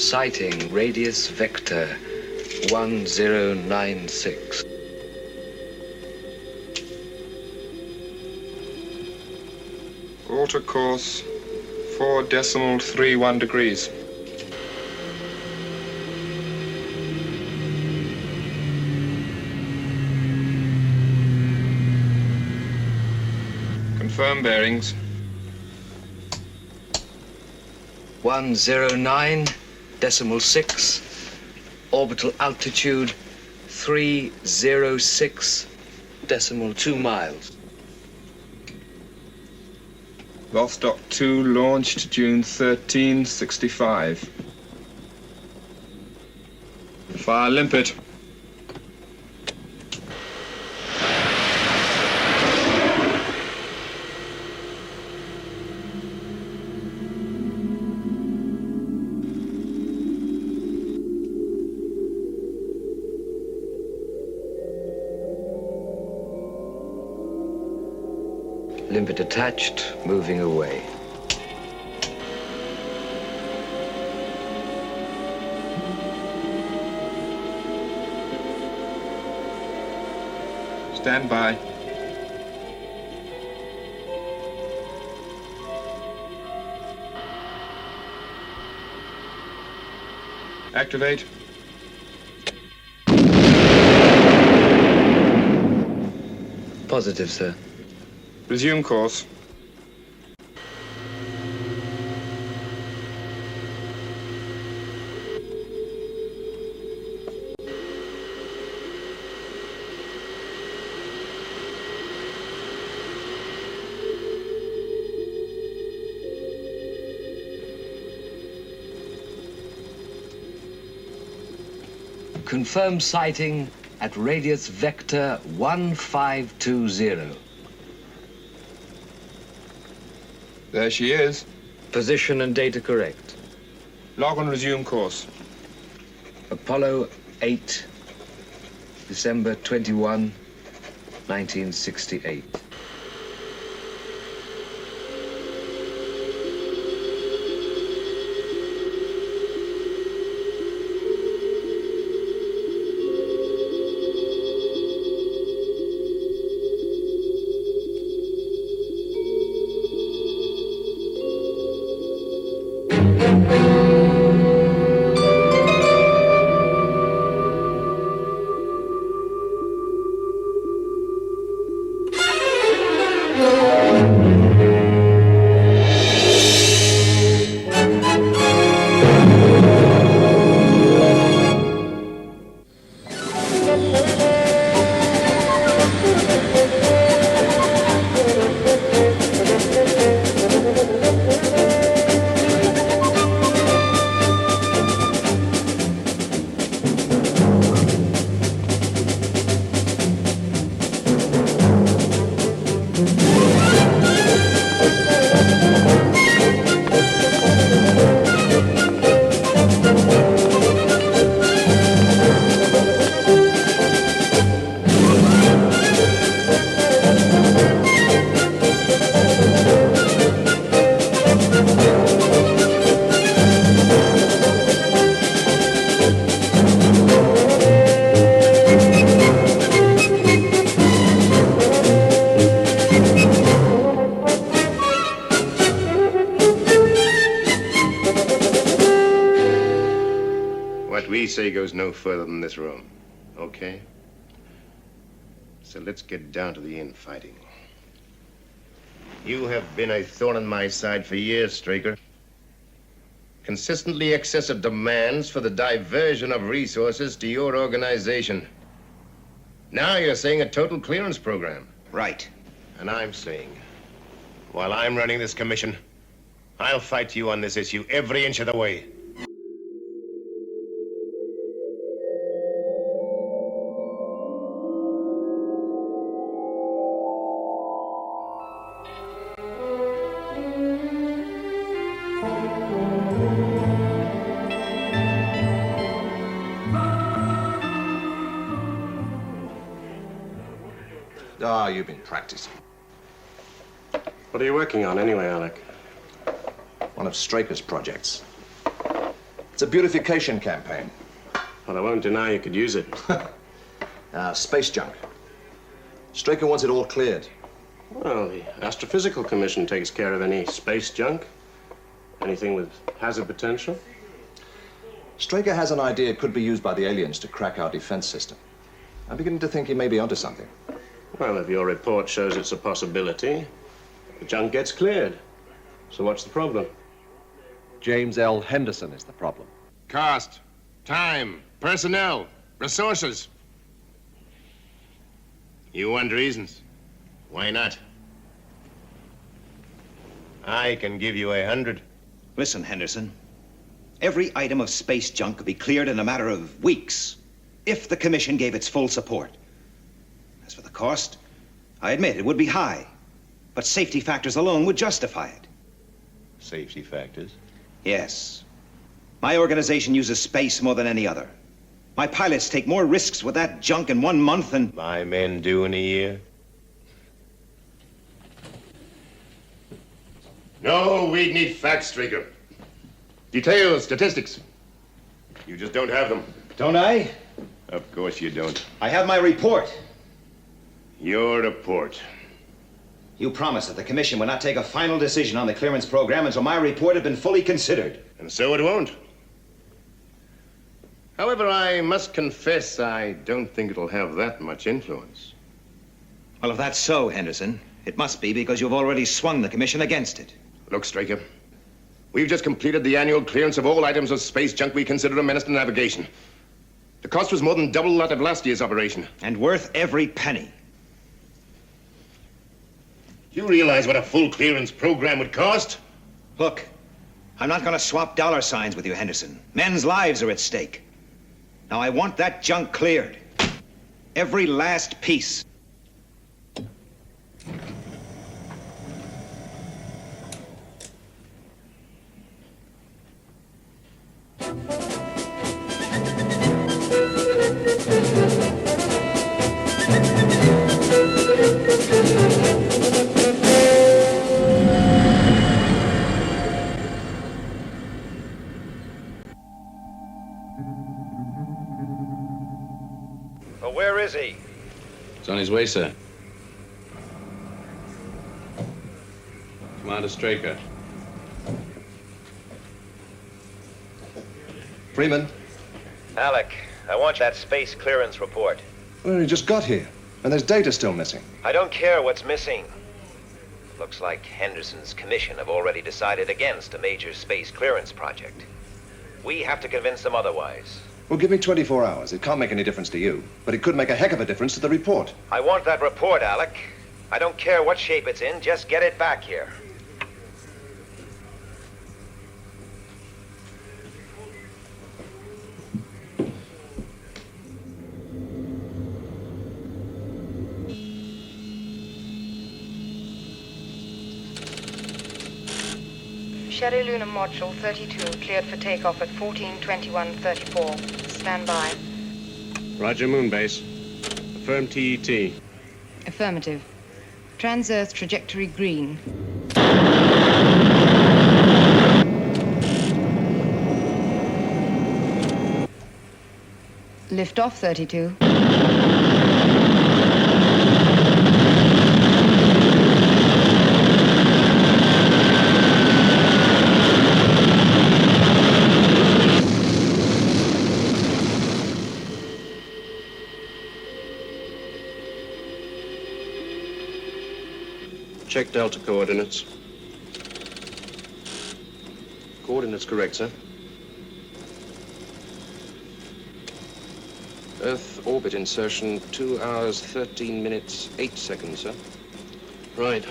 Sighting radius vector 1096. Alter course 4.31 degrees. Confirm bearings. 109.6. Orbital altitude 306.2 miles. Vostok 2 launched June 13, 65. Fire limpet. Limpet attached, moving away. Stand by. Activate. Positive, sir. Resume course. Confirm sighting at radius vector 1520. There she is. Position and data correct. Log and resume course. Apollo 8, December 21, 1968. Say goes no further than this room, okay? So let's get down to the infighting. You have been a thorn in my side for years, Straker. Consistently excessive demands for the diversion of resources to your organization. Now you're saying a total clearance program. Right. And I'm saying, while I'm running this commission, I'll fight you on this issue every inch of the way. Ah, you've been practicing. What are you working on anyway, Alec? One of Straker's projects. It's a beautification campaign. Well, I won't deny you could use it. Space junk. Straker wants it all cleared. Well, the Astrophysical Commission takes care of any space junk. Anything with hazard potential. Straker has an idea it could be used by the aliens to crack our defense system. I'm beginning to think he may be onto something. Well, if your report shows it's a possibility, the junk gets cleared. So what's the problem? James L. Henderson is the problem. Cost, time, personnel, resources. You want reasons. Why not? I can give you 100. Listen, Henderson. Every item of space junk could be cleared in a matter of weeks, if the Commission gave its full support. As for the cost, I admit it would be high, but safety factors alone would justify it. Safety factors? Yes. My organization uses space more than any other. My pilots take more risks with that junk in 1 month than My men do in a year? No, we need facts, Straker. Details, statistics. You just don't have them. Don't I? Of course you don't. I have my report. Your report. You promised that the Commission would not take a final decision on the clearance program until my report had been fully considered. And so it won't. However, I must confess I don't think it'll have that much influence. Well, if that's so, Henderson, it must be because you've already swung the Commission against it. Look, Straker, we've just completed the annual clearance of all items of space junk we consider a menace to navigation. The cost was more than double that of last year's operation. And worth every penny. You realize what a full clearance program would cost? Look, I'm not going to swap dollar signs with you, Henderson. Men's lives are at stake. Now, I want that junk cleared. Every last piece. Well, where is he? He's on his way, sir. Commander Straker. Freeman, Alec, I want that space clearance report. well, he just got here, and there's data still missing. I don't care what's missing. Looks like Henderson's commission have already decided against a major space clearance project. We have to convince them otherwise. Well, give me 24 hours. It can't make any difference to you, but it could make a heck of a difference to the report. I want that report, Alec. I don't care what shape it's in, just get it back here. Shadow Lunar Module 32 cleared for takeoff at 14:21:34. Stand by. Roger, Moonbase. Affirm TET. Affirmative. Trans-Earth trajectory green. Lift off 32. Check Delta coordinates. Coordinates correct, sir. Earth orbit insertion, 2 hours, 13 minutes, 8 seconds, sir. Right.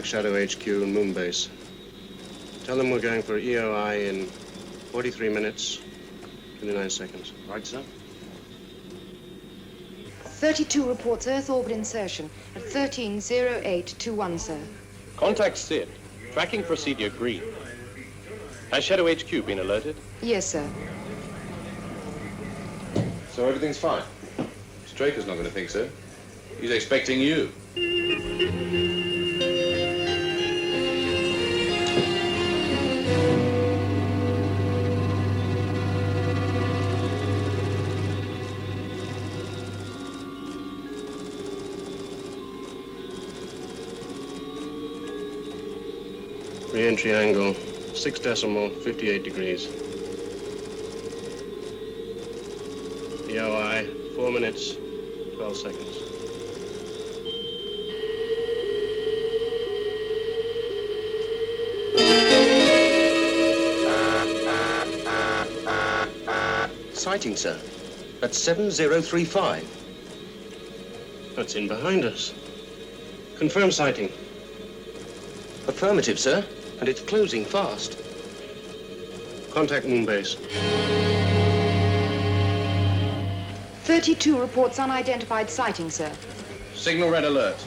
Contact Shadow HQ and Moon Base. Tell them we're going for EOI in 43 minutes, 29 seconds. Right, sir. 32 reports Earth orbit insertion at 130821, sir. Contact SID. Tracking procedure green. Has Shadow HQ been alerted? Yes, sir. So everything's fine? Straker's not going to think so. He's expecting you. Re-entry angle, 6.58 degrees. EOI, 4 minutes, 12 seconds. Sighting, sir. At 7035. That's in behind us. Confirm sighting. Affirmative, sir. And it's closing fast. Contact Moon Base. 32 reports unidentified sighting, sir. Signal red alert.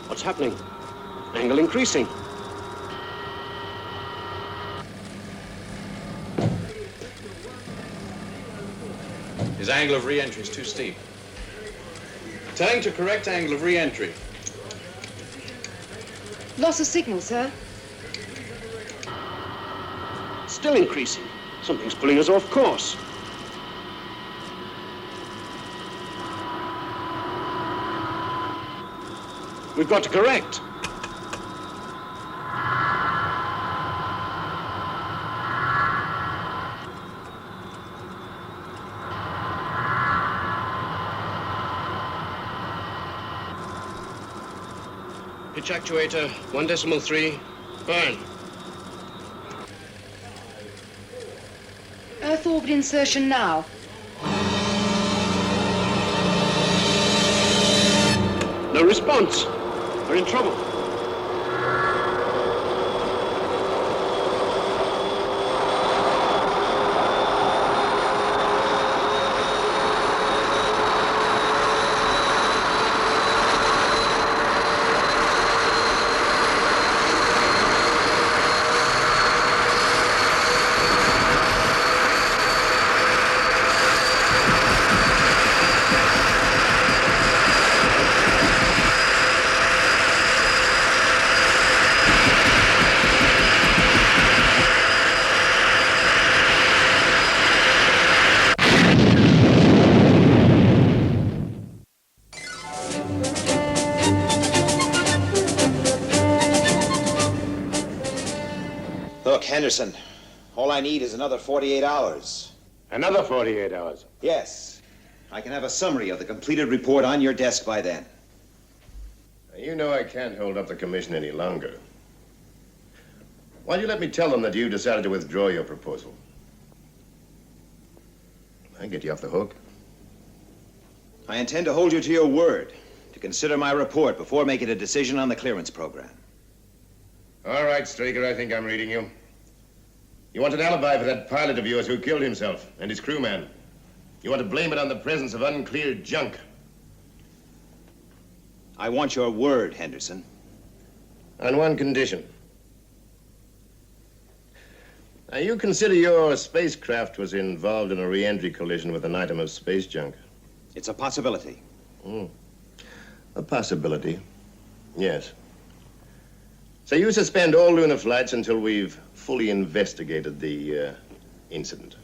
What's happening? Angle increasing. His angle of re-entry is too steep. Telling to correct angle of re-entry. Loss of signal, sir. Still increasing. Something's pulling us off course. We've got to correct. Pitch actuator, 1.3, burn. Earth orbit insertion now. No response. We're in trouble. Look, Henderson, all I need is another 48 hours. Another 48 hours? Yes. I can have a summary of the completed report on your desk by then. You know I can't hold up the commission any longer. Why don't you let me tell them that you decided to withdraw your proposal? I get you off the hook. I intend to hold you to your word, to consider my report before making a decision on the clearance program. All right, Straker, I think I'm reading you. You want an alibi for that pilot of yours who killed himself and his crewman. You want to blame it on the presence of uncleared junk. I want your word, Henderson. On one condition. Now, you consider your spacecraft was involved in a re-entry collision with an item of space junk? It's a possibility. A possibility, yes. So you suspend all lunar flights until we've fully investigated the incident?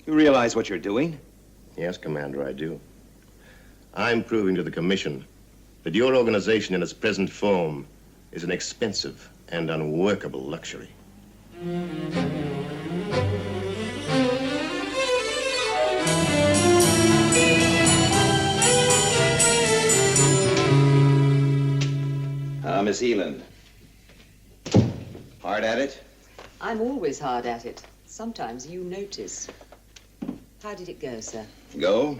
You realize what you're doing? Yes, Commander, I do. I'm proving to the Commission that your organization in its present form is an expensive and unworkable luxury. Miss Eland. Hard at it? I'm always hard at it. Sometimes you notice. How did it go, sir? Go?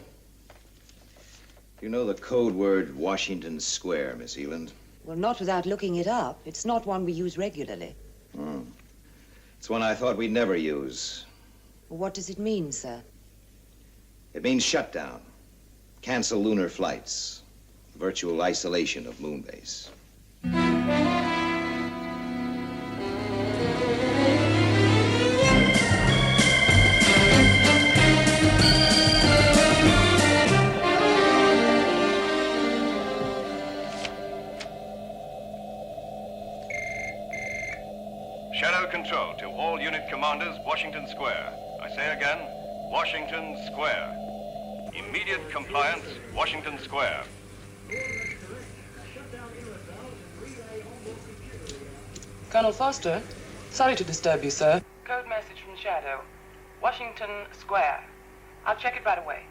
You know the code word Washington Square, Miss Eland? Well, not without looking it up. It's not one we use regularly. It's one I thought we'd never use. Well, what does it mean, sir? It means shutdown. Cancel lunar flights. Virtual isolation of Moonbase. Shadow Control to all unit commanders, Washington Square. I say again, Washington Square. Immediate compliance, Washington Square. Colonel Foster, sorry to disturb you, sir. Code message from Shadow. Washington Square. I'll check it right away.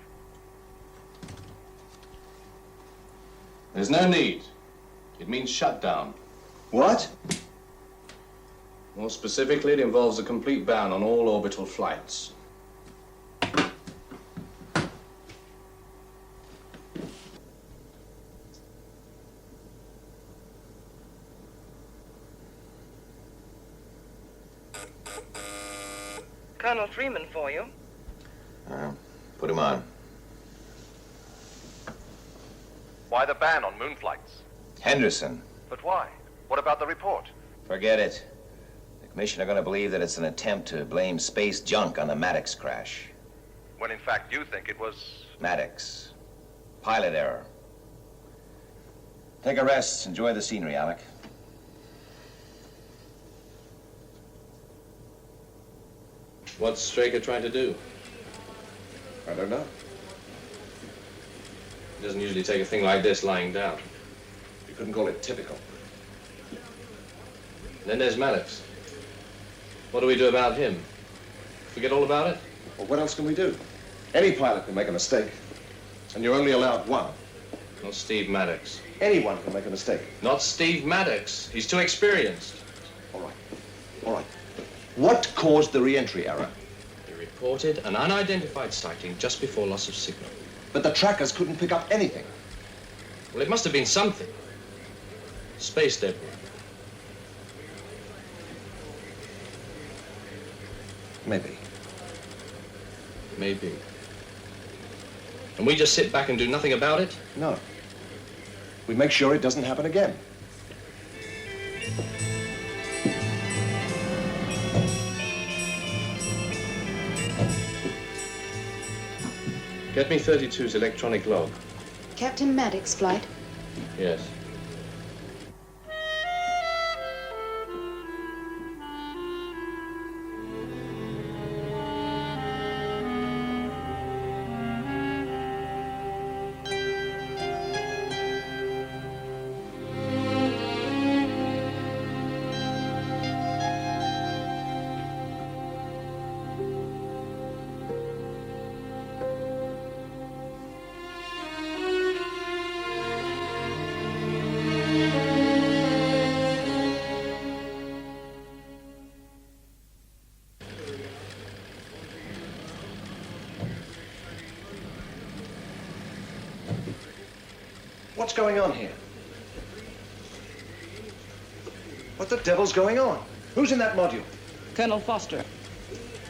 There's no need. It means shutdown. What? More specifically, it involves a complete ban on all orbital flights. Colonel Freeman for you. Put him on. Why the ban on moon flights? Henderson. But why? What about the report? Forget it. The Commission are going to believe that it's an attempt to blame space junk on the Maddox crash. When in fact you think it was... Maddox. Pilot error. Take a rest. Enjoy the scenery, Alec. What's Straker trying to do? I don't know. He doesn't usually take a thing like this lying down. You couldn't call it typical. Then there's Maddox. What do we do about him? Forget all about it? Well, what else can we do? Any pilot can make a mistake. And you're only allowed one. Not Steve Maddox. Anyone can make a mistake. Not Steve Maddox. He's too experienced. All right. All right. What caused the re-entry error? He reported an unidentified sighting just before loss of signal. But the trackers couldn't pick up anything. Well, it must have been something. Space debris. Maybe. Maybe. And we just sit back and do nothing about it? No. We make sure it doesn't happen again. Get me 32's electronic log. Captain Maddox flight? Yes. What's going on here? What the devil's going on? Who's in that module? Colonel Foster.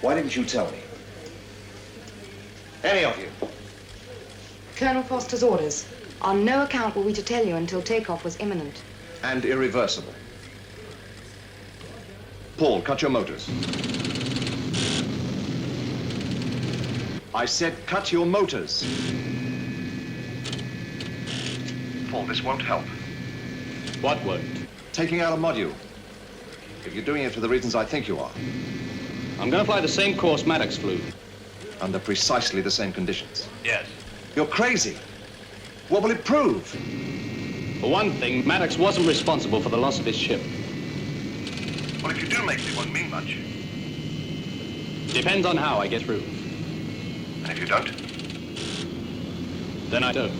Why didn't you tell me? Any of you? Colonel Foster's orders. On no account were we to tell you until takeoff was imminent. And irreversible. Paul, cut your motors. I said cut your motors. Paul, this won't help. What won't? Taking out a module. If you're doing it for the reasons I think you are. I'm going to fly the same course Maddox flew. Under precisely the same conditions. Yes. You're crazy. What will it prove? For one thing, Maddox wasn't responsible for the loss of his ship. Well, if you do make it, it won't mean much. Depends on how I get through. And if you don't? Then I don't.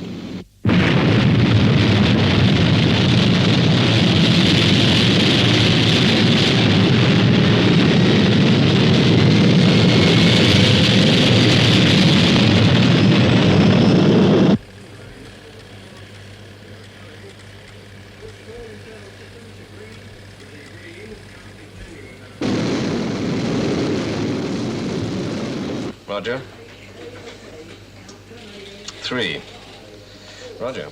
Roger. 3. Roger.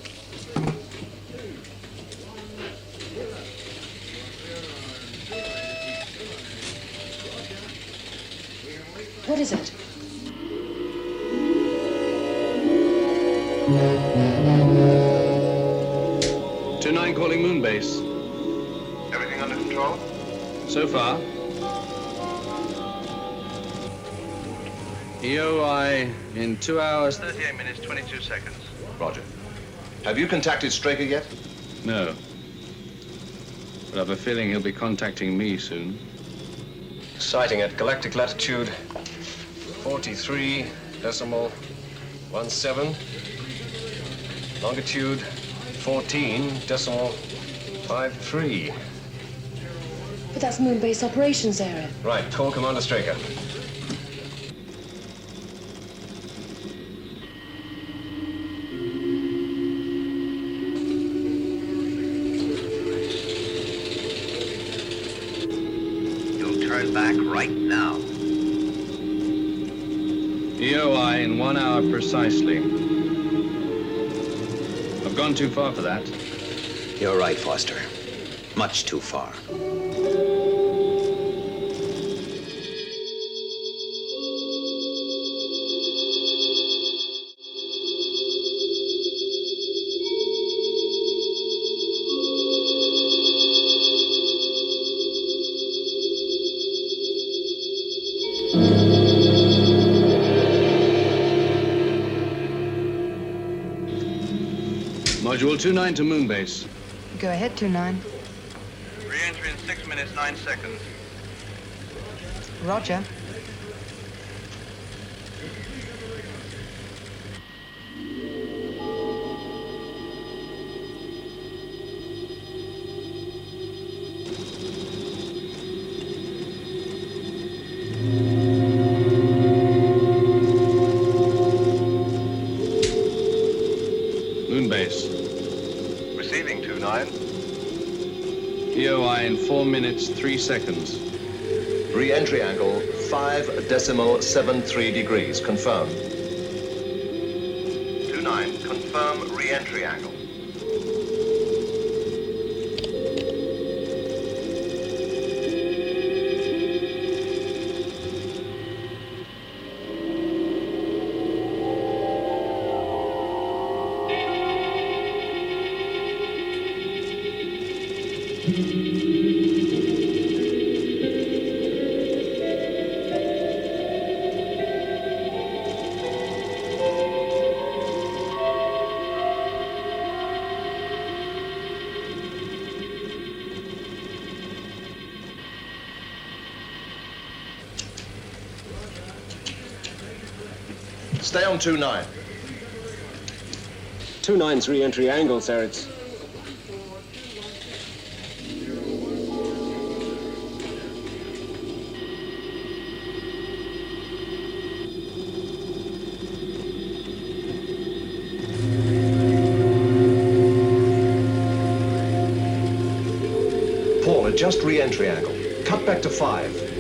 What is it? Two 9 calling moon base. Everything under control? So far. EOI in 2 hours. 38 minutes, 22 seconds. Roger. Have you contacted Straker yet? No. But I've a feeling he'll be contacting me soon. Sighting at galactic latitude 43.17. Longitude 14.53. But that's moon base operations area. Right, call Commander Straker. Turn back right now. EOI in 1 hour precisely. I've gone too far for that. You're right, Foster. Much too far. Module 29 to moon base. Go ahead, 29. Re-entry in 6 minutes, 9 seconds. Roger. Moon base. Receiving 29. EOI in 4 minutes, 3 seconds. Re-entry angle 5.73 degrees. Confirmed. 29. Confirm re-entry angle. Stay on 29. 29's re-entry angle, sir. It's... Paul, adjust re-entry angle. Cut back to 5.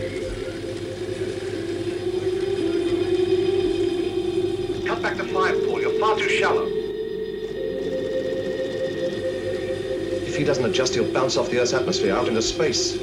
Cut back to 5, Paul. You're far too shallow. If he doesn't adjust, he'll bounce off the Earth's atmosphere out into space.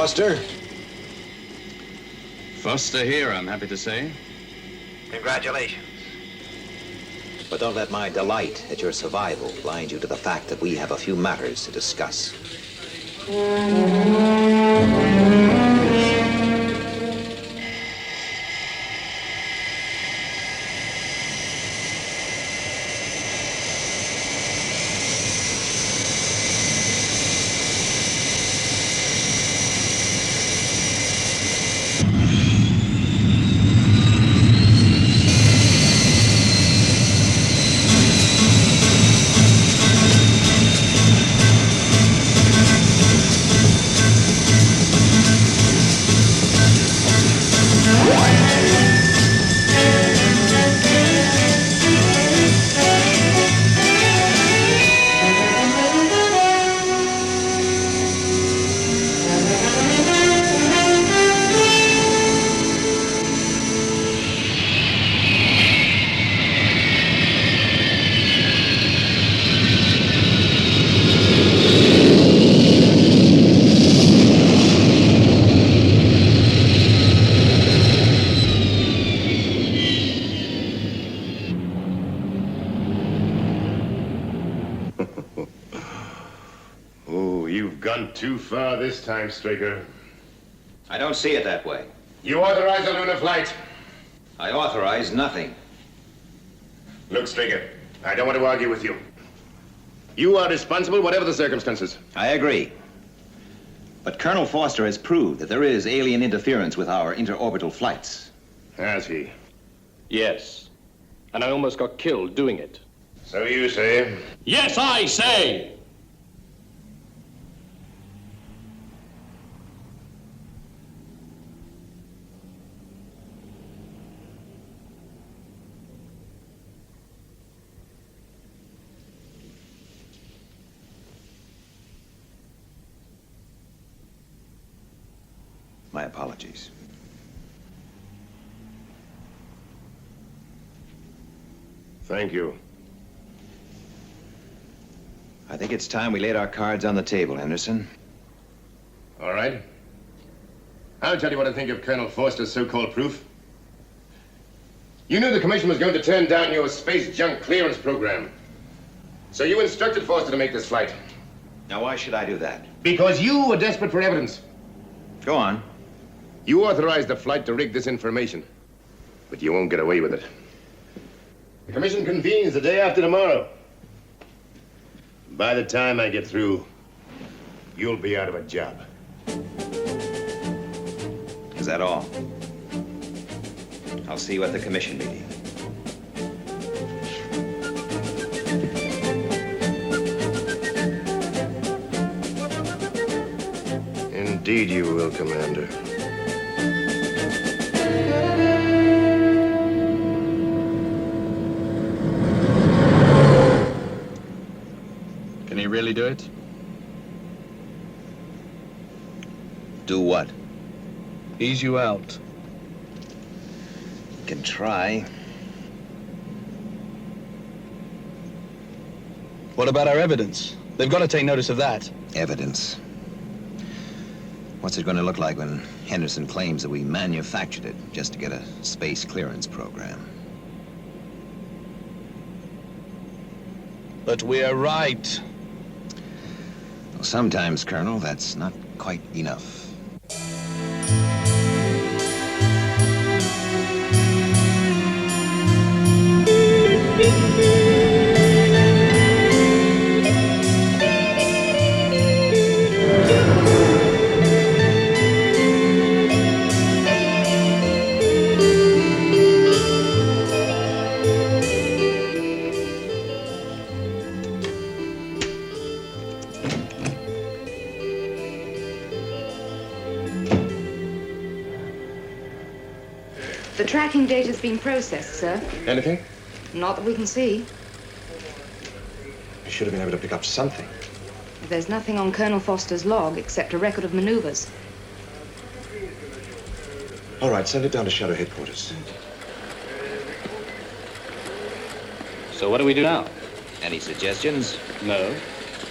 Foster. Foster here, I'm happy to say. Congratulations. But don't let my delight at your survival blind you to the fact that we have a few matters to discuss. Too far this time, Straker. I don't see it that way. You authorize a lunar flight. I authorize nothing. Look, Straker, I don't want to argue with you. You are responsible, whatever the circumstances. I agree. But Colonel Foster has proved that there is alien interference with our interorbital flights. Has he? Yes. And I almost got killed doing it. So you say? Yes, I say! My apologies. Thank you. I think it's time we laid our cards on the table, Henderson. All right. I'll tell you what I think of Colonel Foster's so-called proof. You knew the Commission was going to turn down your space junk clearance program. So you instructed Foster to make this flight. Now, why should I do that? Because you were desperate for evidence. Go on. You authorized the flight to rig this information, but you won't get away with it. The Commission convenes the day after tomorrow. By the time I get through, you'll be out of a job. Is that all? I'll see you at the Commission meeting. Indeed you will, Commander. Can he really do it? Do what? Ease you out. Can try. What about our evidence? They've got to take notice of that. Evidence. What's it going to look like when Henderson claims that we manufactured it just to get a space clearance program? But we're right. Well, sometimes, Colonel, that's not quite enough. The tracking data's been processed, sir. Anything? Not that we can see. You should have been able to pick up something. There's nothing on Colonel Foster's log except a record of maneuvers. All right, send it down to Shadow headquarters. So what do we do now? Any suggestions? No.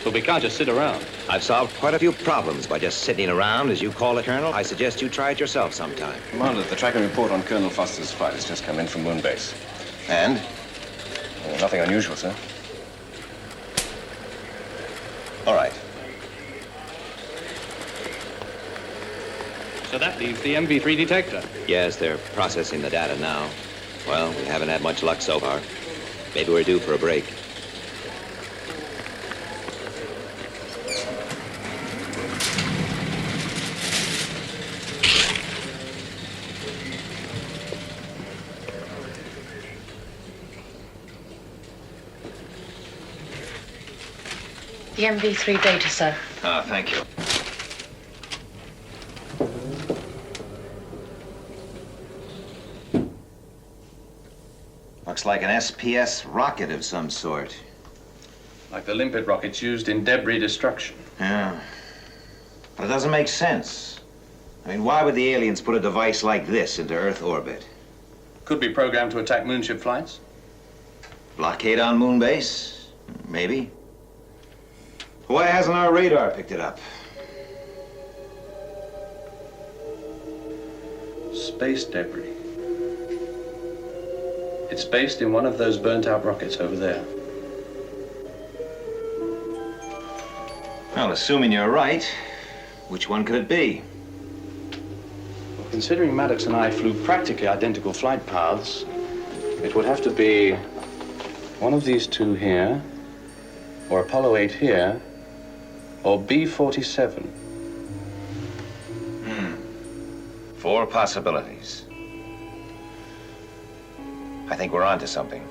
But we can't just sit around. I've solved quite a few problems by just sitting around, as you call it, Colonel. I suggest you try it yourself sometime. Commander, the tracking report on Colonel Foster's flight has just come in from Moonbase. And? Nothing unusual, sir. All right. So that leaves the MV3 detector. Yes, they're processing the data now. Well, we haven't had much luck so far. Maybe we're due for a break. The MV3 data, sir. Ah, thank you. Looks like an SPS rocket of some sort. Like the limpet rockets used in debris destruction. Yeah. But it doesn't make sense. I mean, why would the aliens put a device like this into Earth orbit? Could be programmed to attack moonship flights. Blockade on moon base? Maybe. Why hasn't our radar picked it up? Space debris. It's based in one of those burnt-out rockets over there. Well, assuming you're right, which one could it be? Well, considering Maddox and I flew practically identical flight paths, it would have to be one of these two here, or Apollo 8 here, or B-47. 4 possibilities. I think we're onto something.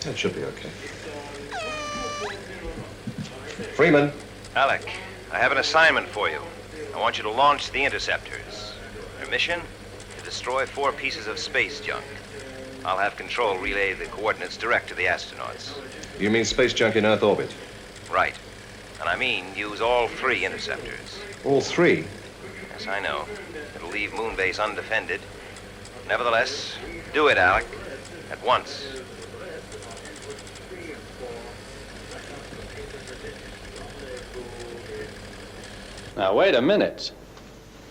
That should be okay. Freeman. Alec, I have an assignment for you. I want you to launch the interceptors. Your mission? To destroy 4 pieces of space junk. I'll have control relay the coordinates direct to the astronauts. You mean space junk in Earth orbit? Right. And I mean use all 3 interceptors. All 3? Yes, I know. It'll leave Moonbase undefended. Nevertheless, do it, Alec. At once. Now, wait a minute.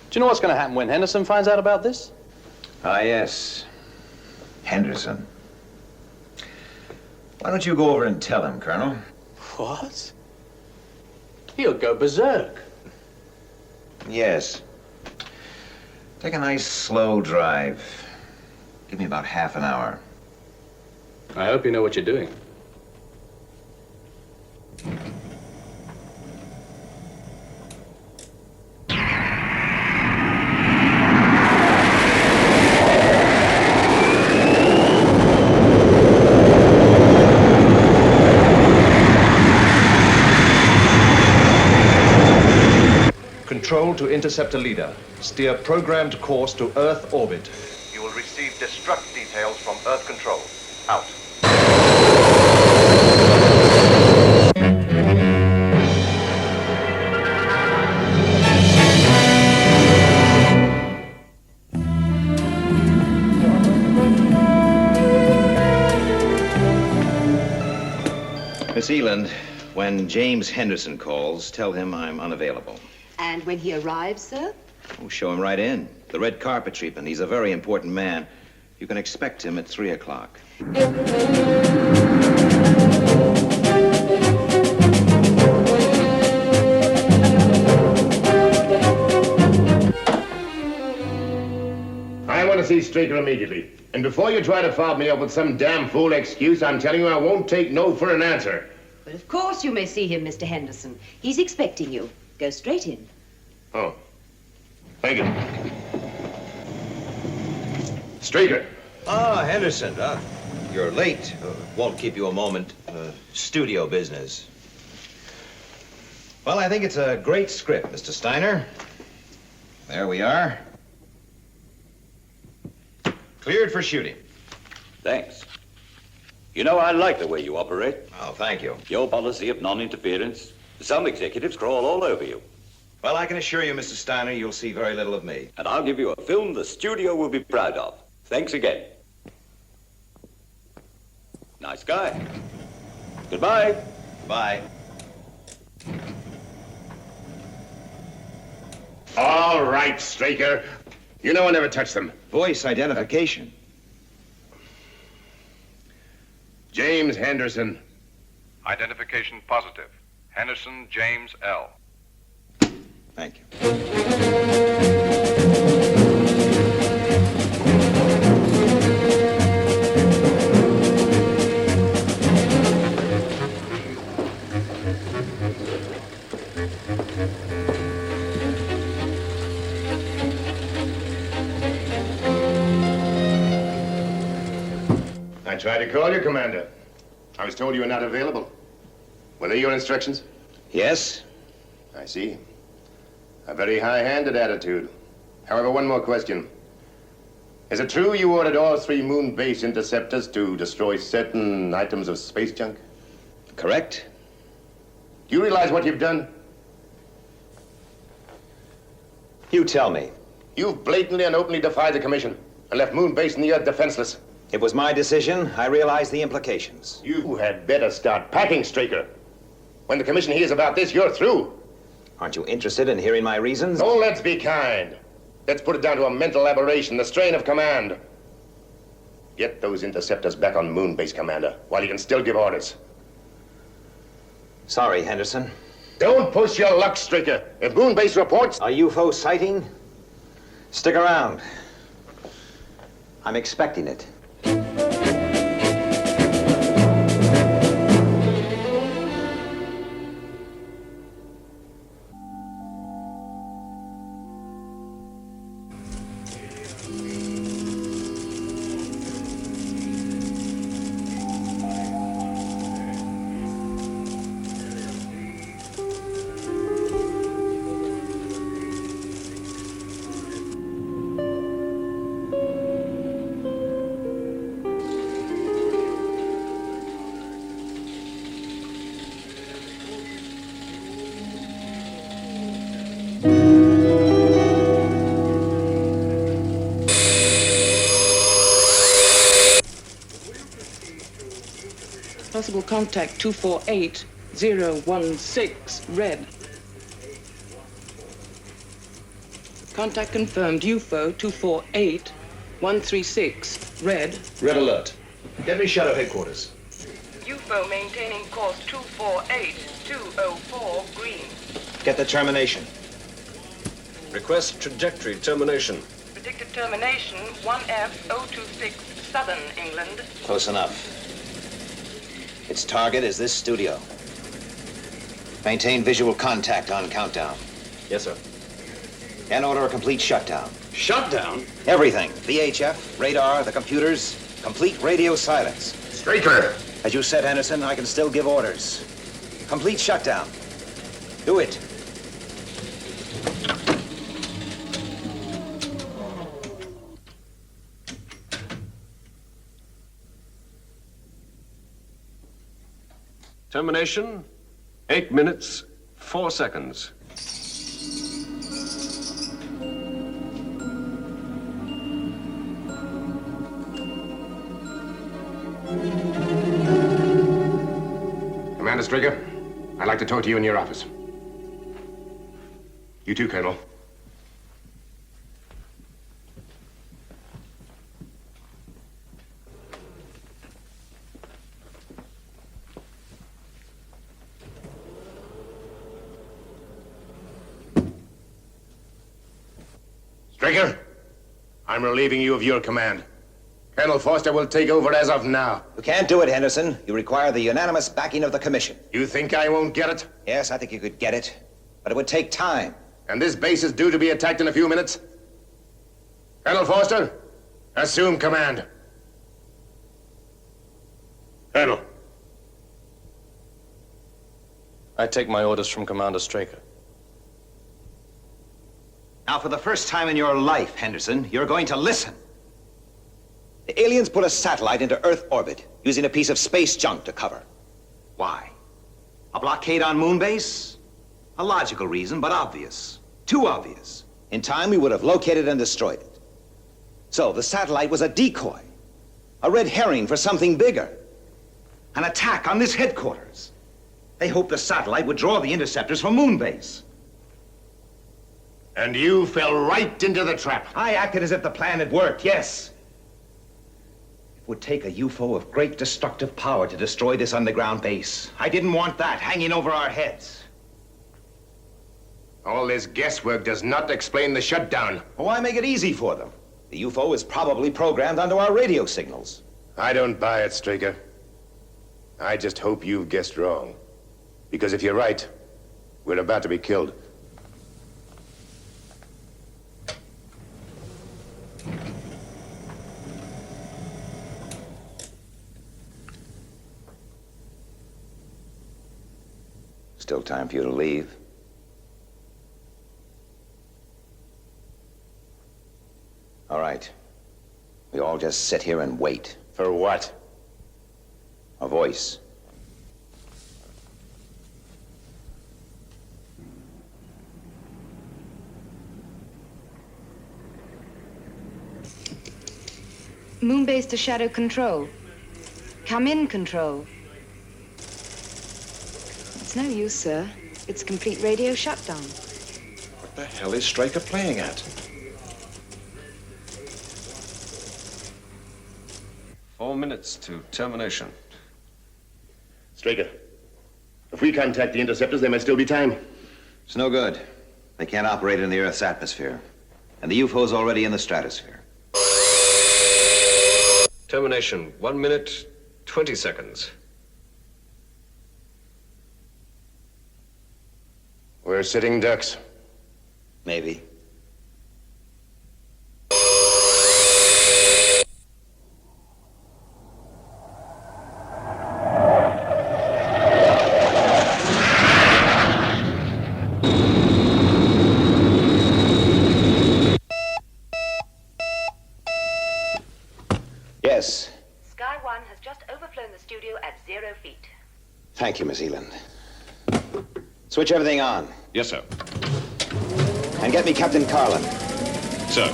Do you know what's going to happen when Henderson finds out about this? Ah, yes. Henderson. Why don't you go over and tell him, Colonel? What? He'll go berserk. Yes. Take a nice, slow drive. Give me about half an hour. I hope you know what you're doing. Control to interceptor leader. Steer programmed course to Earth orbit. You will receive destruct details from Earth Control. Out. Miss Eland, when James Henderson calls, tell him I'm unavailable. And when he arrives, sir? Oh, show him right in. The red carpet treatment. He's a very important man. You can expect him at 3 o'clock. I want to see Straker immediately. And before you try to fob me up with some damn fool excuse, I'm telling you I won't take no for an answer. But of course you may see him, Mr. Henderson. He's expecting you. Go straight in. Oh. Thank you. Straker. Ah, Henderson. You're late. Won't keep you a moment. Studio business. Well, I think it's a great script, Mr. Steiner. There we are. Cleared for shooting. Thanks. You know, I like the way you operate. Oh, thank you. Your policy of non-interference. Some executives crawl all over you. Well, I can assure you, Mr. Steiner, you'll see very little of me. And I'll give you a film the studio will be proud of. Thanks again. Nice guy. Goodbye. Bye. All right, Straker. You know I never touched them. Voice identification. James Henderson. Identification positive. Henderson James L. Thank you. I tried to call you, Commander. I was told you were not available. Were they your instructions? Yes. I see. A very high-handed attitude. However, one more question. Is it true you ordered all 3 moon base interceptors to destroy certain items of space junk? Correct. Do you realize what you've done? You tell me. You've blatantly and openly defied the Commission and left moon base and the Earth defenseless. It was my decision. I realize the implications. You had better start packing, Straker. When the Commission hears about this, you're through. Aren't you interested in hearing my reasons? Oh, let's be kind. Let's put it down to a mental aberration, the strain of command. Get those interceptors back on moon base, Commander, while you can still give orders. Sorry, Henderson. Don't push your luck, Straker. If moon base reports a UFO sighting, stick around. I'm expecting it. Possible contact 248016, red. Contact confirmed, UFO 248136, red. Red alert. Get me Shadow headquarters. UFO maintaining course 248204, green. Get the termination. Request trajectory termination. Predicted termination 1F026, southern England. Close enough. Its target is this studio. Maintain visual contact on countdown. Yes, sir. And order a complete shutdown. Shutdown? Everything. VHF, radar, the computers, complete radio silence. Straker! As you said, Henderson, I can still give orders. Complete shutdown. Do it. Termination, 8 minutes, 4 seconds. Commander Straker, I'd like to talk to you in your office. You too, Colonel. Straker, I'm relieving you of your command. Colonel Foster will take over as of now. You can't do it, Henderson. You require the unanimous backing of the Commission. You think I won't get it? Yes, I think you could get it. But it would take time. And this base is due to be attacked in a few minutes? Colonel Foster, assume command. Colonel. I take my orders from Commander Straker. Now, for the first time in your life, Henderson, you're going to listen. The aliens put a satellite into Earth orbit using a piece of space junk to cover. Why? A blockade on Moonbase? A logical reason, but obvious. Too obvious. In time, we would have located and destroyed it. So the satellite was a decoy, a red herring for something bigger. An attack on this headquarters. They hoped the satellite would draw the interceptors from Moonbase. And you fell right into the trap. I acted as if the plan had worked, yes. It would take a UFO of great destructive power to destroy this underground base. I didn't want that hanging over our heads. All this guesswork does not explain the shutdown. Well, why make it easy for them? The UFO is probably programmed onto our radio signals. I don't buy it, Straker. I just hope you've guessed wrong. Because if you're right, we're about to be killed. Still time for you to leave. All right. We all just sit here and wait. For what? A voice. Moonbase to Shadow Control. Come in, Control. It's no use, sir. It's a complete radio shutdown. What the hell is Straker playing at? 4 minutes to termination. Straker, if we contact the interceptors, there might still be time. It's no good. They can't operate in the Earth's atmosphere. And the UFO's already in the stratosphere. Termination, 1 minute, 20 seconds. We're sitting ducks. Maybe. Yes. Sky One has just overflown the studio at 0 feet. Thank you, Miss Eland. Switch everything on. Yes, sir. And get me Captain Carlin. Sir.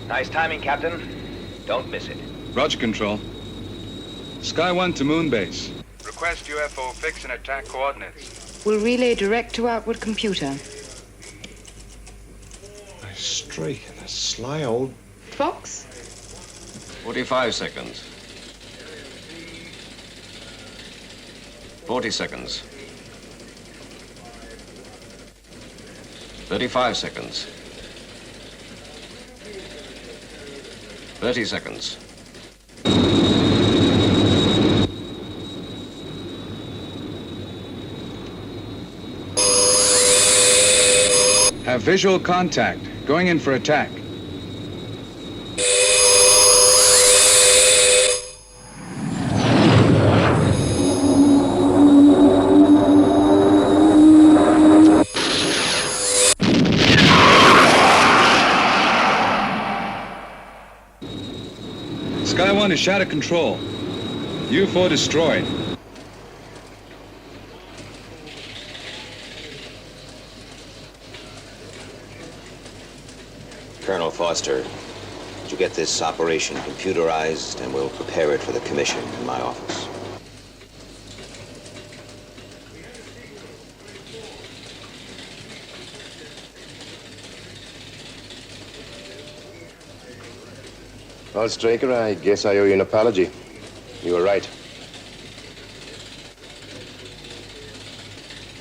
Nice timing, Captain. Don't miss it. Roger, Control. Sky 1 to Moonbase. Request UFO fix and attack coordinates. We'll relay direct to outward computer. Straker, that sly old... Fox? 45 seconds. 40 seconds. 35 seconds. 30 seconds. Have visual contact. Going in for attack. Sky 1 is Shadow Control. UFO destroyed. Colonel Foster, did you get this operation computerized, and we'll prepare it for the commission in my office? Well, Straker, I guess I owe you an apology. You were right.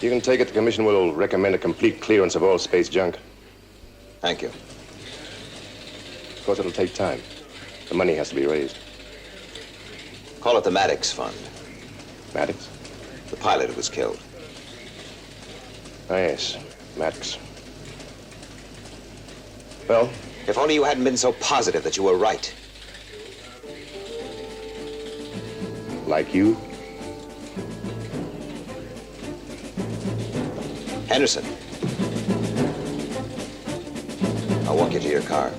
You can take it. The commission will recommend a complete clearance of all space junk. Thank you. Of course, it'll take time. The money has to be raised. Call it the Maddox Fund. Maddox? The pilot who was killed. Ah, yes. Maddox. Well? If only you hadn't been so positive that you were right. Like you? Henderson. I want walk you to your car.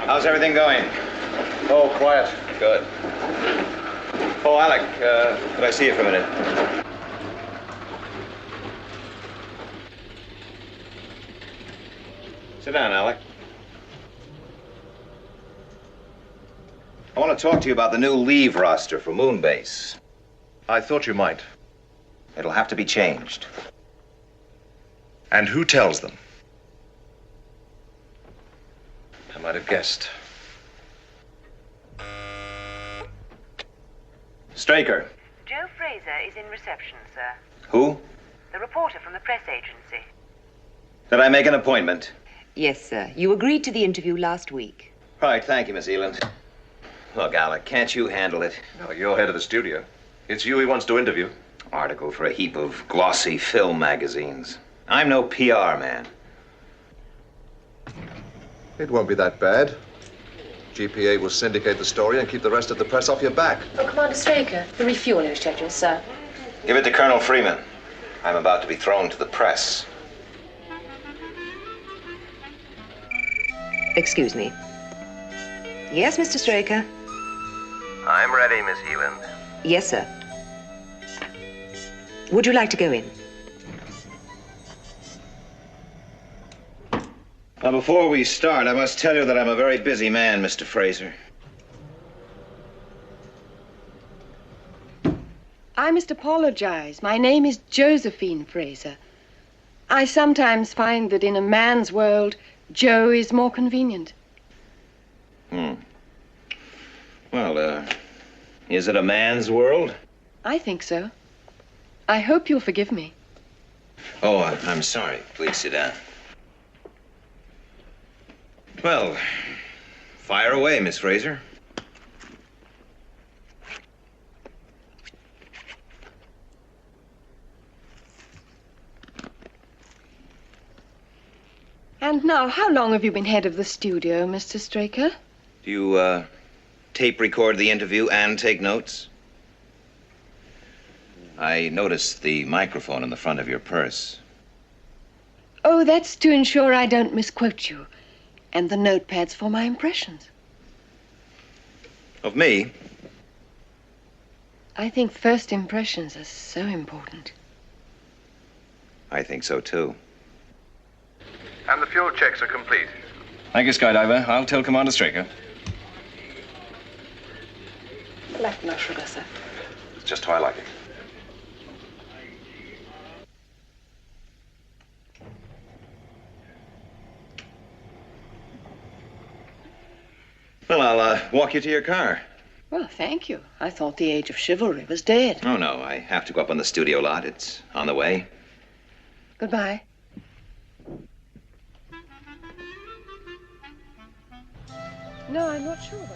How's everything going? Oh, quiet. Good. Oh, Alec, could I see you for a minute? Sit down, Alec. I want to talk to you about the new leave roster for Moonbase. I thought you might. It'll have to be changed. And who tells them? I might have guessed. Straker. Joe Fraser is in reception, sir. Who? The reporter from the press agency. Did I make an appointment? Yes, sir. You agreed to the interview last week. Right, thank you, Miss Eland. Look, Alec, can't you handle it? No, you're head of the studio. It's you he wants to interview. Article for a heap of glossy film magazines. I'm no PR man. It won't be that bad. GPA will syndicate the story and keep the rest of the press off your back. Oh, Commander Straker, the refueling is scheduled, sir. Give it to Colonel Freeman. I'm about to be thrown to the press. Excuse me. Yes, Mr. Straker? I'm ready, Miss Eland. Yes, sir. Would you like to go in? Now, before we start, I must tell you that I'm a very busy man, Mr. Fraser. I must apologize. My name is Josephine Fraser. I sometimes find that in a man's world, Joe is more convenient. Well, is it a man's world? I think so. I hope you'll forgive me. Oh, I'm sorry. Please sit down. Well, fire away, Miss Fraser. And now, how long have you been head of the studio, Mr. Straker? Do you, tape record the interview and take notes? I noticed the microphone in the front of your purse. Oh, that's to ensure I don't misquote you. And the notepad's for my impressions. Of me? I think first impressions are so important. I think so, too. And the fuel checks are complete. Thank you, Skydiver. I'll tell Commander Straker. Black no sugar, sir. It's just how I like it. Well, I'll walk you to your car. Well, thank you. I thought the age of chivalry was dead. Oh, no, I have to go up on the studio lot. It's on the way. Goodbye. No, I'm not sure, though.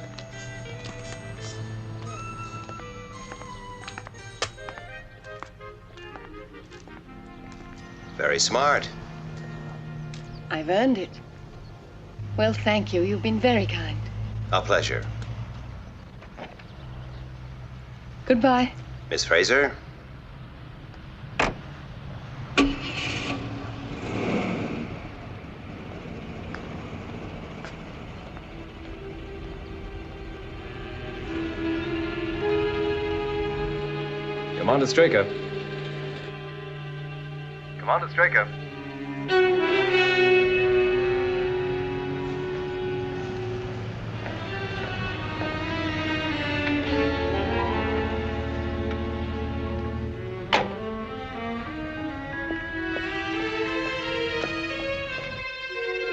Very smart. I've earned it. Well, thank you. You've been very kind. A pleasure. Goodbye. Miss Fraser? Commander Straker. Commander Straker.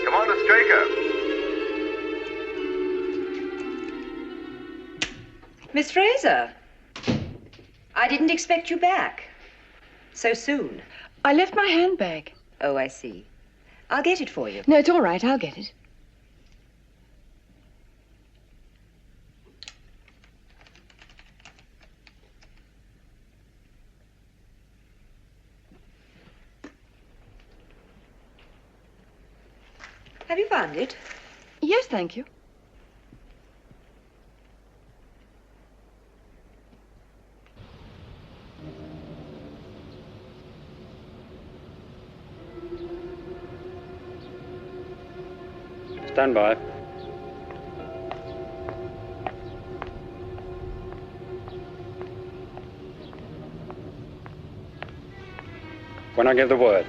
Commander Straker. Miss Fraser, I didn't expect you back so soon. I left my handbag. Oh, I see. I'll get it for you. No, it's all right. I'll get it. Have you found it? Yes, thank you. Stand by. When I give the word.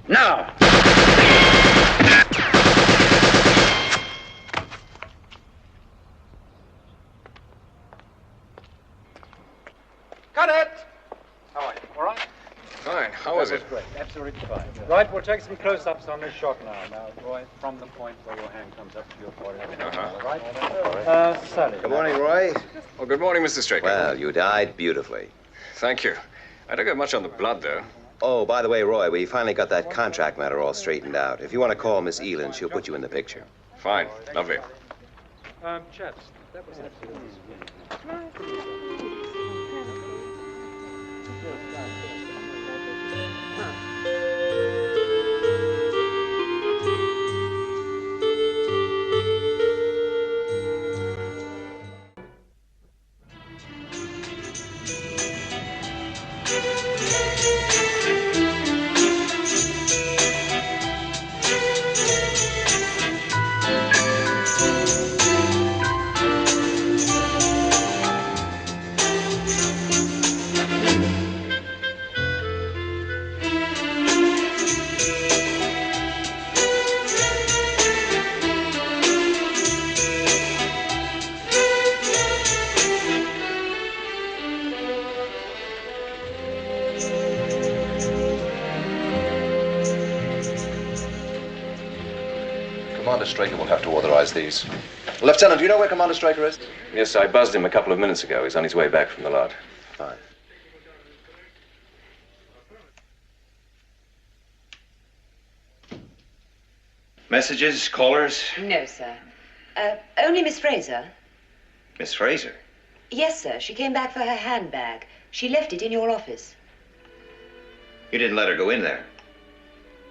Now! Cut it! How are you? All right? Fine. How was it? Great. Absolutely fine. Right, we'll take some close-ups on this shot now. Now, Roy, from the point where your hand comes up to your forehead. All right? Sally. Good morning, Roy. Oh, good morning, Mr. Straker. Well, you died beautifully. Thank you. I don't get much on the blood, though. Oh, by the way, Roy, we finally got that contract matter all straightened out. If you want to call Miss Eland, she'll put you in the picture. Fine. Lovely. Chaps, that was absolutely Commander Straker will have to authorize these. Lieutenant, do you know where Commander Straker is? Yes, I buzzed him a couple of minutes ago. He's on his way back from the lot. Fine. Messages, callers? No, sir. Only Miss Fraser. Miss Fraser? Yes, sir. She came back for her handbag. She left it in your office. You didn't let her go in there.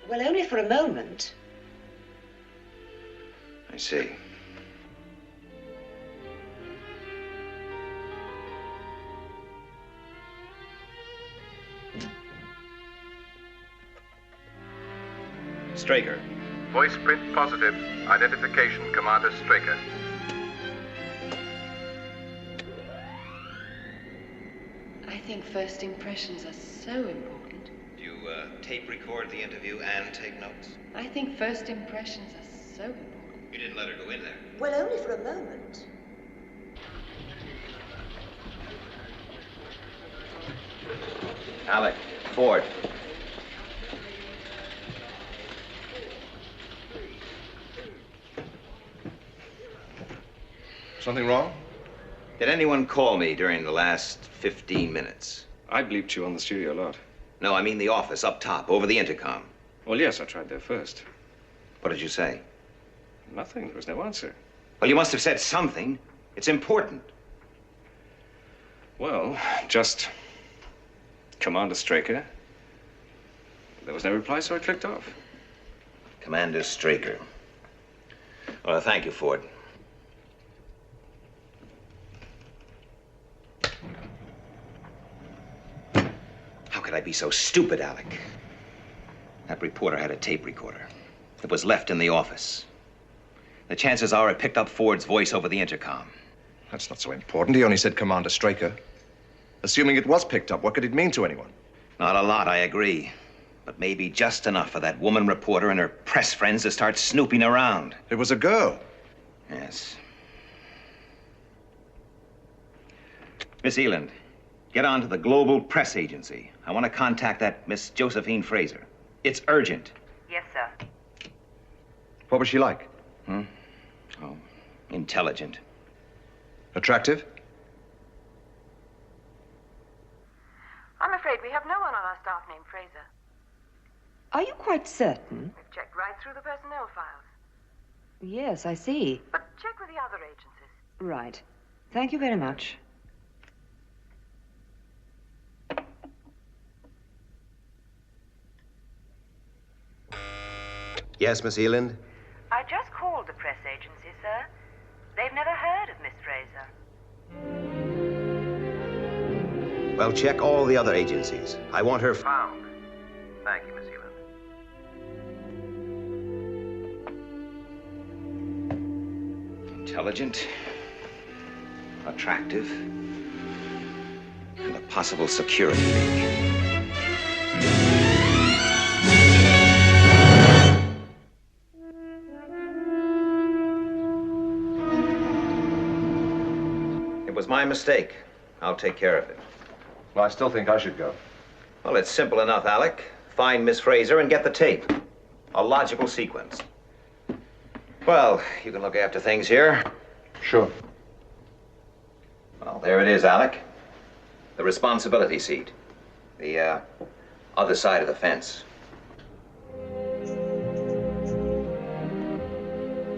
Well, only for a moment. I see. Straker. Voice print positive. Identification, Commander Straker. I think first impressions are so important. Do you tape record the interview and take notes? I think first impressions are so important. You didn't let her go in there. Well, only for a moment. Alec, Ford. Something wrong? Did anyone call me during the last 15 minutes? I bleeped you on the studio lot. No, I mean the office up top, over the intercom. Well, yes, I tried there first. What did you say? Nothing. There was no answer. Well, you must have said something. It's important. Well, just Commander Straker. There was no reply, so I clicked off. Commander Straker. Well, thank you, Ford. How could I be so stupid, Alec? That reporter had a tape recorder. It was left in the office. The chances are it picked up Ford's voice over the intercom. That's not so important. He only said Commander Straker. Assuming it was picked up, what could it mean to anyone? Not a lot, I agree. But maybe just enough for that woman reporter and her press friends to start snooping around. It was a girl. Yes. Miss Eland, Get on to the Global Press Agency. I want to contact that Miss Josephine Fraser. It's urgent. Yes, sir. What was she like? Oh, intelligent. Attractive? I'm afraid we have no one on our staff named Fraser. Are you quite certain? We've checked right through the personnel files. Yes, I see. But check with the other agencies. Right. Thank you very much. Yes, Miss Eland? I just called the press agency, sir. They've never heard of Miss Fraser. Well, check all the other agencies. I want her Found. Thank you, Miss Eland. Intelligent, attractive, and a possible security leak. It was my mistake. I'll take care of it. Well, I still think I should go. Well, it's simple enough, Alec. Find Miss Fraser and get the tape. A logical sequence. Well, you can look after things here. Sure. Well, there it is, Alec. The responsibility seat. The, other side of the fence.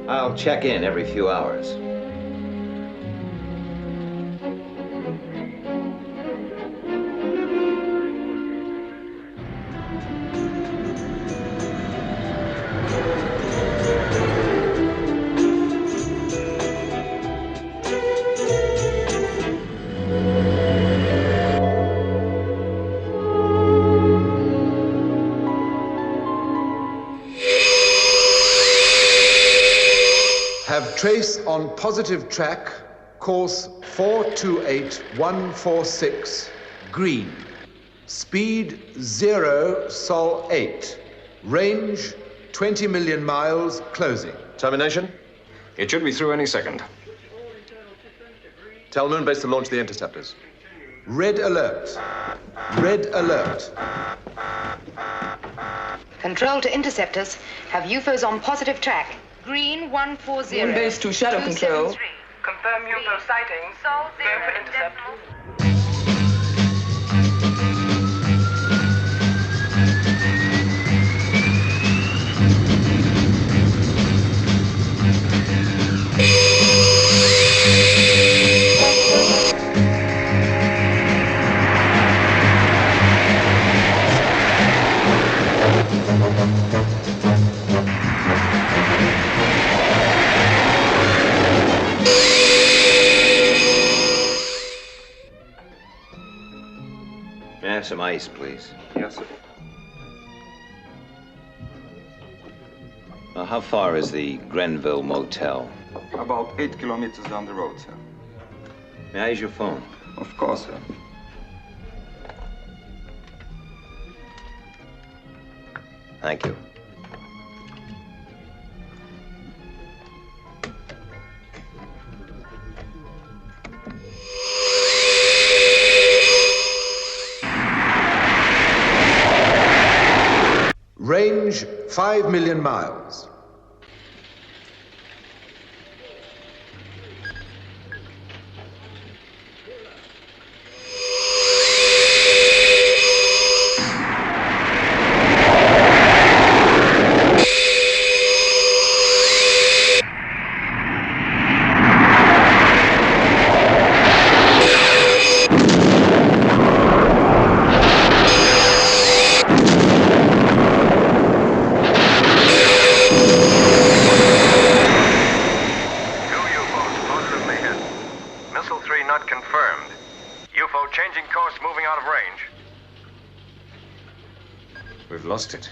I'll check in every few hours. Have trace on positive track, course 428146, green. Speed 0, Sol 8. Range 20 million miles, closing. Termination? It should be through any second. Tell Moonbase to launch the interceptors. Red alert. Red alert. Control to interceptors. Have UFOs on positive track. Green 140. Moonbase to Shadow Control. Confirm UFO sightings. Go for intercept. Have some ice, please. Yes, sir. Now, how far is the Grenville Motel? About 8 kilometers down the road, sir. May I use your phone? Of course, sir. Thank you. Range 5 million miles. We've lost it.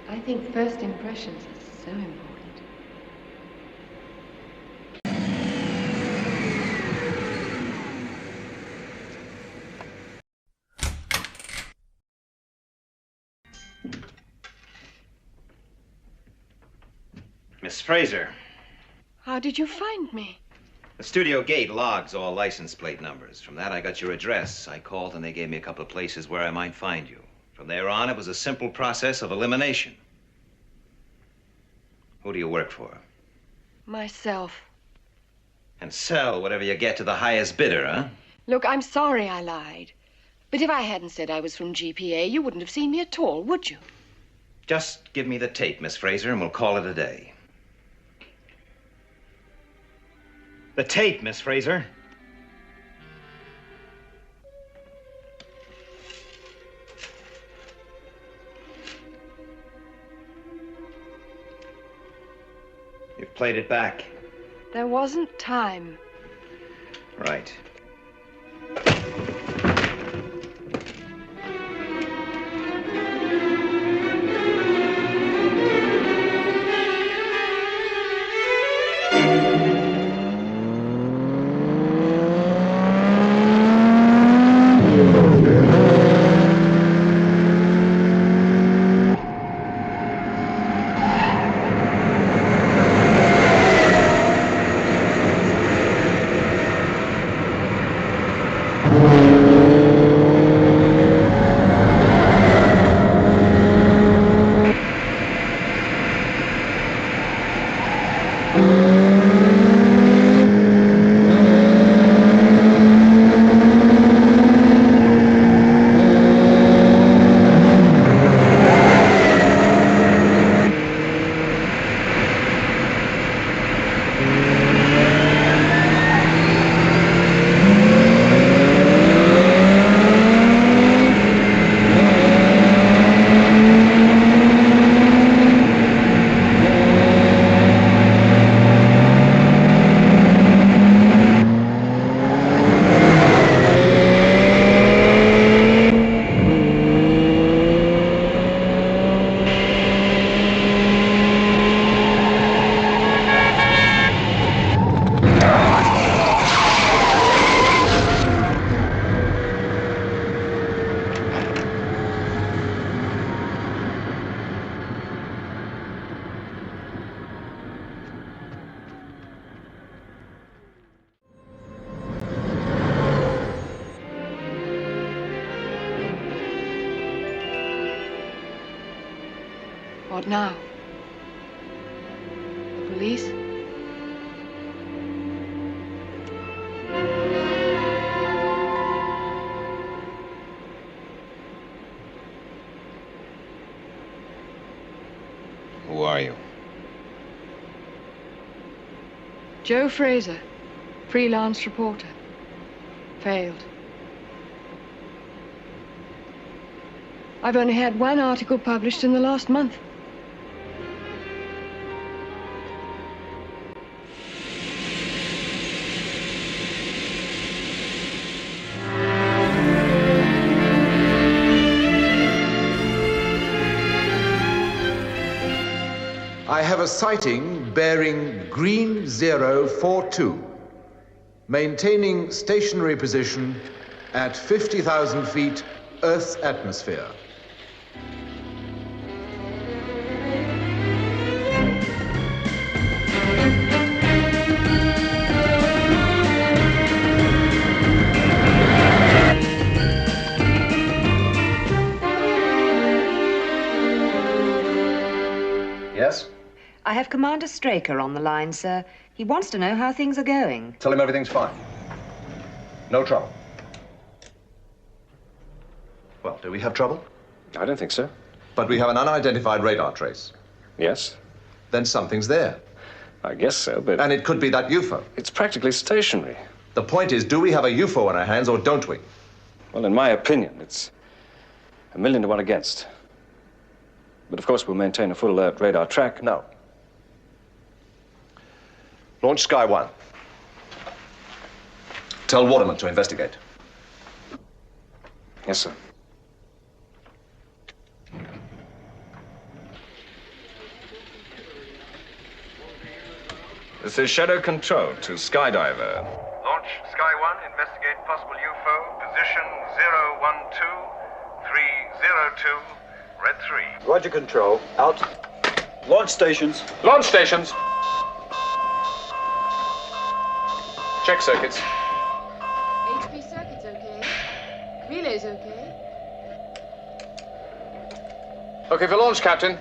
I think first impressions are so important. Miss Fraser, How did you find me? the studio gate logs all license plate numbers. From that, I got your address. I called, and they gave me a couple of places where I might find you. From there on, it was a simple process of elimination. Who do you work for? Myself. And sell whatever you get to the highest bidder, huh? Look, I'm sorry I lied. But if I hadn't said I was from GPA, you wouldn't have seen me at all, would you? Just give me the tape, Miss Fraser, and we'll call it a day. The tape, Miss Fraser. You've played it back. There wasn't time. Right. What now? The police? Who are you? Joe Fraser, freelance reporter. Failed. I've only had one article published in the last month. I have a sighting bearing green 042, maintaining stationary position at 50,000 feet Earth's atmosphere. Yes? I have Commander Straker on the line, sir. He wants to know how things are going. Tell him everything's fine. No trouble. Well, do we have trouble? I don't think so. But we have an unidentified radar trace. Yes? Then something's there. I guess so, but... And it could be that UFO. It's practically stationary. The point is, do we have a UFO on our hands or don't we? Well, in my opinion, it's 1,000,000 to 1 against. But of course, we'll maintain a full alert radar track. No. Launch Sky 1. Tell Waterman to investigate. Yes, sir. This is Shadow Control to Skydiver. Launch Sky 1, investigate possible UFO, position 012, 302, red 3. Roger, Control. Out. Launch stations. Launch stations. Check circuits. HP circuit's okay. Relay's okay. Okay for launch, Captain.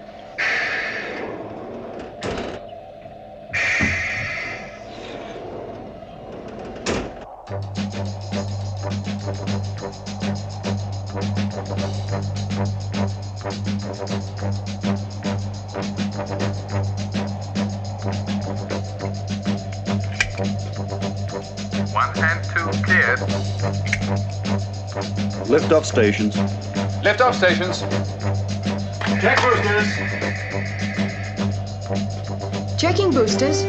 One and two cleared. Lift-off stations. Lift-off stations. Check boosters. Checking boosters.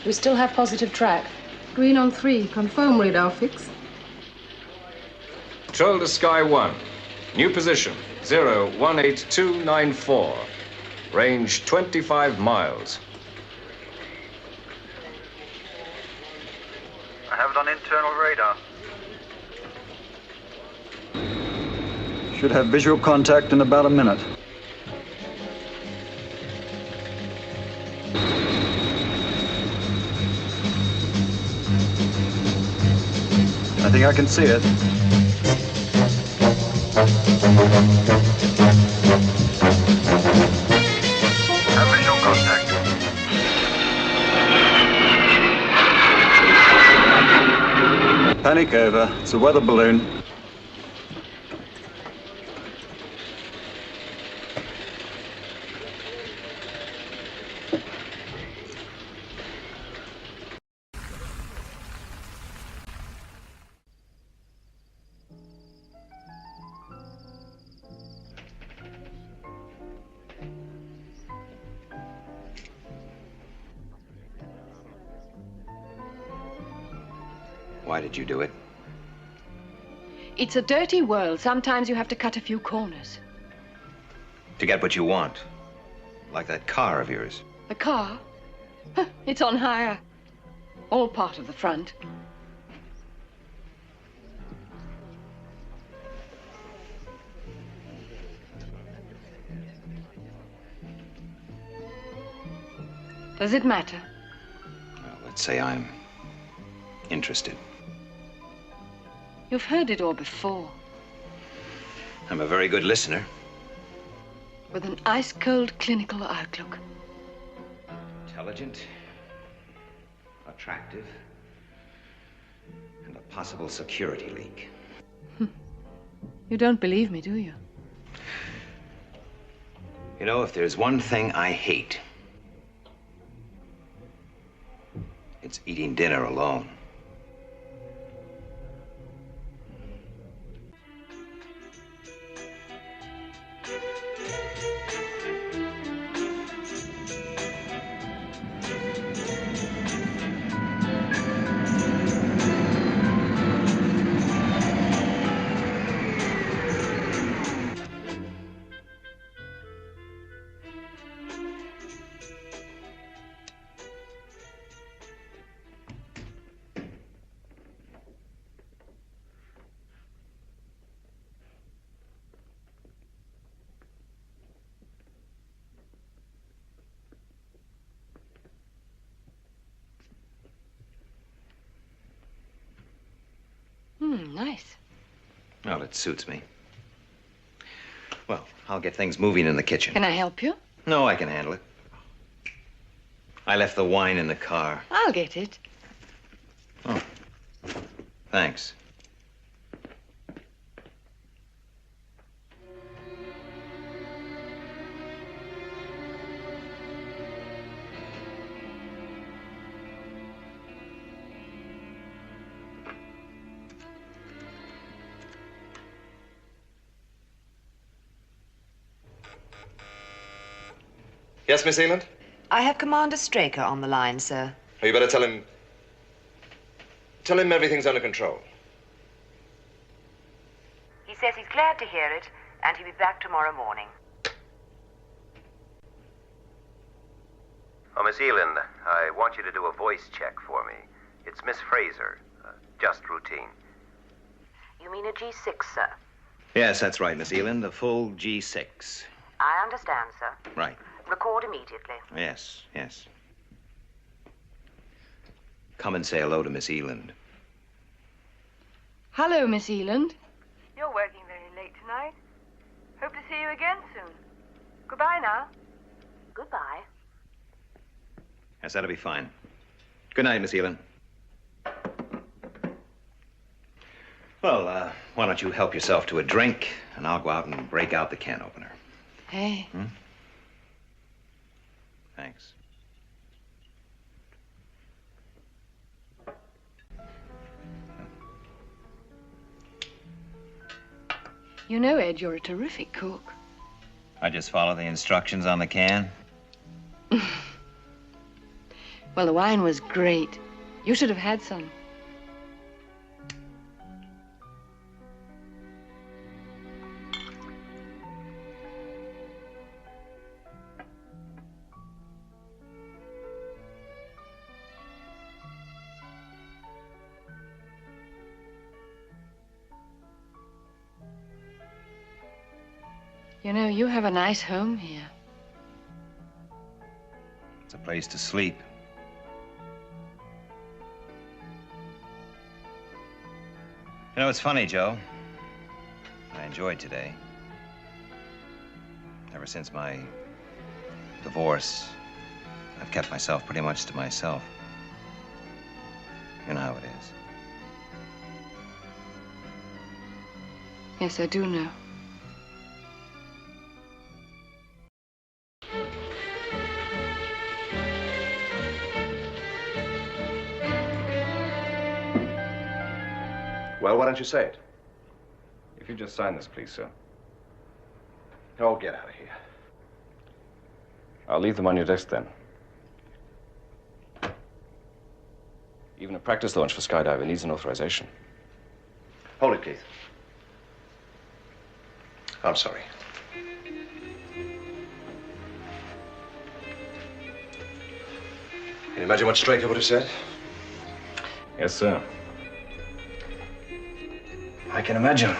We still have positive track. Green on 3. Confirm radar fix. Control to Sky 1. New position, 018294. Range 25 miles. I have it on internal radar. Should have visual contact in about a minute. I think I can see it. Have visual contact. Panic over. It's a weather balloon. Why did you do it? It's a dirty world. Sometimes you have to cut a few corners. To get what you want. Like that car of yours. The car? Huh, it's on hire. All part of the front. Does it matter? Well, let's say I'm interested. You've heard it all before. I'm a very good listener. With an ice-cold clinical outlook. Intelligent, attractive, and a possible security leak. You don't believe me, do you? You know, if there's one thing I hate, it's eating dinner alone. Nice. Well, it suits me. Well, I'll get things moving in the kitchen. Can I help you? No, I can handle it. I left the wine in the car. I'll get it. Oh, thanks. Yes, Miss Eland? I have Commander Straker on the line, sir. Oh, you better tell him... Tell him everything's under control. He says he's glad to hear it, and he'll be back tomorrow morning. Oh, Miss Eland, I want you to do a voice check for me. It's Miss Fraser. Just routine. You mean a G6, sir? Yes, that's right, Miss Eland. The full G6. I understand, sir. Right. Record immediately. Yes, yes. Come and say hello to Miss Eland. Hello, Miss Eland. You're working very late tonight. Hope to see you again soon. Goodbye now. Goodbye. Yes, that'll be fine. Good night, Miss Eland. Well, why don't you help yourself to a drink, and I'll go out and break out the can opener. Hey. Thanks. You know, Ed, you're a terrific cook. I just follow the instructions on the can. Well, the wine was great. You should have had some. You know, you have a nice home here. It's a place to sleep. You know, it's funny, Joe. I enjoyed today. Ever since my divorce, I've kept myself pretty much to myself. You know how it is. Yes, I do know. Well, why don't you say it? If you just sign this, please, sir. Oh, get out of here. I'll leave them on your desk then. Even a practice launch for skydiving needs an authorization. Hold it, Keith. I'm sorry. Can you imagine what Straker would have said? Yes, sir. I can imagine.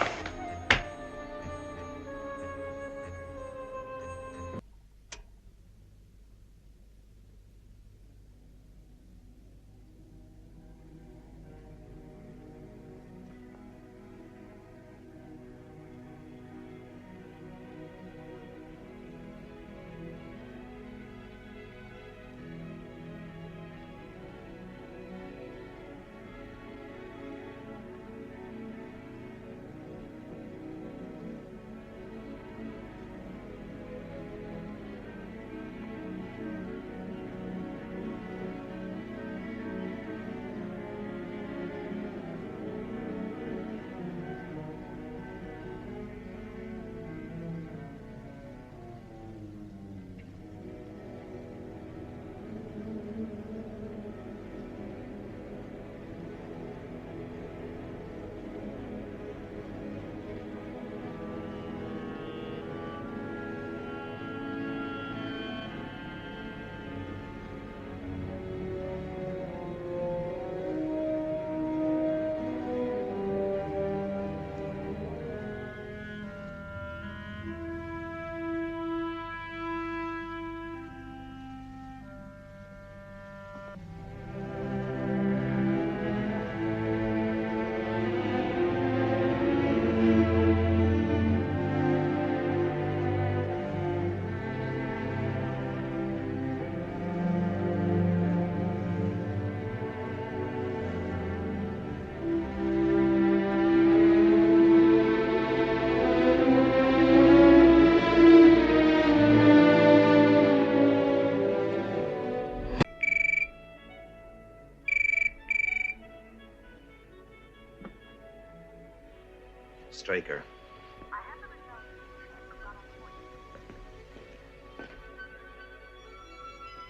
Straker.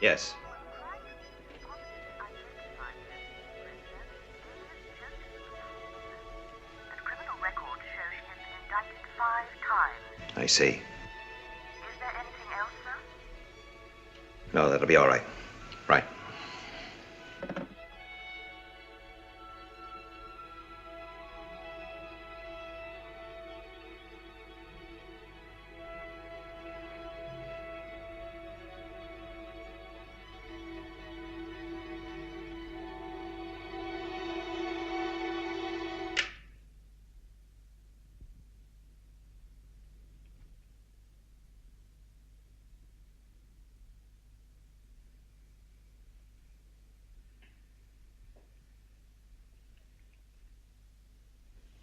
Yes. I see. Is there anything else, sir? No, that'll be all right. Right.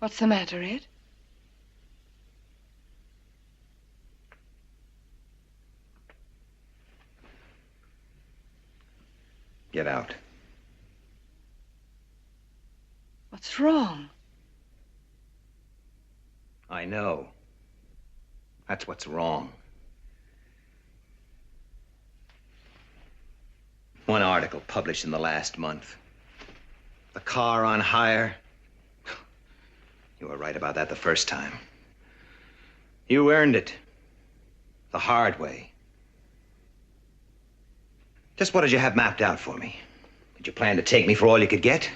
What's the matter, Ed? Get out. What's wrong? I know. That's what's wrong. One article published in the last month. The car on hire. You were right about that the first time. You earned it. The hard way. Just what did you have mapped out for me? Did you plan to take me for all you could get?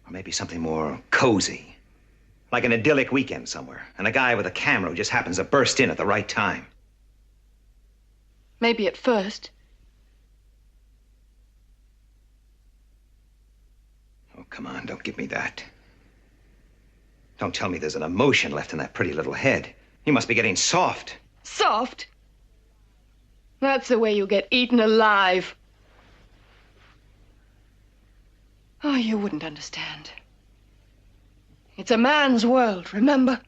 Or maybe something more cozy? Like an idyllic weekend somewhere, and a guy with a camera who just happens to burst in at the right time. Maybe at first. Oh, come on, don't give me that. Don't tell me there's an emotion left in that pretty little head. You must be getting soft. Soft? That's the way you get eaten alive. Oh, you wouldn't understand. It's a man's world, remember?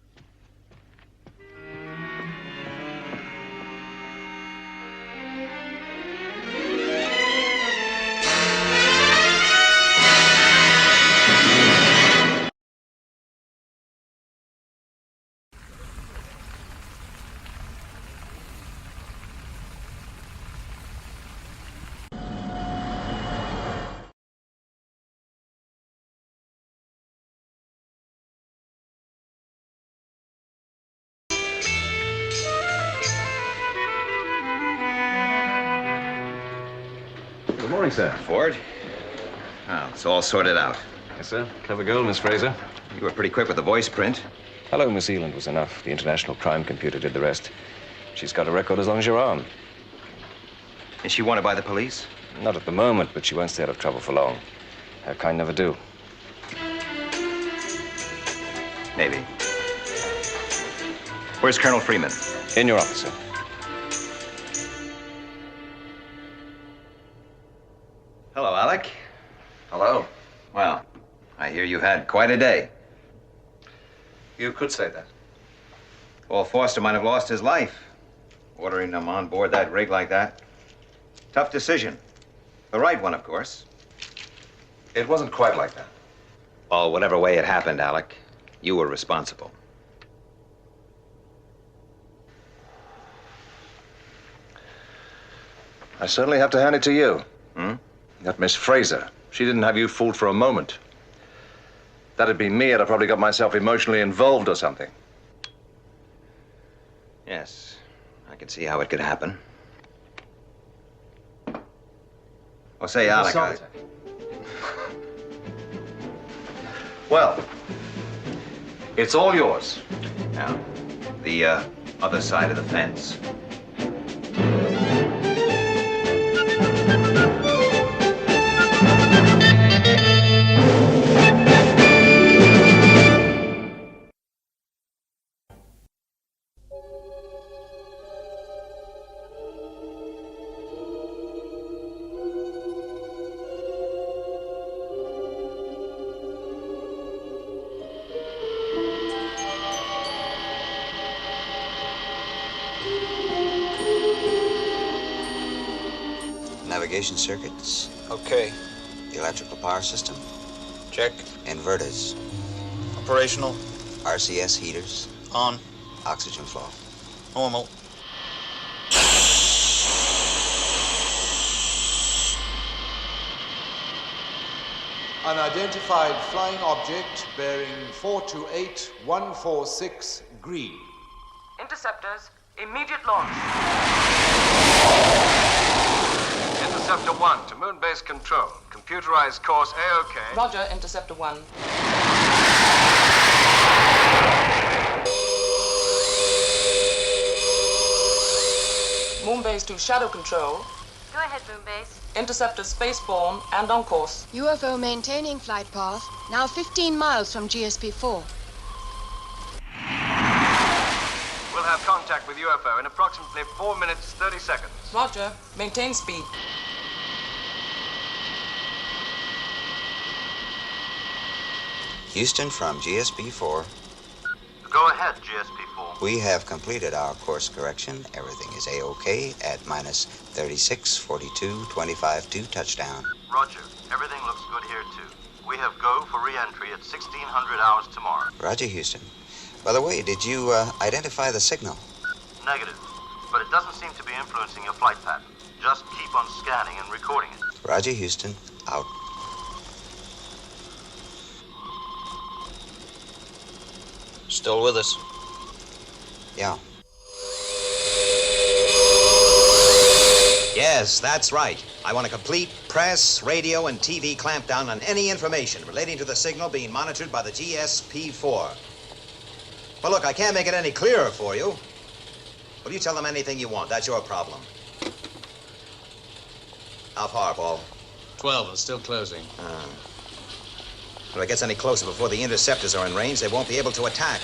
Good morning, sir. Ford? Oh, it's all sorted out. Yes, sir. Clever girl, Miss Fraser. You were pretty quick with the voice print. Hello, Miss Zealand was enough. The international crime computer did the rest. She's got a record as long as you're on. Is she wanted by the police? Not at the moment, but she won't stay out of trouble for long. Her kind never do. Maybe. Where's Colonel Freeman? In your office, sir. Hello, Alec. Hello. Well, I hear you had quite a day. You could say that. Well, Foster might have lost his life. Ordering them on board that rig like that. Tough decision. The right one, of course. It wasn't quite like that. Oh, whatever way it happened, Alec, you were responsible. I certainly have to hand it to you. Hmm? That Miss Fraser, she didn't have you fooled for a moment. That'd be me, I'd have probably got myself emotionally involved or something. Yes, I can see how it could happen. Well, say, Alec, Well, it's all yours. Now, the other side of the fence. Navigation circuits. Okay. The electrical power system. Check. Inverters. Operational. RCS heaters. On. Oxygen flow. Normal. unidentified flying object bearing 428146 green. Interceptors, immediate launch. Interceptor 1 to moon base control. Computerized course A-OK. Roger, Interceptor 1. Moonbase to shadow control. Go ahead, Moonbase. Interceptor spaceborne and on course. UFO maintaining flight path, now 15 miles from GSP-4. We'll have contact with UFO in approximately 4 minutes, 30 seconds. Roger, maintain speed. Houston from GSP-4. Go ahead, GSP-4. We have completed our course correction. Everything is A-OK at minus 36, 42, 25 to touchdown. Roger. Everything looks good here, too. We have go for re-entry at 1600 hours tomorrow. Roger, Houston. By the way, did you identify the signal? Negative. But it doesn't seem to be influencing your flight pattern. Just keep on scanning and recording it. Roger, Houston. Out. Still with us? Yeah. Yes, that's right. I want a complete press, radio, and TV clampdown on any information relating to the signal being monitored by the GSP-4. Well, look, I can't make it any clearer for you. Well, you tell them anything you want. That's your problem. How far, Paul? 12 and still closing. If it gets any closer before the interceptors are in range, they won't be able to attack.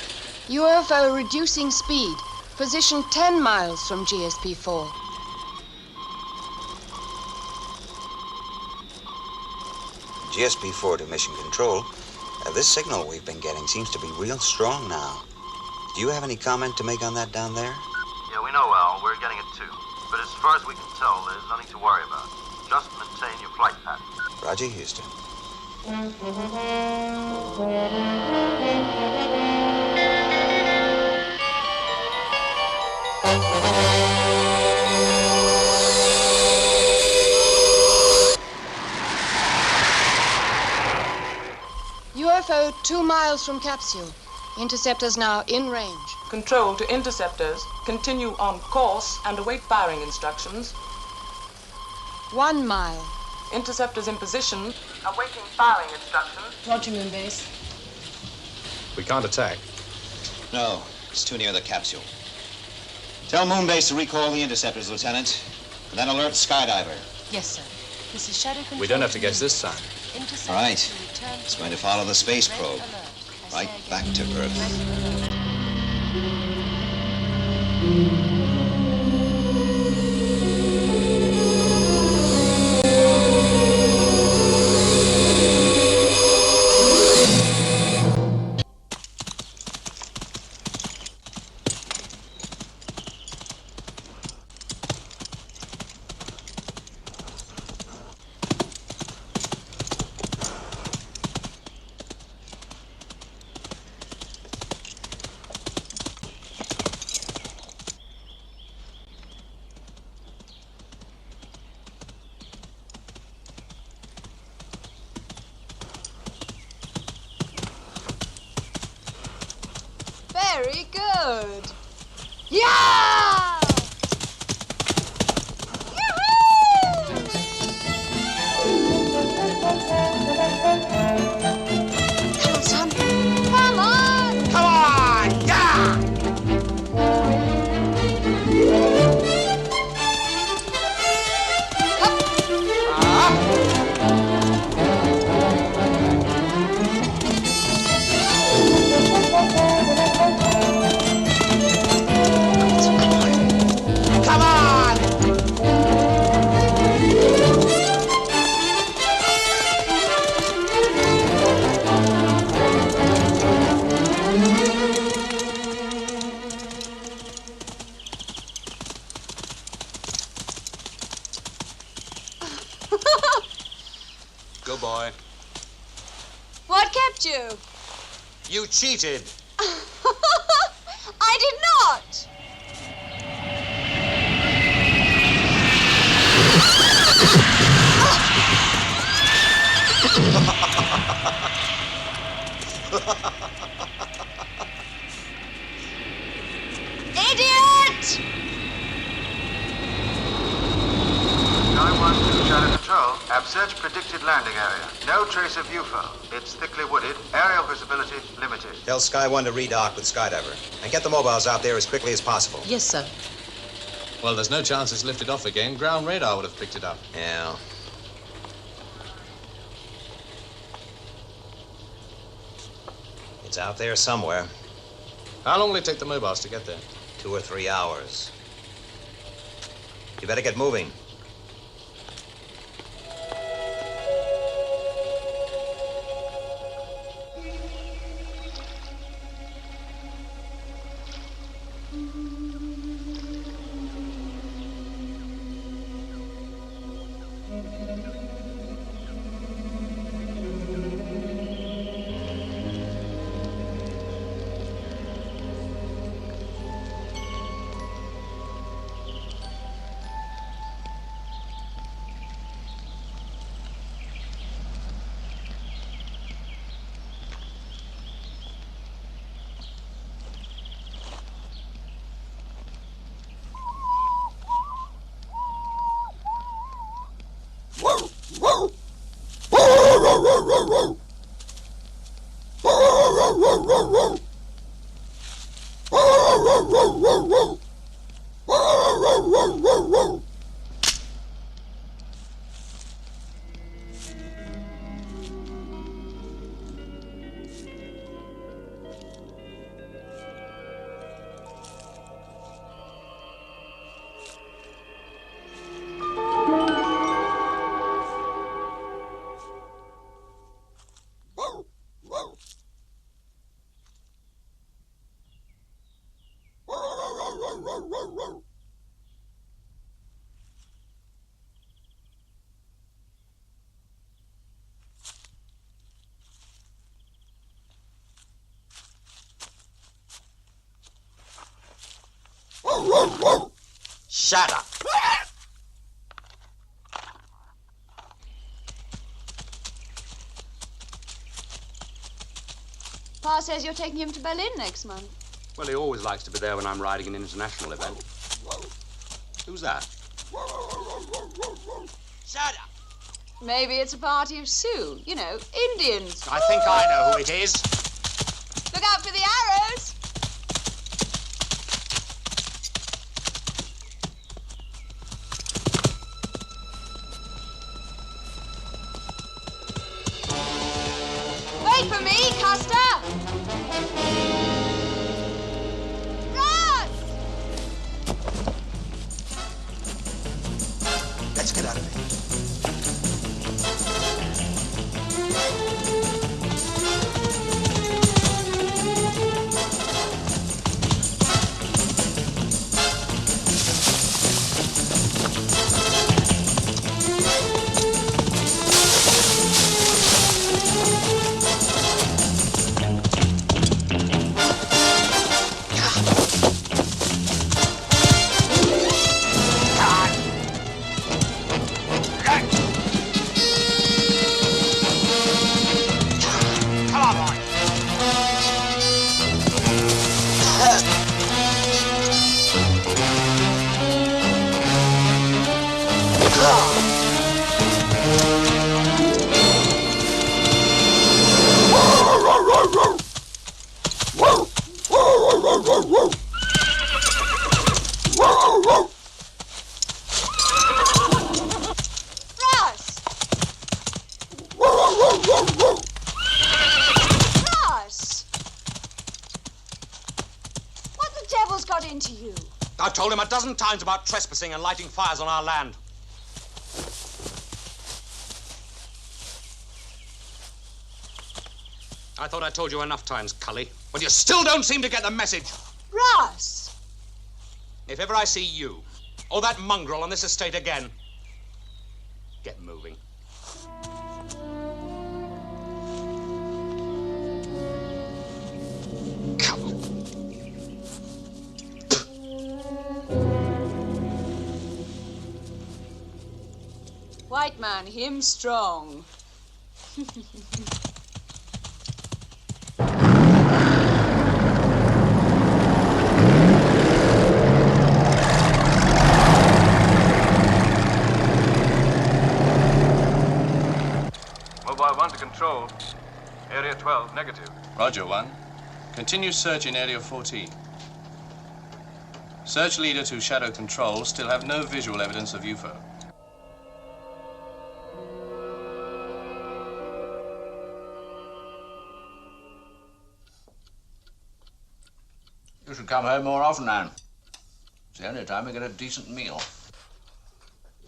UFO reducing speed. Position 10 miles from GSP-4. GSP-4 to mission control. This signal we've been getting seems to be real strong now. Do you have any comment to make on that down there? Yeah, we know, Al. We're getting it, too. But as far as we can tell, there's nothing to worry about. Just maintain your flight pattern. Roger, Houston. UFO 2 miles from capsule. Interceptors now in range. Control to interceptors. Continue on course and await firing instructions. 1 mile. Interceptors in position. Awaiting firing instructions. Roger, Moonbase. We can't attack. No, it's too near the capsule. Tell Moonbase to recall the interceptors, Lieutenant. And then alert Skydiver. Yes, sir. This is Shadow Control. We don't have to guess this time. All right. It's going to follow the space probe. Right back to Earth. Very good. Yeah! Come on, son. Come on! Come on! Yeah! Come on! Good boy. What kept you? You cheated. I did not. Idiot! Sky 1 to Shadow Control. Have search predicted landing area. No trace of UFO. It's thickly wooded. Aerial visibility limited. Tell Sky 1 to redock with Skydiver. And get the mobiles out there as quickly as possible. Yes, sir. Well, there's no chance it's lifted off again. Ground radar would have picked it up. Yeah. It's out there somewhere. How long will it take the mobiles to get there? 2 or 3 hours. You better get moving. Shut up. Pa says you're taking him to Berlin next month. Well, he always likes to be there when I'm riding an international event. Who's that? Shut up. Maybe it's a party of Sioux. You know, Indians. I think I know who it is. Look out for the arrows. Wait for me, Custer! Ross! Let's get out of here. I've told him a dozen times about trespassing and lighting fires on our land. I thought I told you enough times, Cully. But you still don't seem to get the message. Russ! If ever I see you, or that mongrel on this estate again, get moving. White man, him strong. Mobile 1 to control. Area 12, negative. Roger, 1. Continue search in Area 14. Search leader to Shadow Control still have no visual evidence of UFO. You should come home more often, Anne. It's the only time we get a decent meal.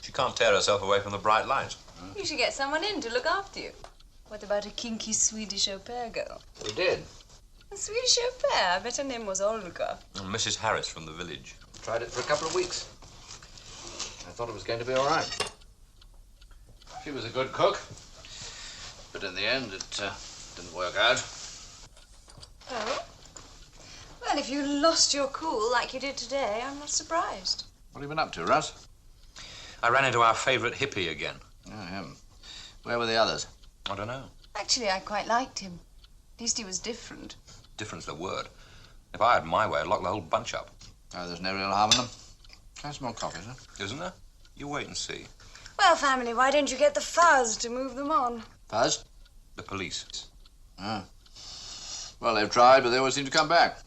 She can't tear herself away from the bright light. You should get someone in to look after you. What about a kinky Swedish au pair girl? We did. A Swedish au pair? I bet her name was Olga. And Mrs. Harris from the village. Tried it for a couple of weeks. I thought it was going to be all right. She was a good cook, but in the end, it didn't work out. Oh? Well, if you lost your cool like you did today, I'm not surprised. What have you been up to, Russ? I ran into our favorite hippie again. Oh, him. Where were the others? I don't know. Actually, I quite liked him. At least he was different. Different's the word. If I had my way, I'd lock the whole bunch up. Oh, there's no real harm in them. Try some more coffee, sir. Isn't there? You wait and see. Well, family, why don't you get the fuzz to move them on? Fuzz? The police. Ah. Well, they've tried, but they always seem to come back.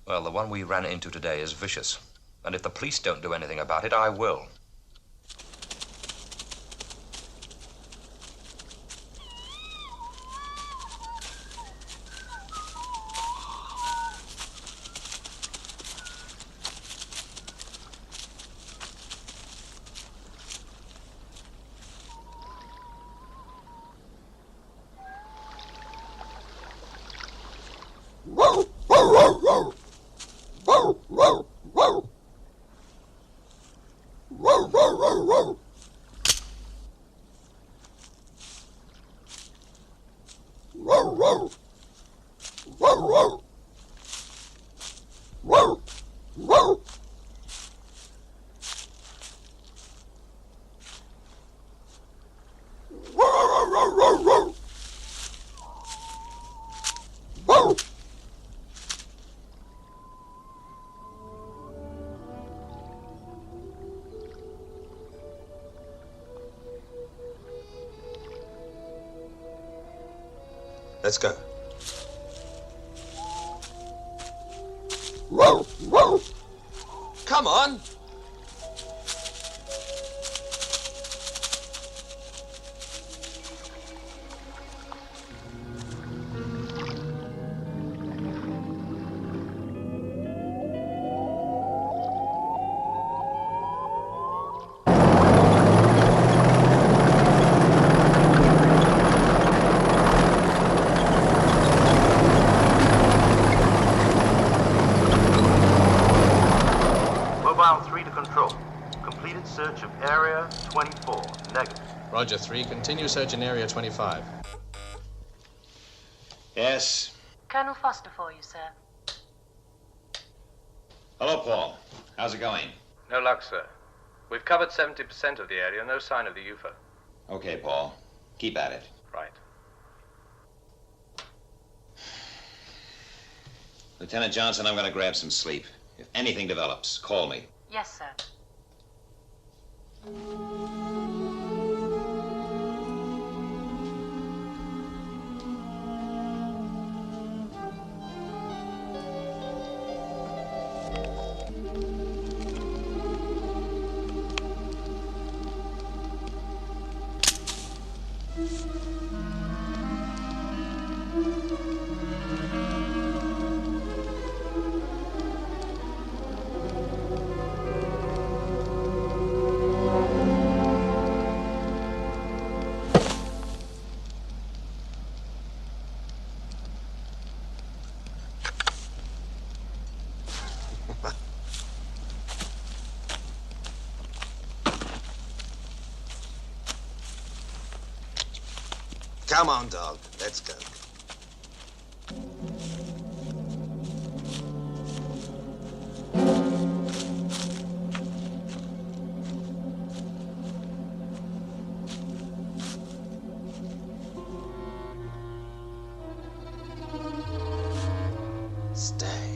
Well, the one we ran into today is vicious. And if the police don't do anything about it, I will. Let's go. Come on! Mobile 3 to control. Completed search of Area 24. Negative. Roger, 3. Continue search in Area 25. Yes. Colonel Foster for you, sir. Hello, Paul. How's it going? No luck, sir. We've covered 70% of the area. No sign of the UFO. Okay, Paul. Keep at it. Right. Lieutenant Johnson, I'm going to grab some sleep. If anything develops, call me. Yes, sir. Come on, dog. Let's go. Stay.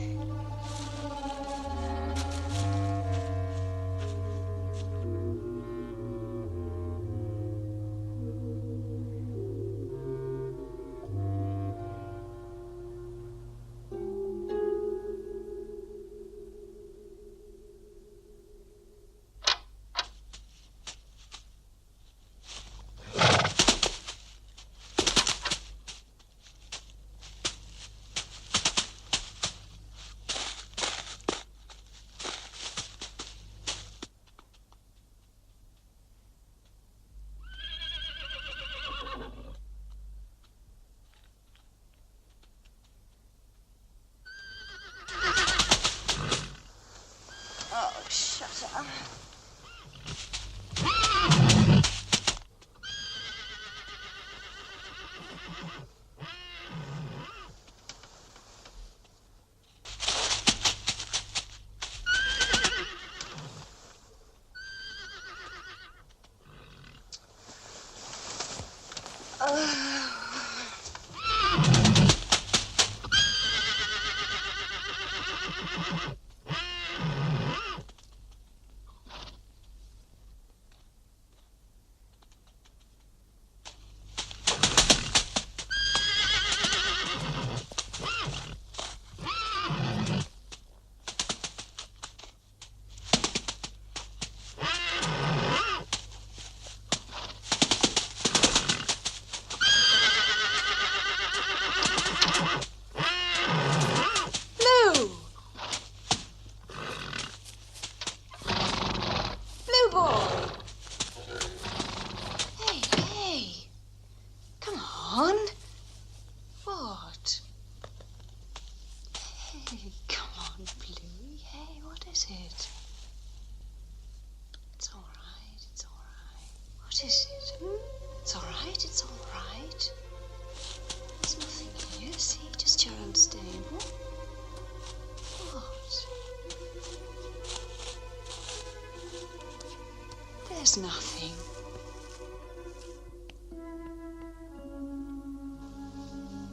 There's nothing.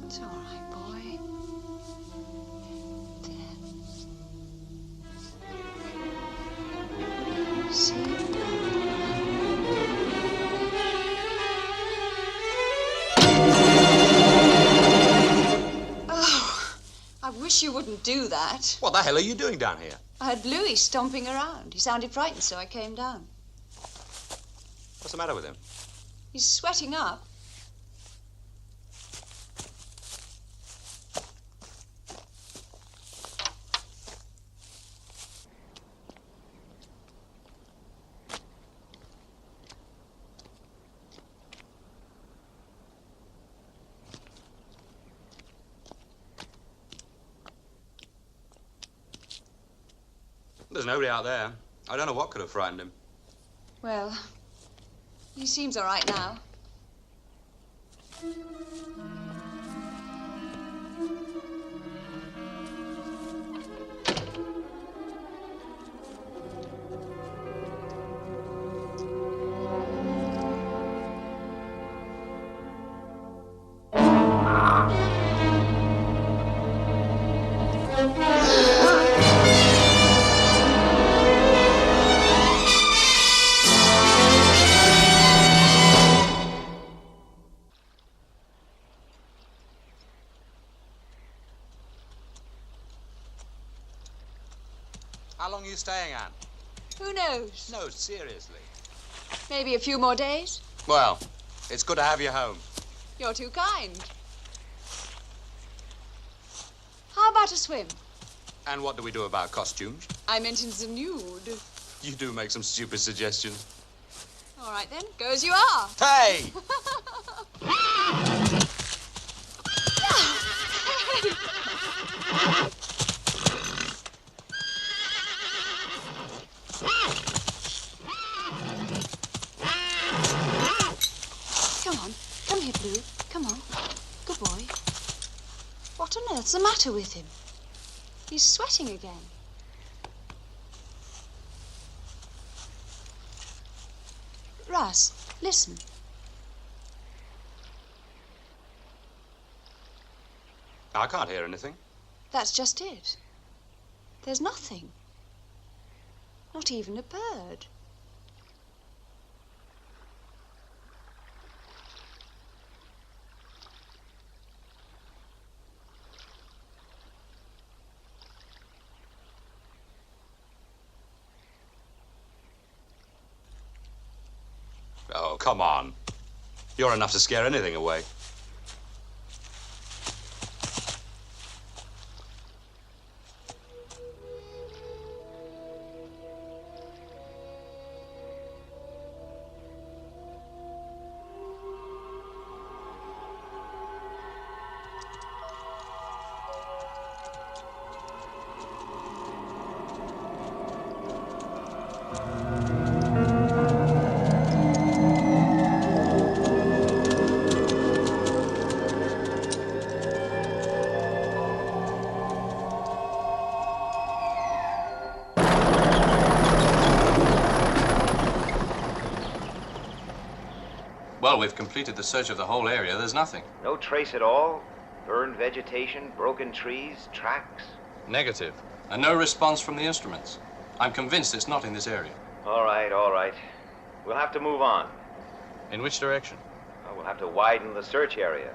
It's all right, boy. There. See? Oh, I wish you wouldn't do that. What the hell are you doing down here? I heard Bluey stomping around. He sounded frightened, so I came down. What's the matter with him? He's sweating up. There's nobody out there. I don't know what could have frightened him. Well, he seems all right now. How long are you staying, Anne? Who knows? No, seriously. Maybe a few more days. Well, it's good to have you home. You're too kind. How about a swim? And what do we do about costumes? I mentioned the nude. You do make some stupid suggestions. All right, then. Go as you are. Hey! Come on. Come here, Blue. Come on. Good boy. What on earth's the matter with him? He's sweating again. Russ, listen. I can't hear anything. That's just it. There's nothing. Not even a bird. Oh, come on. You're enough to scare anything away. we've completed the search of the whole area. There's nothing. No trace at all? Burned vegetation, broken trees, tracks? Negative. And no response from the instruments. I'm convinced it's not in this area. All right, all right. We'll have to move on. In which direction? Well, we'll have to widen the search area.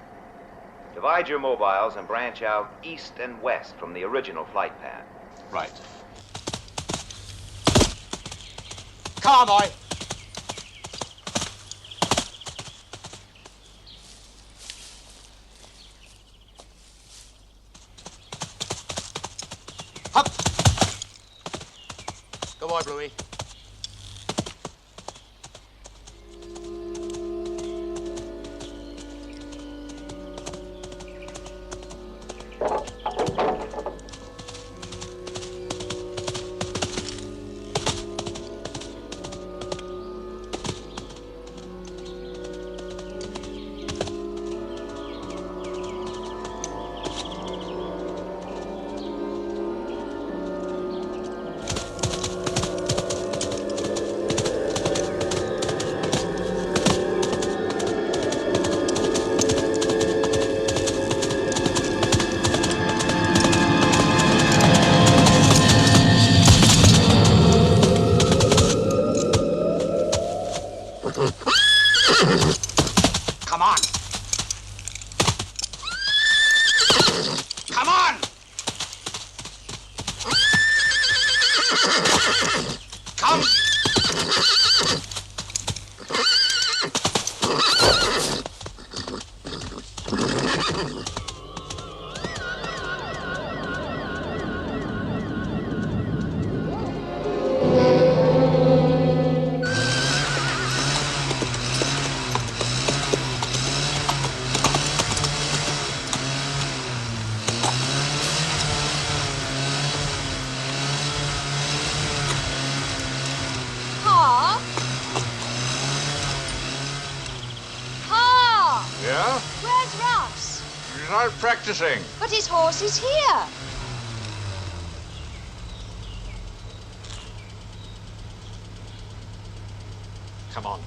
Divide your mobiles and branch out east and west from the original flight path. Right. Come on, boy. Up. Go on, Bluey. Come on. Come on. Come. Pa? Pa? Yeah? Where's Russ? He's out practicing. But his horse is here. Come on.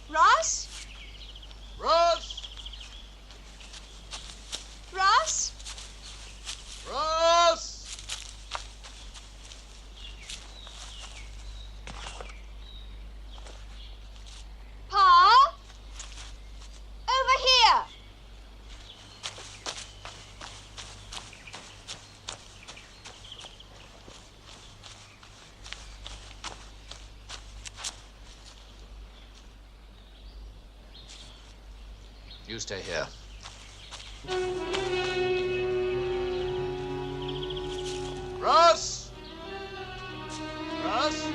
Russ? Russ! Russ? Russ! Pa? Over here. You stay here. Russ! Russ?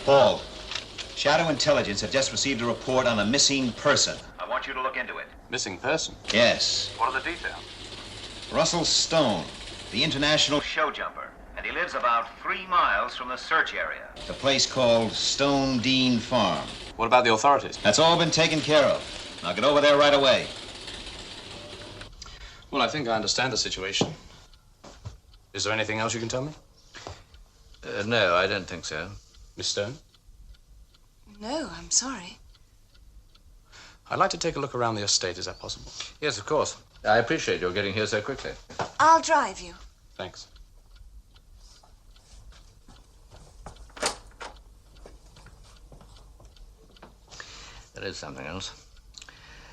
Paul, Shadow Intelligence have just received a report on a missing person. I want you to look into it. Missing person? Yes. What are the details? Russell Stone, the international Show jumper. And he lives about 3 miles from the search area. the place called Stone Dean Farm. What about the authorities? That's all been taken care of. Now get over there right away. Well, I think I understand the situation. Is there anything else you can tell me? No, I don't think so. Miss Stone? No, I'm sorry. I'd like to take a look around the estate. Is that possible? Yes, of course. I appreciate your getting here so quickly. I'll drive you. Thanks. There is something else.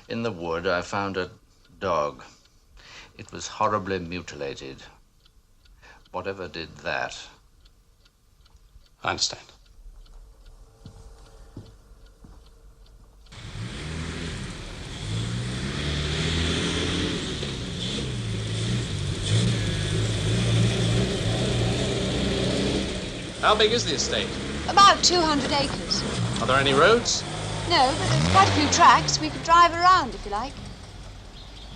In the wood, I found a dog. It was horribly mutilated. Whatever did that? I understand. How big is the estate? About 200 acres. Are there any roads? No, but there's quite a few tracks. We could drive around if you like.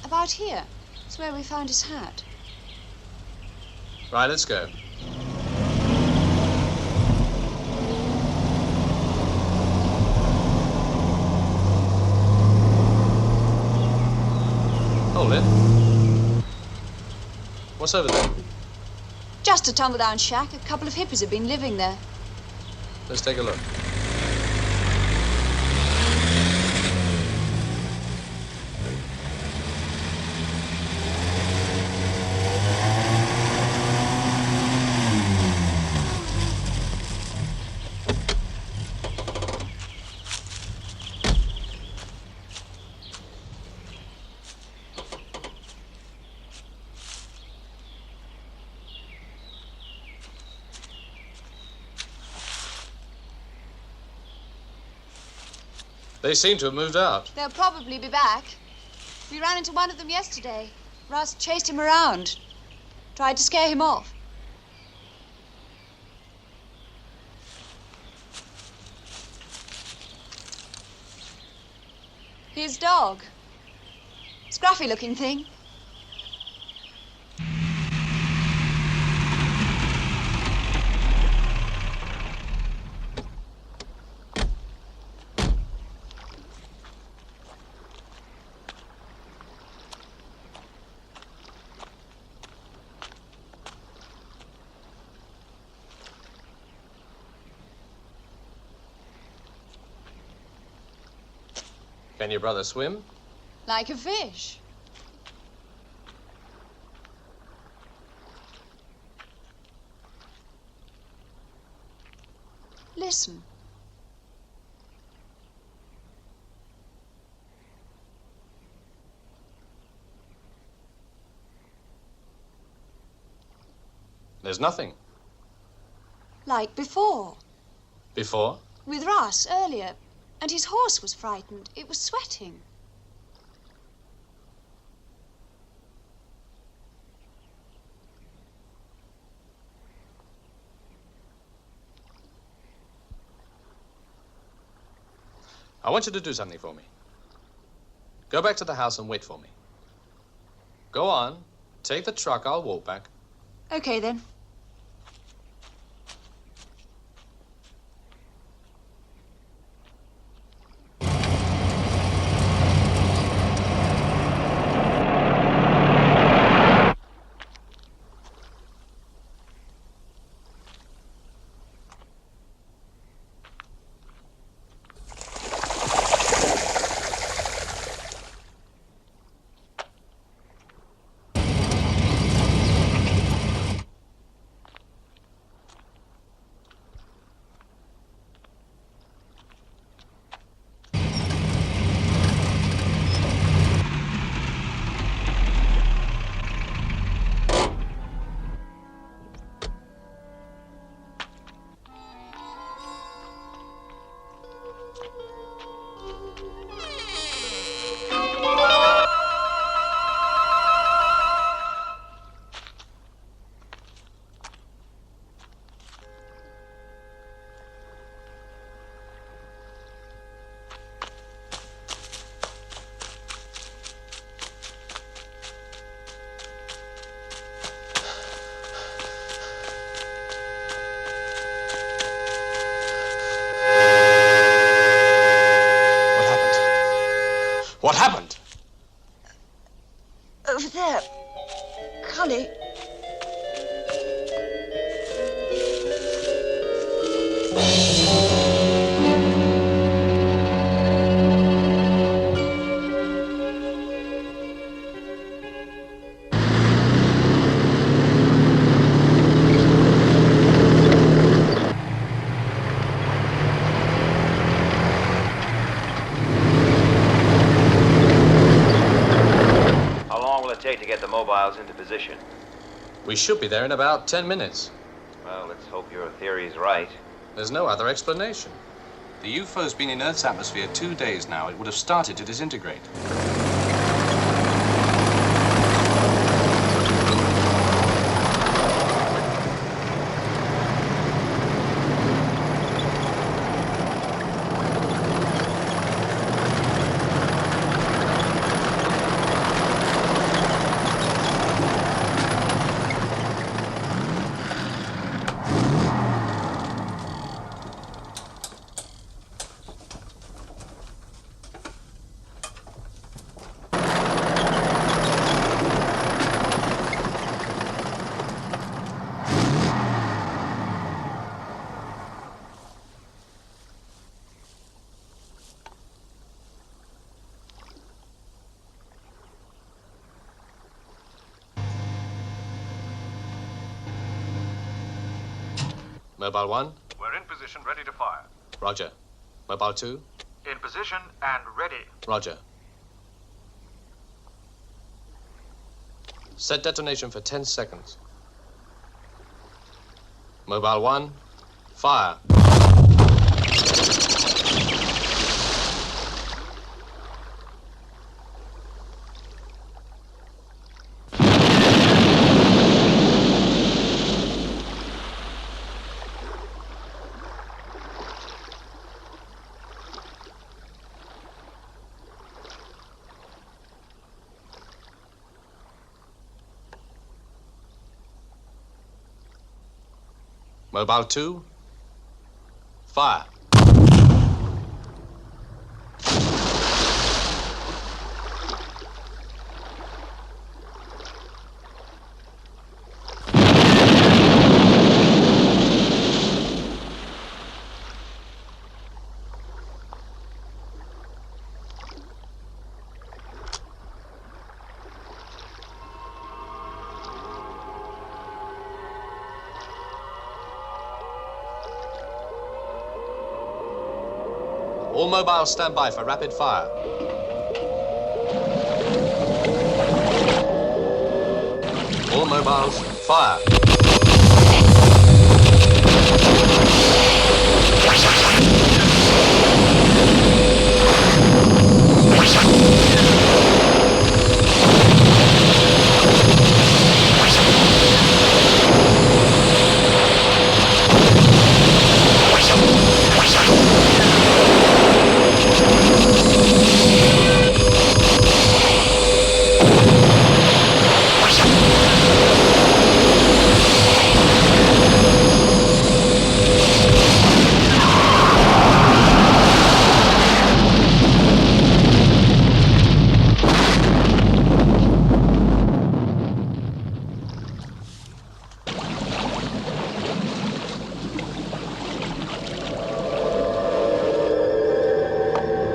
About here. It's where we found his hat. Right, let's go. Hold it. What's over there? Just a tumble-down shack. A couple of hippies have been living there. Let's take a look. They seem to have moved out. They'll probably be back. We ran into one of them yesterday. Russ chased him around. Tried to scare him off. His dog. Scruffy-looking thing. Can your brother swim? Like a fish. Listen. There's nothing. Like before. Before? With Russ earlier. And his horse was frightened. It was sweating. I want you to do something for me. Go back to the house and wait for me. Go on. Take the truck. I'll walk back. Okay, then. What happened? Over there. Cully. get the mobiles into position? We should be there in about 10 minutes. Well, let's hope your theory's right. There's no other explanation. The UFO's been in Earth's atmosphere 2 days now. It would have started to disintegrate. Mobile 1? We're in position, ready to fire. Roger. Mobile 2? In position and ready. Roger. Set detonation for 10 seconds. Mobile 1, fire. Mobile 2, fire. All mobiles stand by for rapid fire. All mobiles, fire.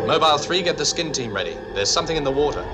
Mobile 3, get the skin team ready. There's something in the water.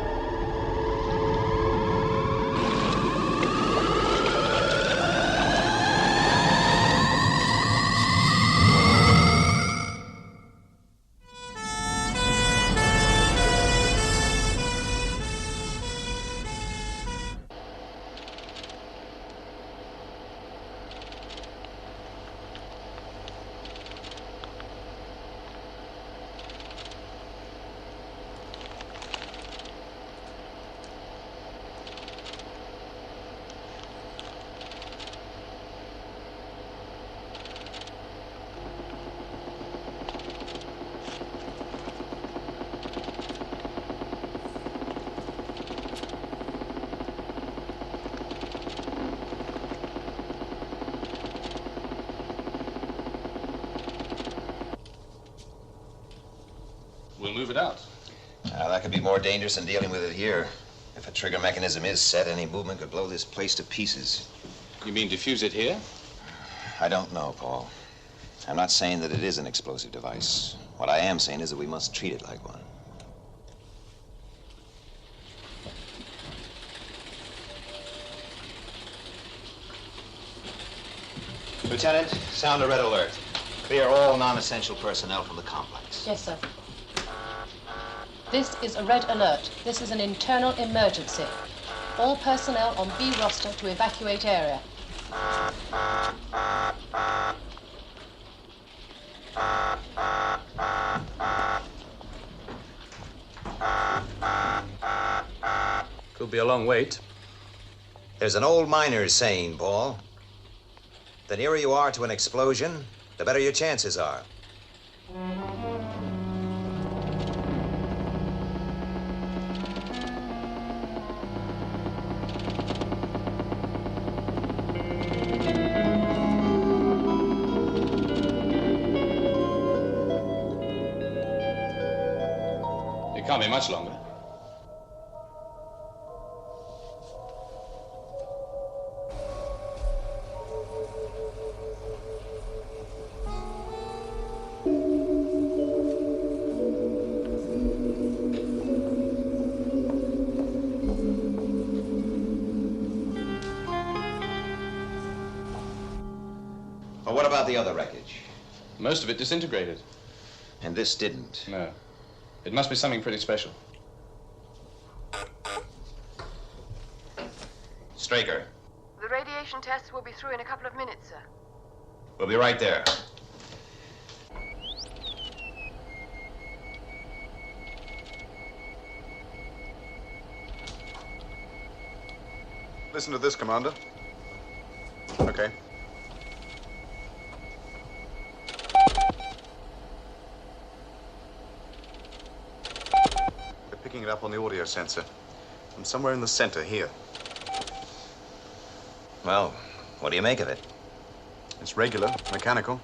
We'll move it out. That could be more dangerous than dealing with it here. If a trigger mechanism is set, any movement could blow this place to pieces. You mean defuse it here? I don't know, Paul. I'm not saying that it is an explosive device. What I am saying is that we must treat it like one. Lieutenant, sound a red alert. Clear all non-essential personnel from the complex. Yes, sir. This is a red alert. This is an internal emergency. all personnel on B roster to evacuate area. Could be a long wait. There's an old miner's saying, Paul. The nearer you are to an explosion, the better your chances are. It can't be much longer. Well, what about the other wreckage? Most of it disintegrated. And this didn't? No. It must be something pretty special. Straker, The radiation tests will be through in a couple of minutes, sir. we'll be right there. Listen to this, Commander. Okay. They're picking it up on the audio sensor. From somewhere in the center here. Well, what do you make of it? It's regular, mechanical.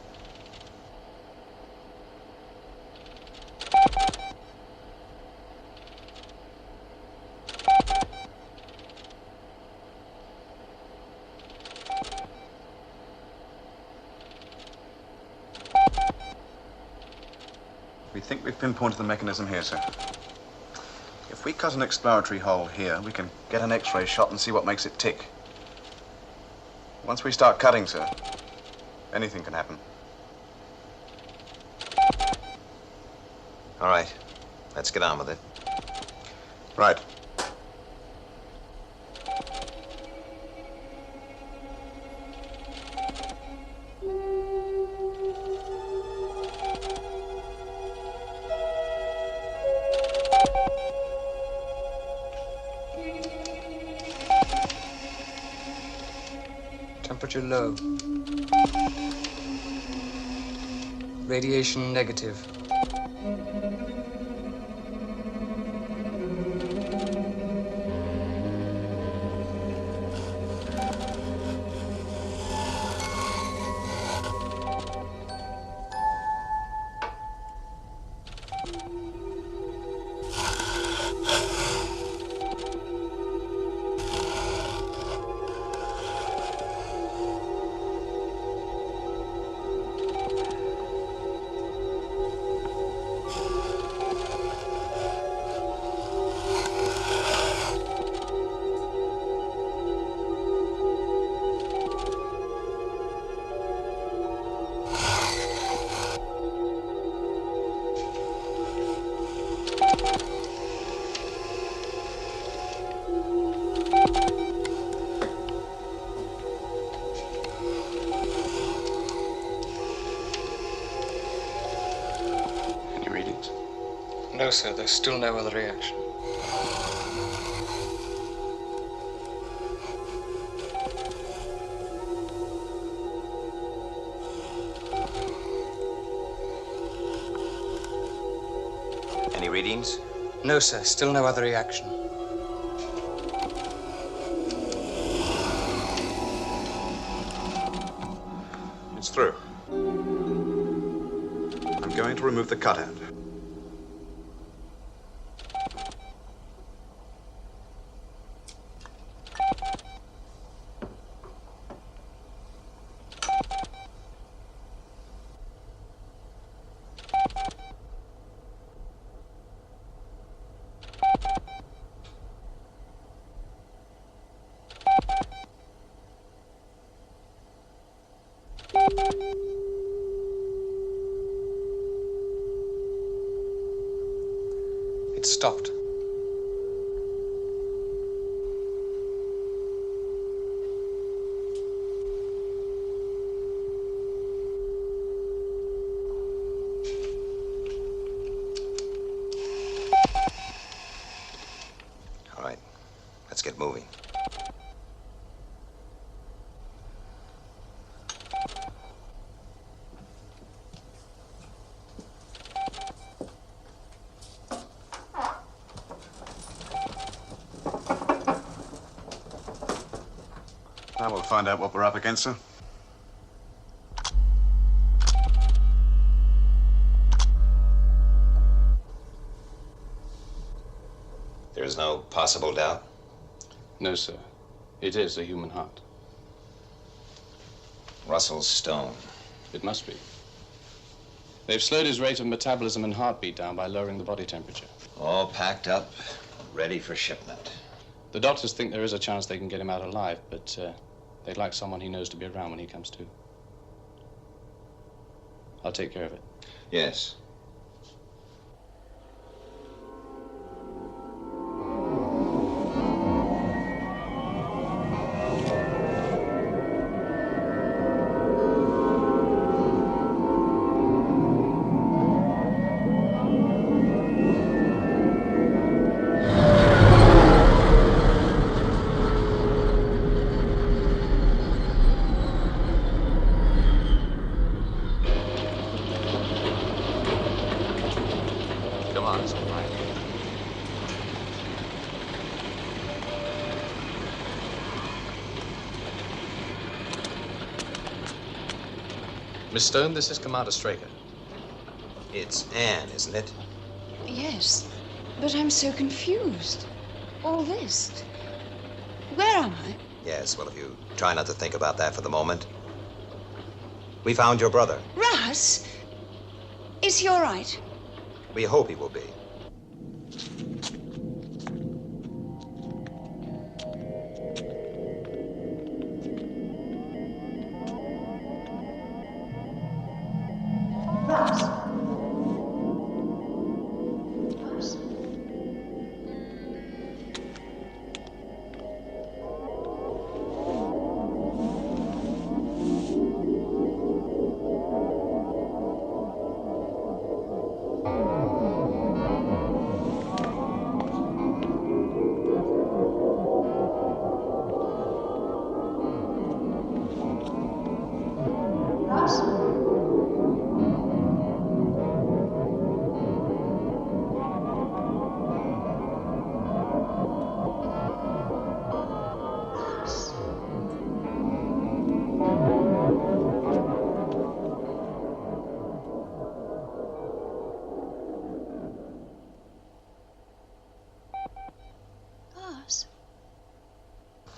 We think we've pinpointed the mechanism here, sir. If we cut an exploratory hole here, we can get an X-ray shot and see what makes it tick. Once we start cutting, sir, anything can happen. All right, let's get on with it. Right. Temperature low. Radiation negative. No, sir, there's still no other reaction. Any readings? No, sir, still no other reaction. It's through. I'm going to remove the cutout. It stopped. get moving. Now we'll find out what we're up against, sir. There is no possible doubt? No, sir. It is a human heart. Russell Stone. It must be. They've slowed his rate of metabolism and heartbeat down by lowering the body temperature. All packed up, ready for shipment. The doctors think there is a chance they can get him out alive, but they'd like someone he knows to be around when he comes to. I'll take care of it. Yes. Miss Stone, this is Commander Straker. It's Anne, isn't it? Yes, but I'm so confused. All this. Where am I? Yes, well, if you try not to think about that for the moment. We found your brother. Russ? Is he all right? We hope he will be.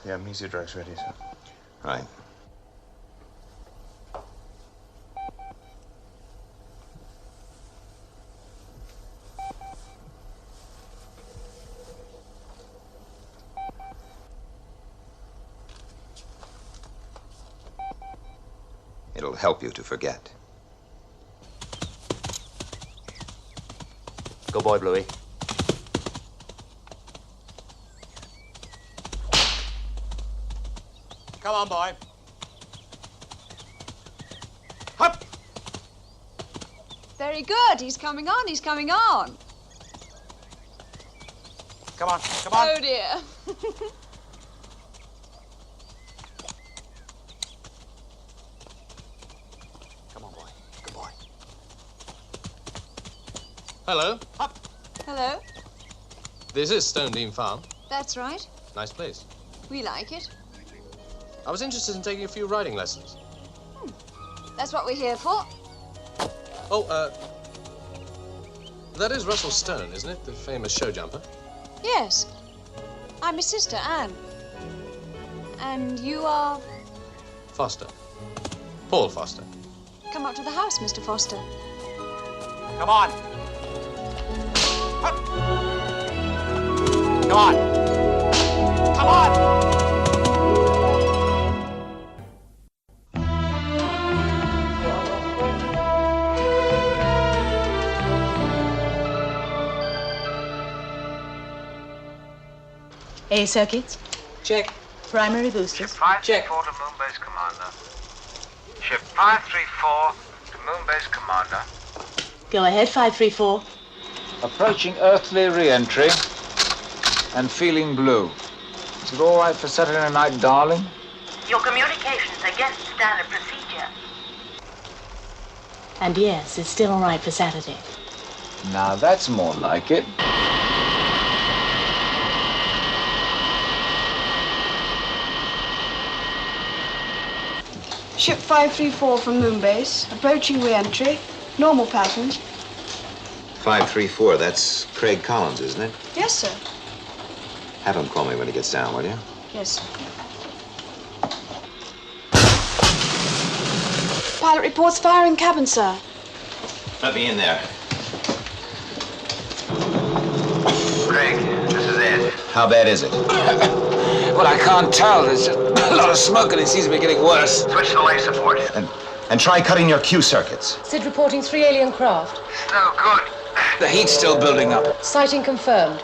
The amnesia drug's ready, sir. Right. It'll help you to forget. Good boy, Bluey. Come on, boy. Up! Very good. He's coming on. He's coming on. Come on, come on. Oh, dear. Come on, boy. Good boy. Hello. Up. Hello. This is Stone Dean Farm. That's right. Nice place. We like it. I was interested in taking a few riding lessons. That's what we're here for. Oh, that is Russell Stone, isn't it? The famous show jumper. Yes. I'm his sister, Anne. And you are? Foster. Paul Foster. Come up to the house, Mr. Foster. Come on. Up. Come on. Come on. A circuits? Check. Primary boosters? Ship 534 to Moon Base Commander. Ship 534 to Moon Base Commander. Go ahead, 534. Approaching earthly re-entry and feeling blue. Is it all right for Saturday night, darling? Your communications against standard procedure. And yes, it's still all right for Saturday. Now that's more like it. Ship 534 from Moonbase, approaching re-entry, normal pattern. 534, that's Craig Collins, isn't it? Yes, sir. Have him call me when he gets down, will you? Yes, sir. Pilot reports fire in cabin, sir. Let me in there. Craig, this is Ed. How bad is it? Well, I can't tell. There's just a lot of smoke and it seems to be getting worse. Switch to life support. And try cutting your Q circuits. Sid reporting 3 alien craft. No good. The heat's still building up. Sighting confirmed.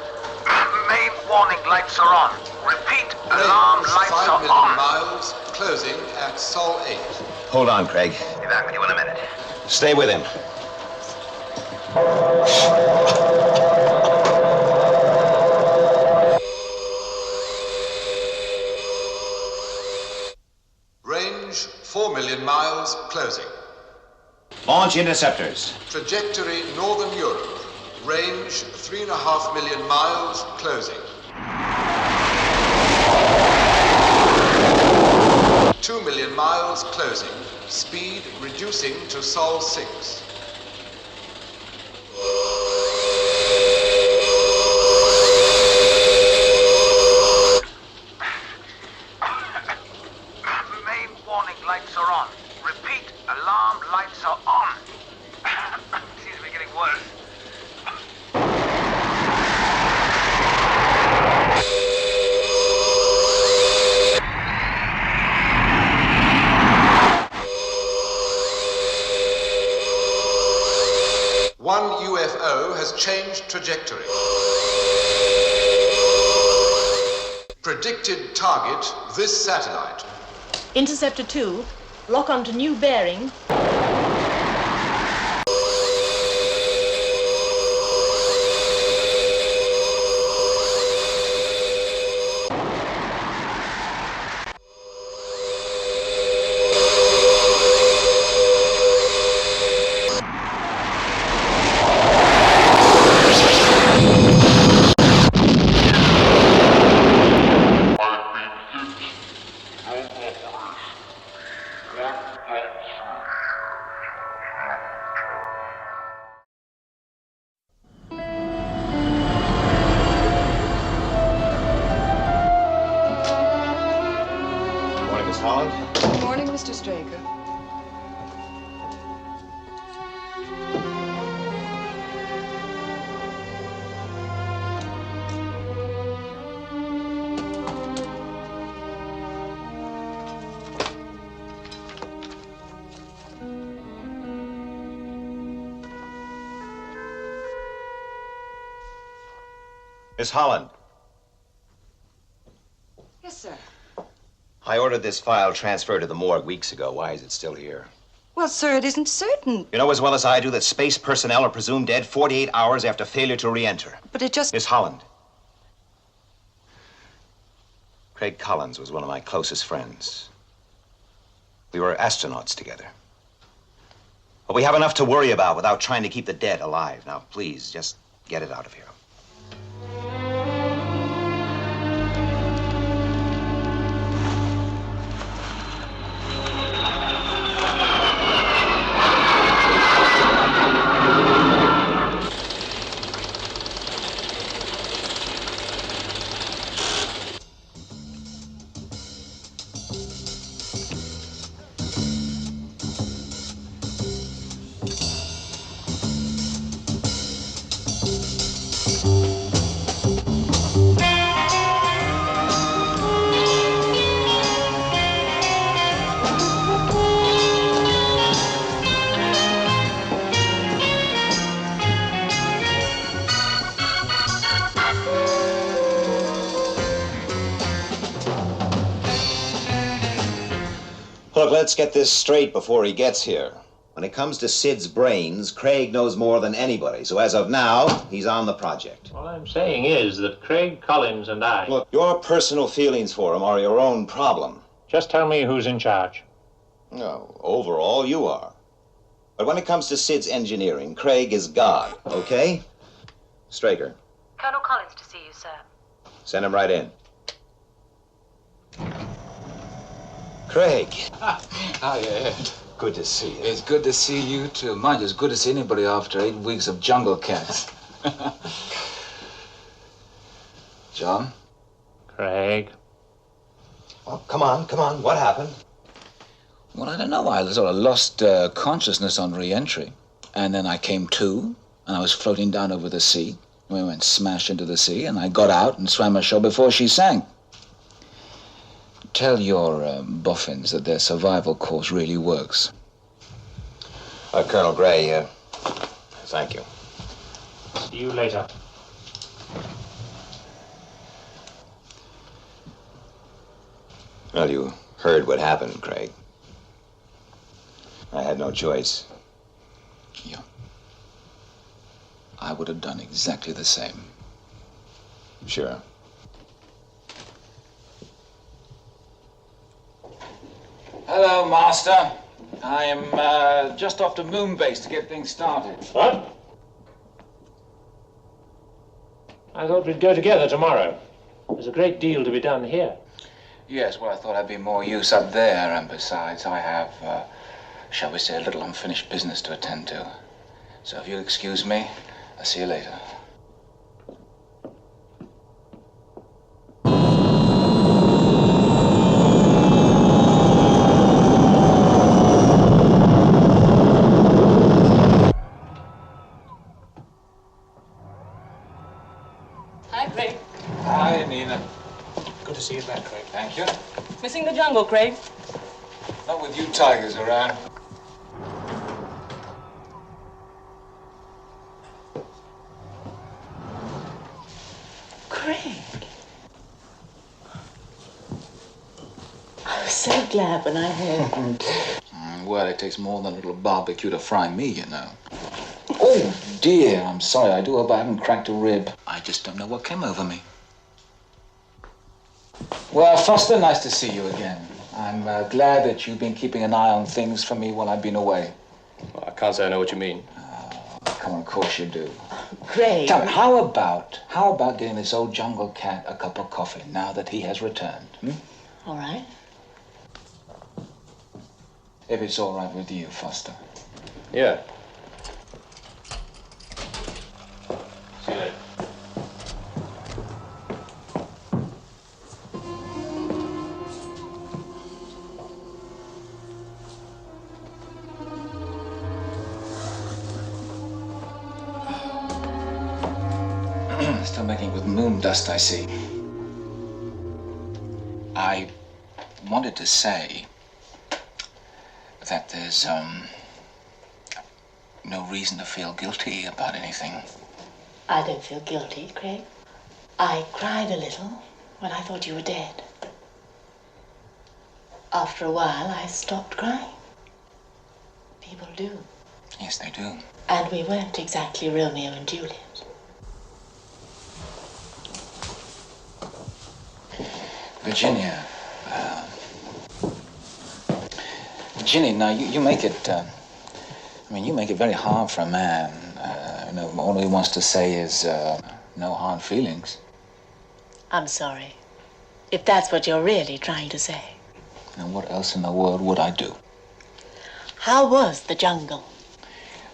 Main warning lights are on. Repeat, alarm lights are 5 million on. miles, closing at Sol 8. Hold on, Craig. Be back with you in a minute. Stay with him. Range 4 million miles, closing. Launch interceptors. Trajectory Northern Europe. Range 3.5 million miles, closing. 2 million miles, closing. Speed reducing to Sol 6. Main warning lights are on. Repeat, alarm lights are on. Seems to be getting worse. One UFO has changed trajectory. Predicted target, this satellite. Interceptor 2, lock onto new bearing. Morning, Miss Holland. Good morning, Mr. Straker. Miss Holland, Yes, sir. I ordered this file transferred to the morgue weeks ago. Why is it still here? Well, sir, it isn't certain. You know as well as I do that space personnel are presumed dead 48 hours after failure to re-enter. But it just... Miss Holland. Craig Collins was one of my closest friends. We were astronauts together. But we have enough to worry about without trying to keep the dead alive. Now, please, just get it out of here. Look, let's get this straight before he gets here. When it comes to Sid's brains, Craig knows more than anybody. So as of now, he's on the project. All I'm saying is that Craig Collins and I... Look, your personal feelings for him are your own problem. Just tell me who's in charge. No, overall, you are. But when it comes to Sid's engineering, Craig is God, okay? Straker. Colonel Collins to see you, sir. Send him right in. Craig. Hi, Ed. Good to see you. It's good to see you, too. Mind you, it's good to see anybody after 8 weeks of jungle cats. John? Craig? Oh, come on. What happened? Well, I don't know. I sort of lost consciousness on re-entry. And then I came to, and I was floating down over the sea. We went smash into the sea, and I got out and swam ashore before she sank. Tell your boffins that their survival course really works. Colonel Gray, thank you. See you later. Well, you heard what happened, Craig. I had no choice. Yeah. I would have done exactly the same. Sure. Hello, Master. I am just off to Moonbase to get things started. What? I thought we'd go together tomorrow. There's a great deal to be done here. Yes, well, I thought I'd be more use up there, and besides, I have, shall we say, a little unfinished business to attend to. So if you'll excuse me, I'll see you later. Hi, Craig. Hi, Nina. Good to see you back, Craig. Thank you. Missing the jungle, Craig? Not with you tigers around. Craig. I was so glad when I heard. Well, it takes more than a little barbecue to fry me, you know. Oh, dear, I'm sorry. I do hope I haven't cracked a rib. I just don't know what came over me. Well, Foster, nice to see you again. I'm glad that you've been keeping an eye on things for me while I've been away. Well, I can't say I know what you mean. Come on, of course you do. Craig. Tell me, how about getting this old jungle cat a cup of coffee now that he has returned? All right. If it's all right with you, Foster. Yeah. See you later. Still making with moon dust, I see. I wanted to say that there's, no reason to feel guilty about anything. I don't feel guilty, Craig. I cried a little when I thought you were dead. After a while, I stopped crying. People do. Yes, they do. And we weren't exactly Romeo and Juliet. Virginia, now you make it, you make it very hard for a man. All he wants to say is, no hard feelings. I'm sorry. If that's what you're really trying to say. And what else in the world would I do? How was the jungle?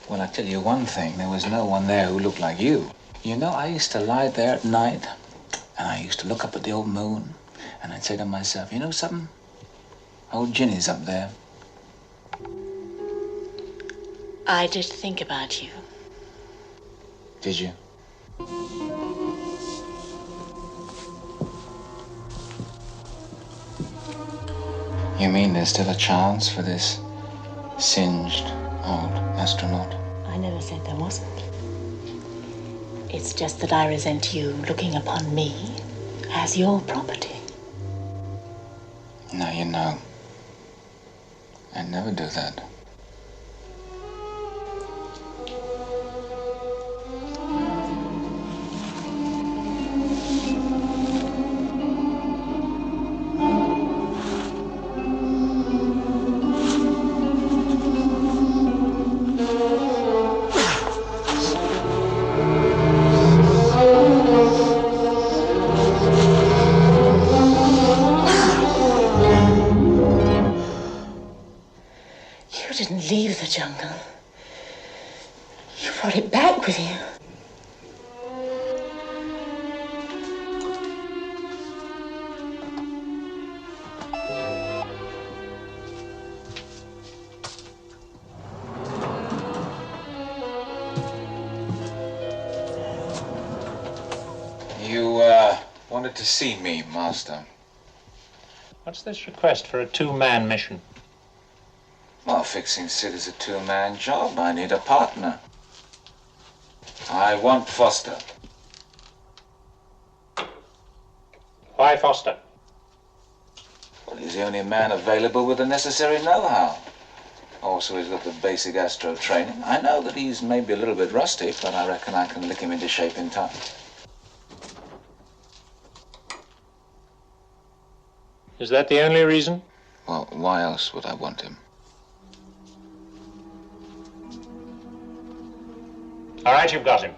Well, I tell you one thing, there was no one there who looked like you. You know, I used to lie there at night, and I used to look up at the old moon, and I'd say to myself, you know something? Old Ginny's up there. I did think about you. Did you? You mean there's still a chance for this singed old astronaut? I never said there wasn't. It's just that I resent you looking upon me as your property. Now you know. I'd never do that. jungle. You brought it back with you. You, wanted to see me, Master. What's this request for a two-man mission? Well, fixing Sid is a two-man job. I need a partner. I want Foster. Why Foster? Well, he's the only man available with the necessary know-how. Also, he's got the basic astro training. I know that he's maybe a little bit rusty, but I reckon I can lick him into shape in time. Is that the only reason? Well, why else would I want him? All right, you've got him.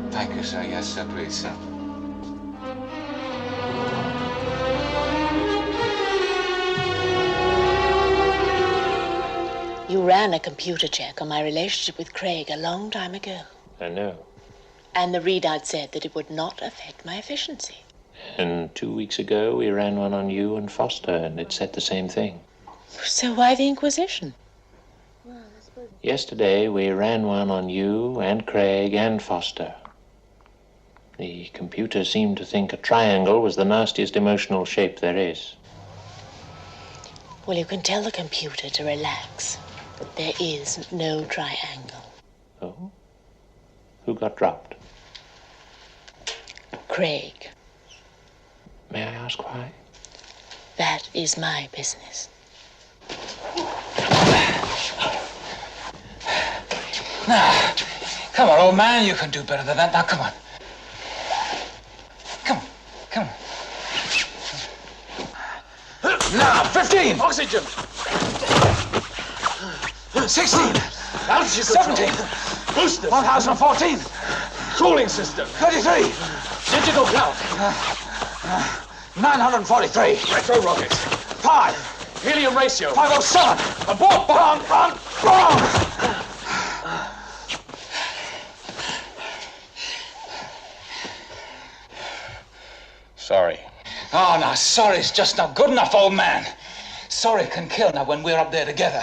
Thank you, sir. Yes, sir, please, sir. You ran a computer check on my relationship with Craig a long time ago. I know. And the readout said that it would not affect my efficiency. And 2 weeks ago, we ran one on you and Foster, and it said the same thing. So why the Inquisition? Yesterday, we ran one on you and Craig and Foster. The computer seemed to think a triangle was the nastiest emotional shape there is. Well, you can tell the computer to relax, but there is no triangle. Oh? Who got dropped? Craig. May I ask why? That is my business. Now, come on, old man, you can do better than that. Now, come on. Come on. Now, 15. Oxygen. 16. Altitude 17. Boosters. 1014. Cooling system. 33. Digital cloud. 943. Retro rockets. 5. Helium ratio. 507. Abort bomb. Wrong. Sorry. Oh, now, sorry's just not good enough, old man. Sorry can kill now when we're up there together.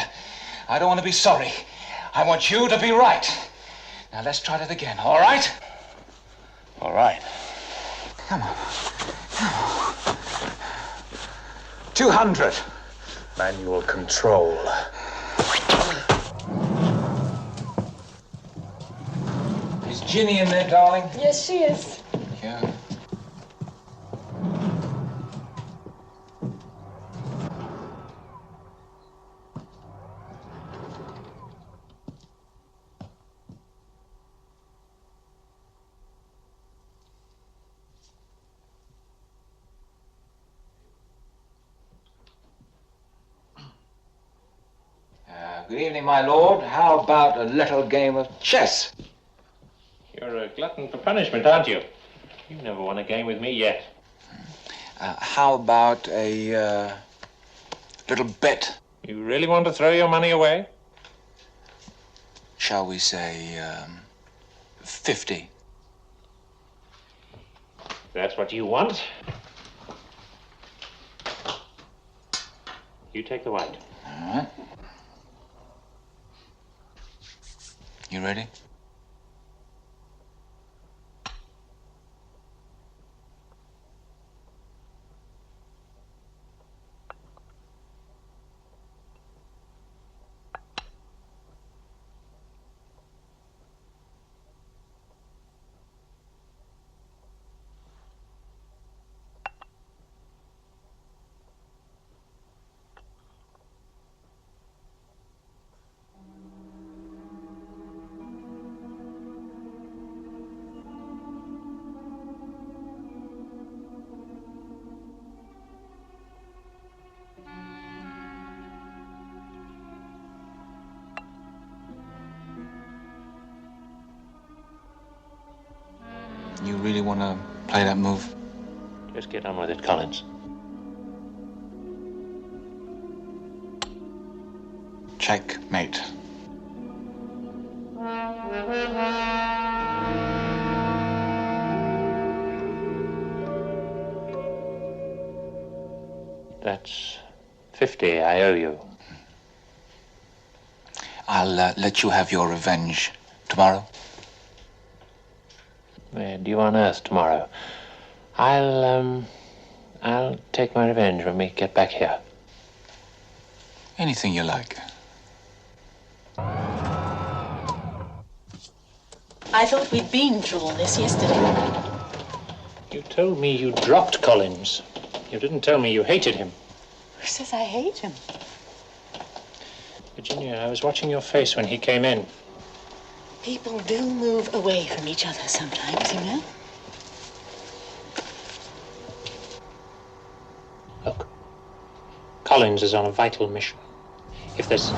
I don't want to be sorry. I want you to be right. Now, let's try that again, all right? All right. Come on. 200. Manual control. Is Ginny in there, darling? Yes, she is. Yeah. Good evening, my lord. How about a little game of chess? You're a glutton for punishment, aren't you? You've never won a game with me yet. How about a little bet? You really want to throw your money away? Shall we say 50? That's what you want. You take the white. All right. You ready? You really want to play that move? Just get on with it, Collins. Checkmate. That's 50 I owe you. I'll let you have your revenge tomorrow. Where do you on earth tomorrow? I'll take my revenge when we get back here. Anything you like. I thought we'd been through all this yesterday. You told me you dropped Collins. You didn't tell me you hated him. Who says I hate him? Virginia, I was watching your face when he came in. People do move away from each other sometimes, you know? Look, Collins is on a vital mission. If there's...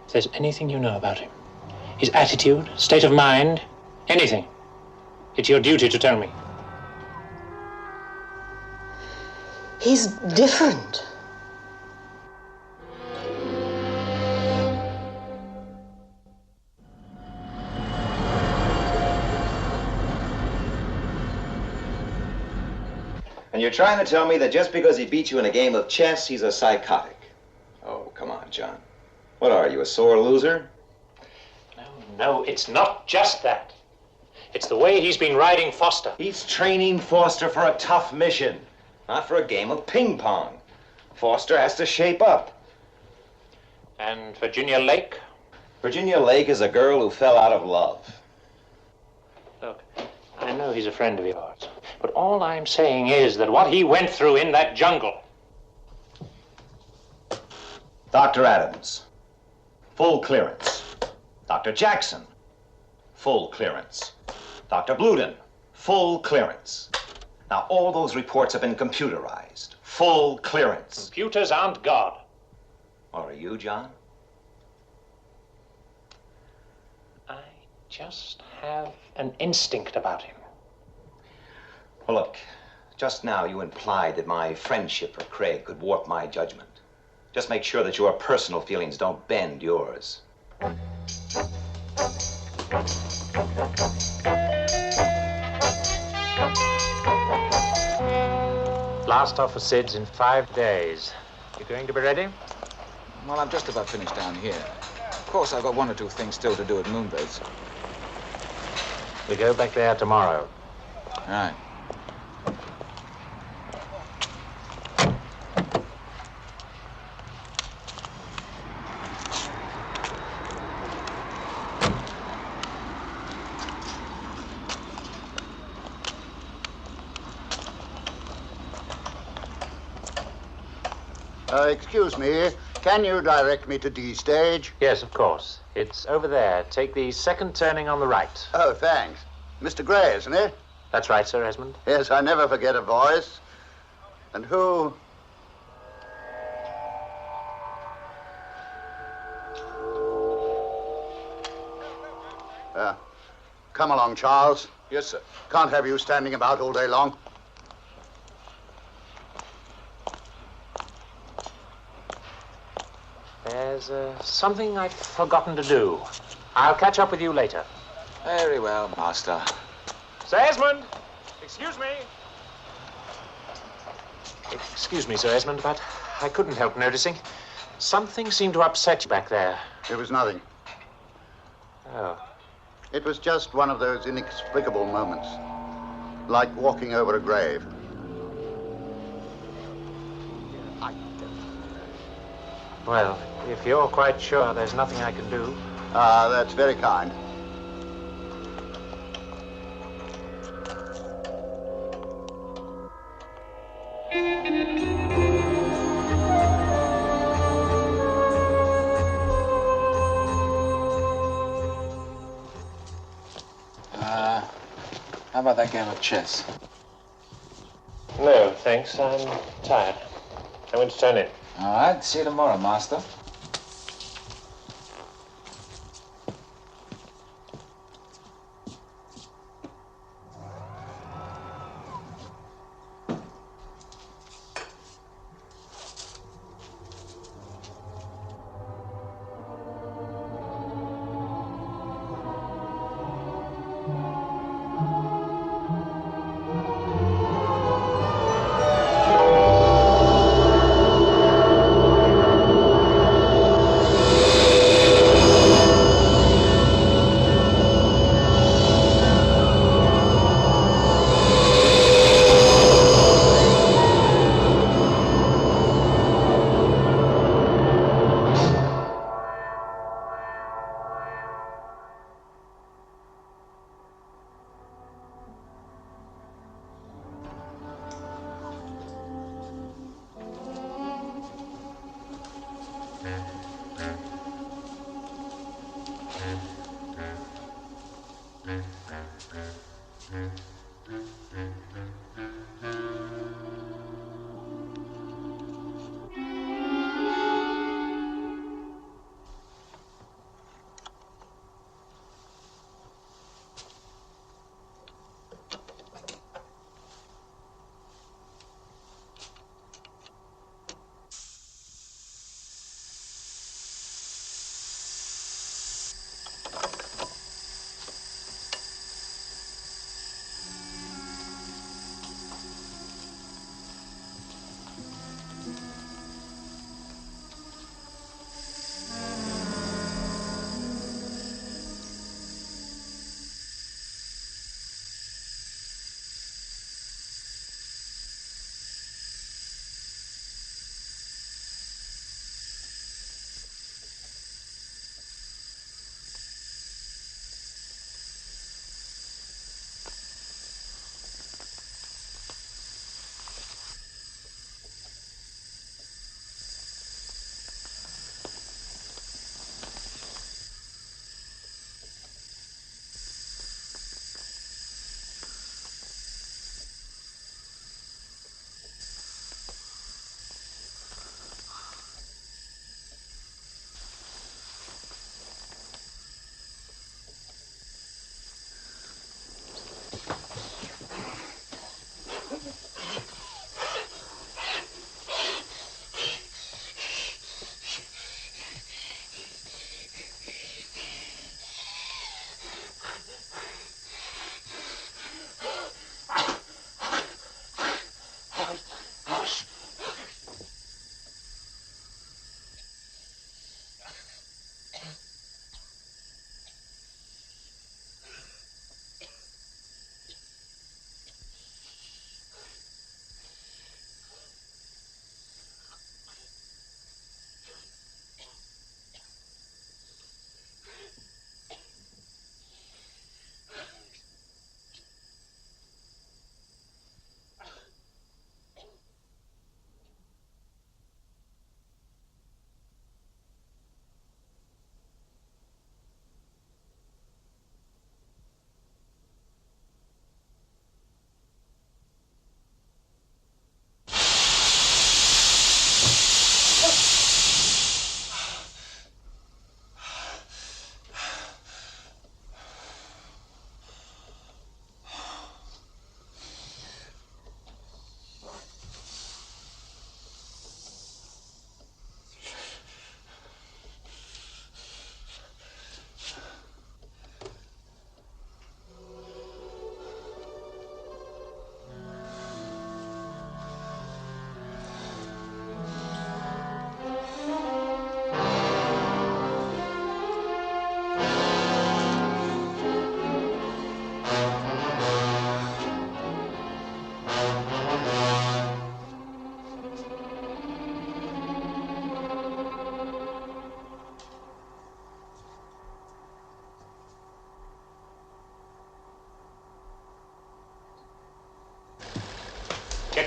If there's anything you know about him, his attitude, state of mind, anything, it's your duty to tell me. He's different. And you're trying to tell me that just because he beat you in a game of chess, he's a psychotic? Oh, come on, John. What are you, a sore loser? No, it's not just that. It's the way he's been riding Foster. He's training Foster for a tough mission, not for a game of ping pong. Foster has to shape up. And Virginia Lake? Virginia Lake is a girl who fell out of love. Look, I know he's a friend of yours, but all I'm saying is that what he went through in that jungle... Dr. Adams, full clearance. Dr. Jackson, full clearance. Dr. Bluden, full clearance. Now, all those reports have been computerized. Full clearance. Computers aren't God. Or are you, John? I just have an instinct about him. Well, look, just now you implied that my friendship for Craig could warp my judgment. Just make sure that your personal feelings don't bend yours. Blast off for SIDS in 5 days. You going to be ready? Well, I'm just about finished down here. Of course, I've got 1 or 2 things still to do at Moonbase. We go back there tomorrow. Right. Excuse me, can you direct me to D stage? Yes, of course. It's over there. Take the second turning on the right. Oh, thanks. Mr. Gray, isn't it? That's right, Sir Esmond. Yes, I never forget a voice. And who... Come along, Charles. Yes, sir. Can't have you standing about all day long. There's something I've forgotten to do. I'll catch up with you later. Very well, Master. Sir Esmond! Excuse me! Excuse me, Sir Esmond, but I couldn't help noticing. Something seemed to upset you back there. It was nothing. Oh. It was just one of those inexplicable moments. Like walking over a grave. Well, if you're quite sure there's nothing I can do... That's very kind. How about that game of chess? No, thanks. I'm tired. I'm going to turn in. All right, see you tomorrow, Master.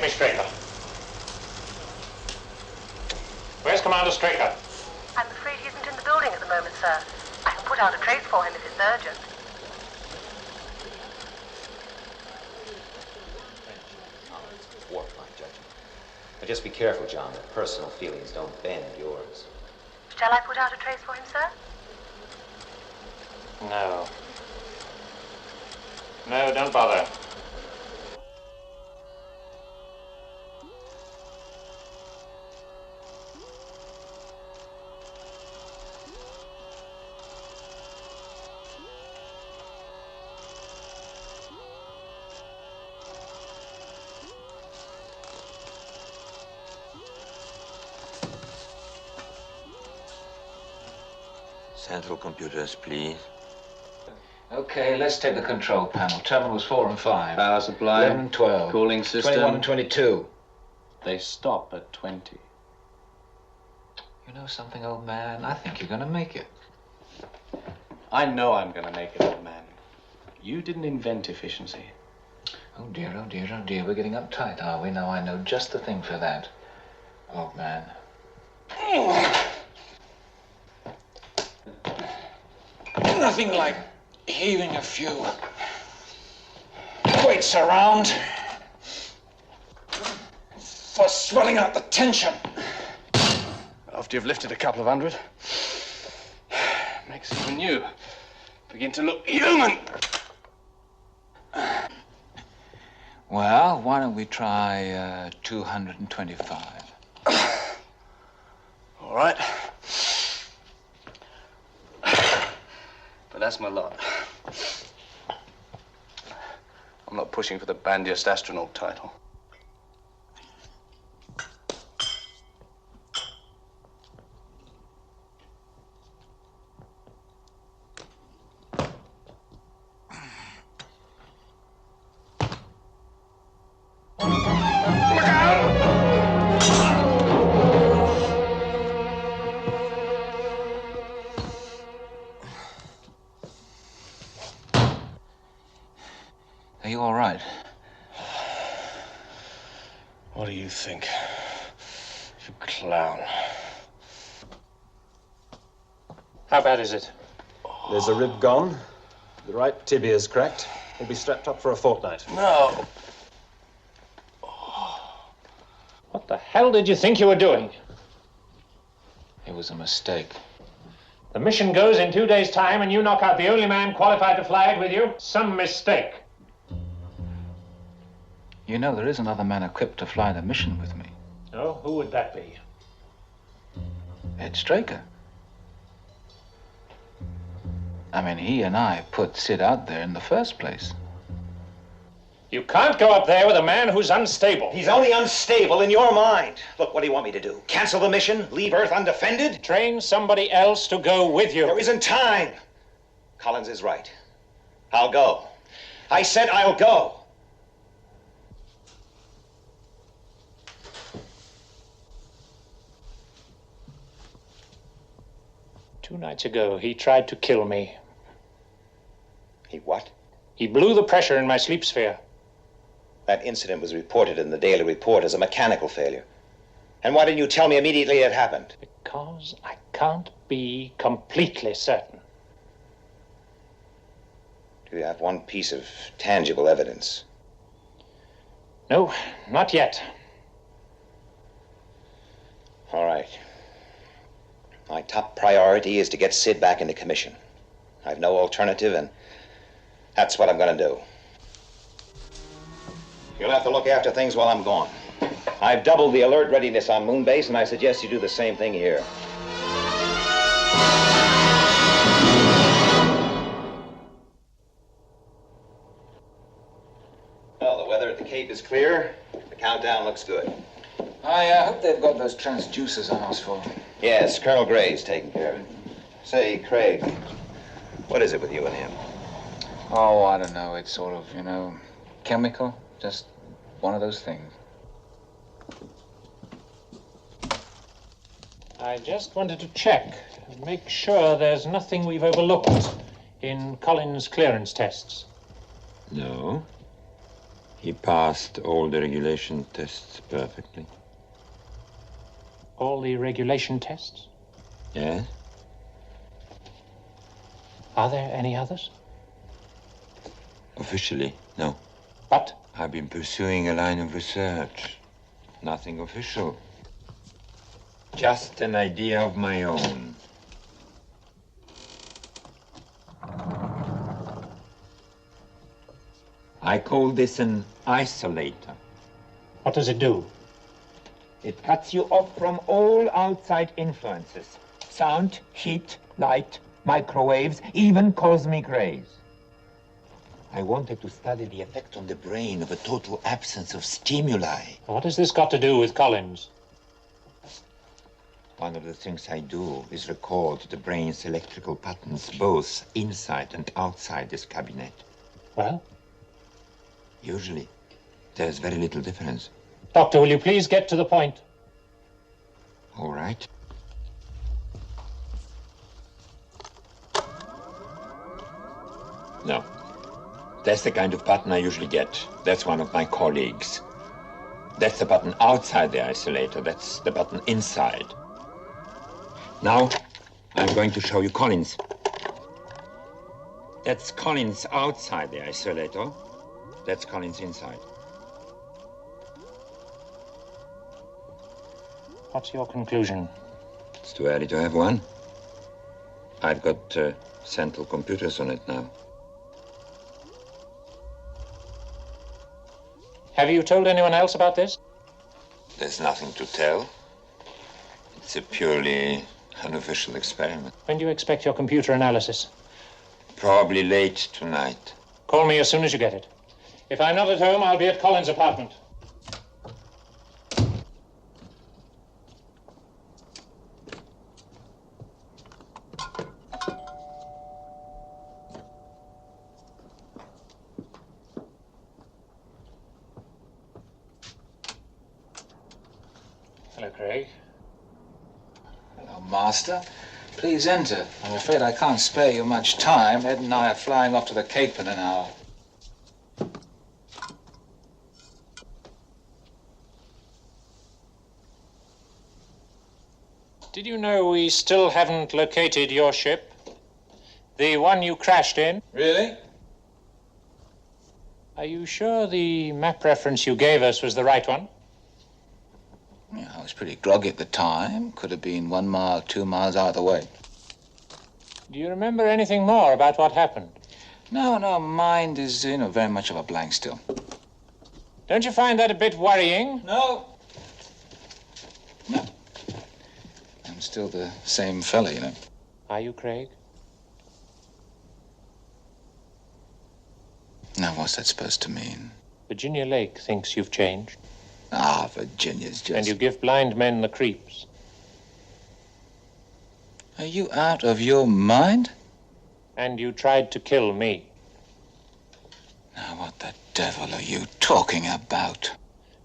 me Straker. Where's Commander Straker? I'm afraid he isn't in the building at the moment, sir. I can put out a trace for him if it's urgent. Warped my judgment. But just be careful, John, that personal feelings don't bend yours. Shall I put out a trace for him, sir? No. No, don't bother. Central computers, please. Okay, let's take the control panel. Terminals 4 and 5. Power supply. 11 and 12. Cooling system. 21 and 22. They stop at 20. You know something, old man? I think you're gonna make it. I know I'm gonna make it, old man. You didn't invent efficiency. Oh dear, oh dear, oh dear. We're getting uptight, are we? Now I know just the thing for that, old man. Nothing like heaving a few weights around for swelling out the tension. After you've lifted a couple of hundred, makes even you begin to look human. Well, why don't we try 225? All right. But that's my lot. I'm not pushing for the bandiest astronaut title. Are you all right? What do you think? You clown. How bad is it? There's a rib gone. The right tibia's cracked. He'll be strapped up for a fortnight. No. What the hell did you think you were doing? It was a mistake. The mission goes in 2 days' time and you knock out the only man qualified to fly it with you? Some mistake. You know, there is another man equipped to fly the mission with me. Oh, who would that be? Ed Straker. I mean, he and I put Sid out there in the first place. You can't go up there with a man who's unstable. He's only unstable in your mind. Look, what do you want me to do? Cancel the mission? Leave Earth undefended? Train somebody else to go with you. There isn't time. Collins is right. I'll go. I said I'll go. 2 nights ago, he tried to kill me. He what? He blew the pressure in my sleep sphere. That incident was reported in the Daily Report as a mechanical failure. And why didn't you tell me immediately it happened? Because I can't be completely certain. Do you have one piece of tangible evidence? No, not yet. All right. My top priority is to get Sid back into commission. I've no alternative, and that's what I'm going to do. You'll have to look after things while I'm gone. I've doubled the alert readiness on Moonbase, and I suggest you do the same thing here. Well, the weather at the Cape is clear. The countdown looks good. I hope they've got those transducers on us for. Yes, Colonel Gray's taking care of it. Say, Craig, what is it with you and him? Oh, I don't know. It's sort of, chemical. Just one of those things. I just wanted to check and make sure there's nothing we've overlooked in Collins' clearance tests. No. He passed all the regulation tests perfectly. All the regulation tests? Yes? Are there any others? Officially, no. But? I've been pursuing a line of research. Nothing official. Just an idea of my own. I call this an isolator. What does it do? It cuts you off from all outside influences. Sound, heat, light, microwaves, even cosmic rays. I wanted to study the effect on the brain of a total absence of stimuli. What has this got to do with Collins? One of the things I do is record the brain's electrical patterns both inside and outside this cabinet. Well? Usually, there's very little difference. Doctor, will you please get to the point? All right. No. That's the kind of pattern I usually get. That's one of my colleagues. That's the button outside the isolator. That's the button inside. Now, I'm going to show you Collins. That's Collins outside the isolator. That's Collins inside. What's your conclusion? It's too early to have one. I've got central computers on it now. Have you told anyone else about this? There's nothing to tell. It's a purely unofficial experiment. When do you expect your computer analysis? Probably late tonight. Call me as soon as you get it. If I'm not at home, I'll be at Collins' apartment. Hello, Craig. Hello, Master. Please enter. I'm afraid I can't spare you much time. Ed and I are flying off to the Cape in an hour. Did you know we still haven't located your ship? The one you crashed in? Really? Are you sure the map reference you gave us was the right one? Yeah, I was pretty groggy at the time. Could have been 1 mile, 2 miles out of the way. Do you remember anything more about what happened? No, mind is, very much of a blank still. Don't you find that a bit worrying? No. I'm still the same fella, Are you, Craig? Now, what's that supposed to mean? Virginia Lake thinks you've changed. Ah, Virginia's just... And you give blind men the creeps. Are you out of your mind? And you tried to kill me. Now, what the devil are you talking about?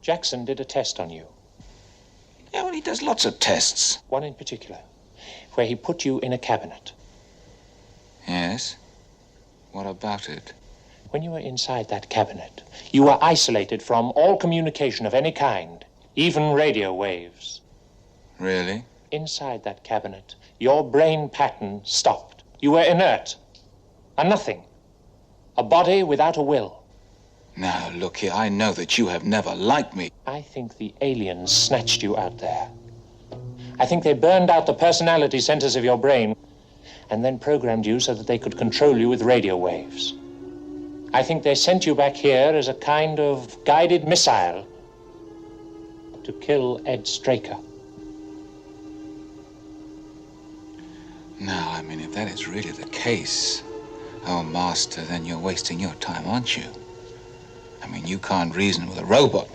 Jackson did a test on you. Yeah, well, he does lots of tests. One in particular, where he put you in a cabinet. Yes? What about it? When you were inside that cabinet, you were isolated from all communication of any kind, even radio waves. Really? Inside that cabinet, your brain pattern stopped. You were inert. A nothing. A body without a will. Now, look here, I know that you have never liked me. I think the aliens snatched you out there. I think they burned out the personality centers of your brain and then programmed you so that they could control you with radio waves. I think they sent you back here as a kind of guided missile to kill Ed Straker. Now, if that is really the case, oh, Master, then you're wasting your time, aren't you? You can't reason with a robot.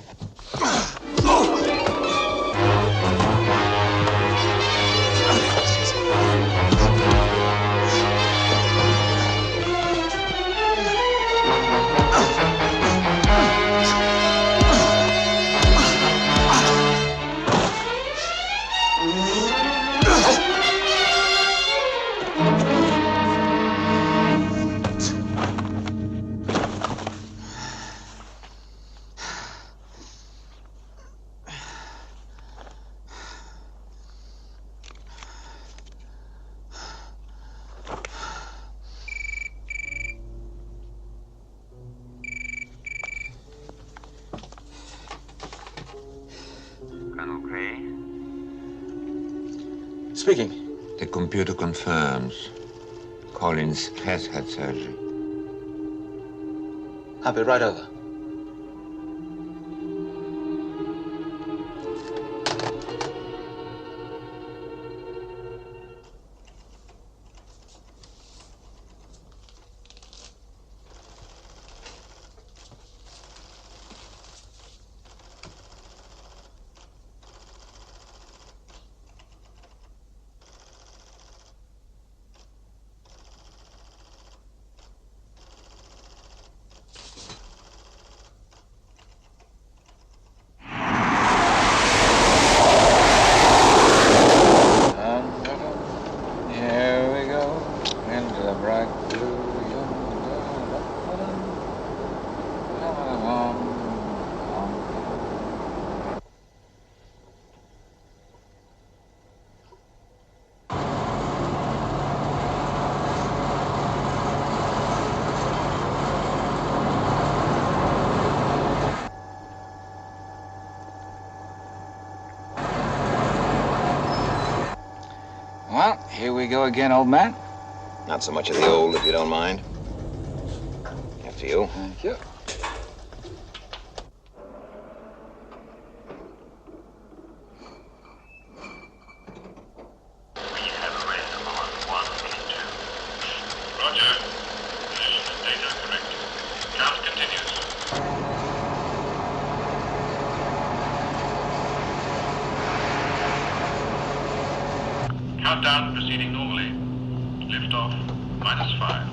Colonel Gray. Speaking. The computer confirms Collins has had surgery. I'll be right over. Well, here we go again, old man. Not so much of the old, if you don't mind. After you. Thank you. Roger. Position and data correct. Count continues. Countdown proceeding normally. Liftoff, -5.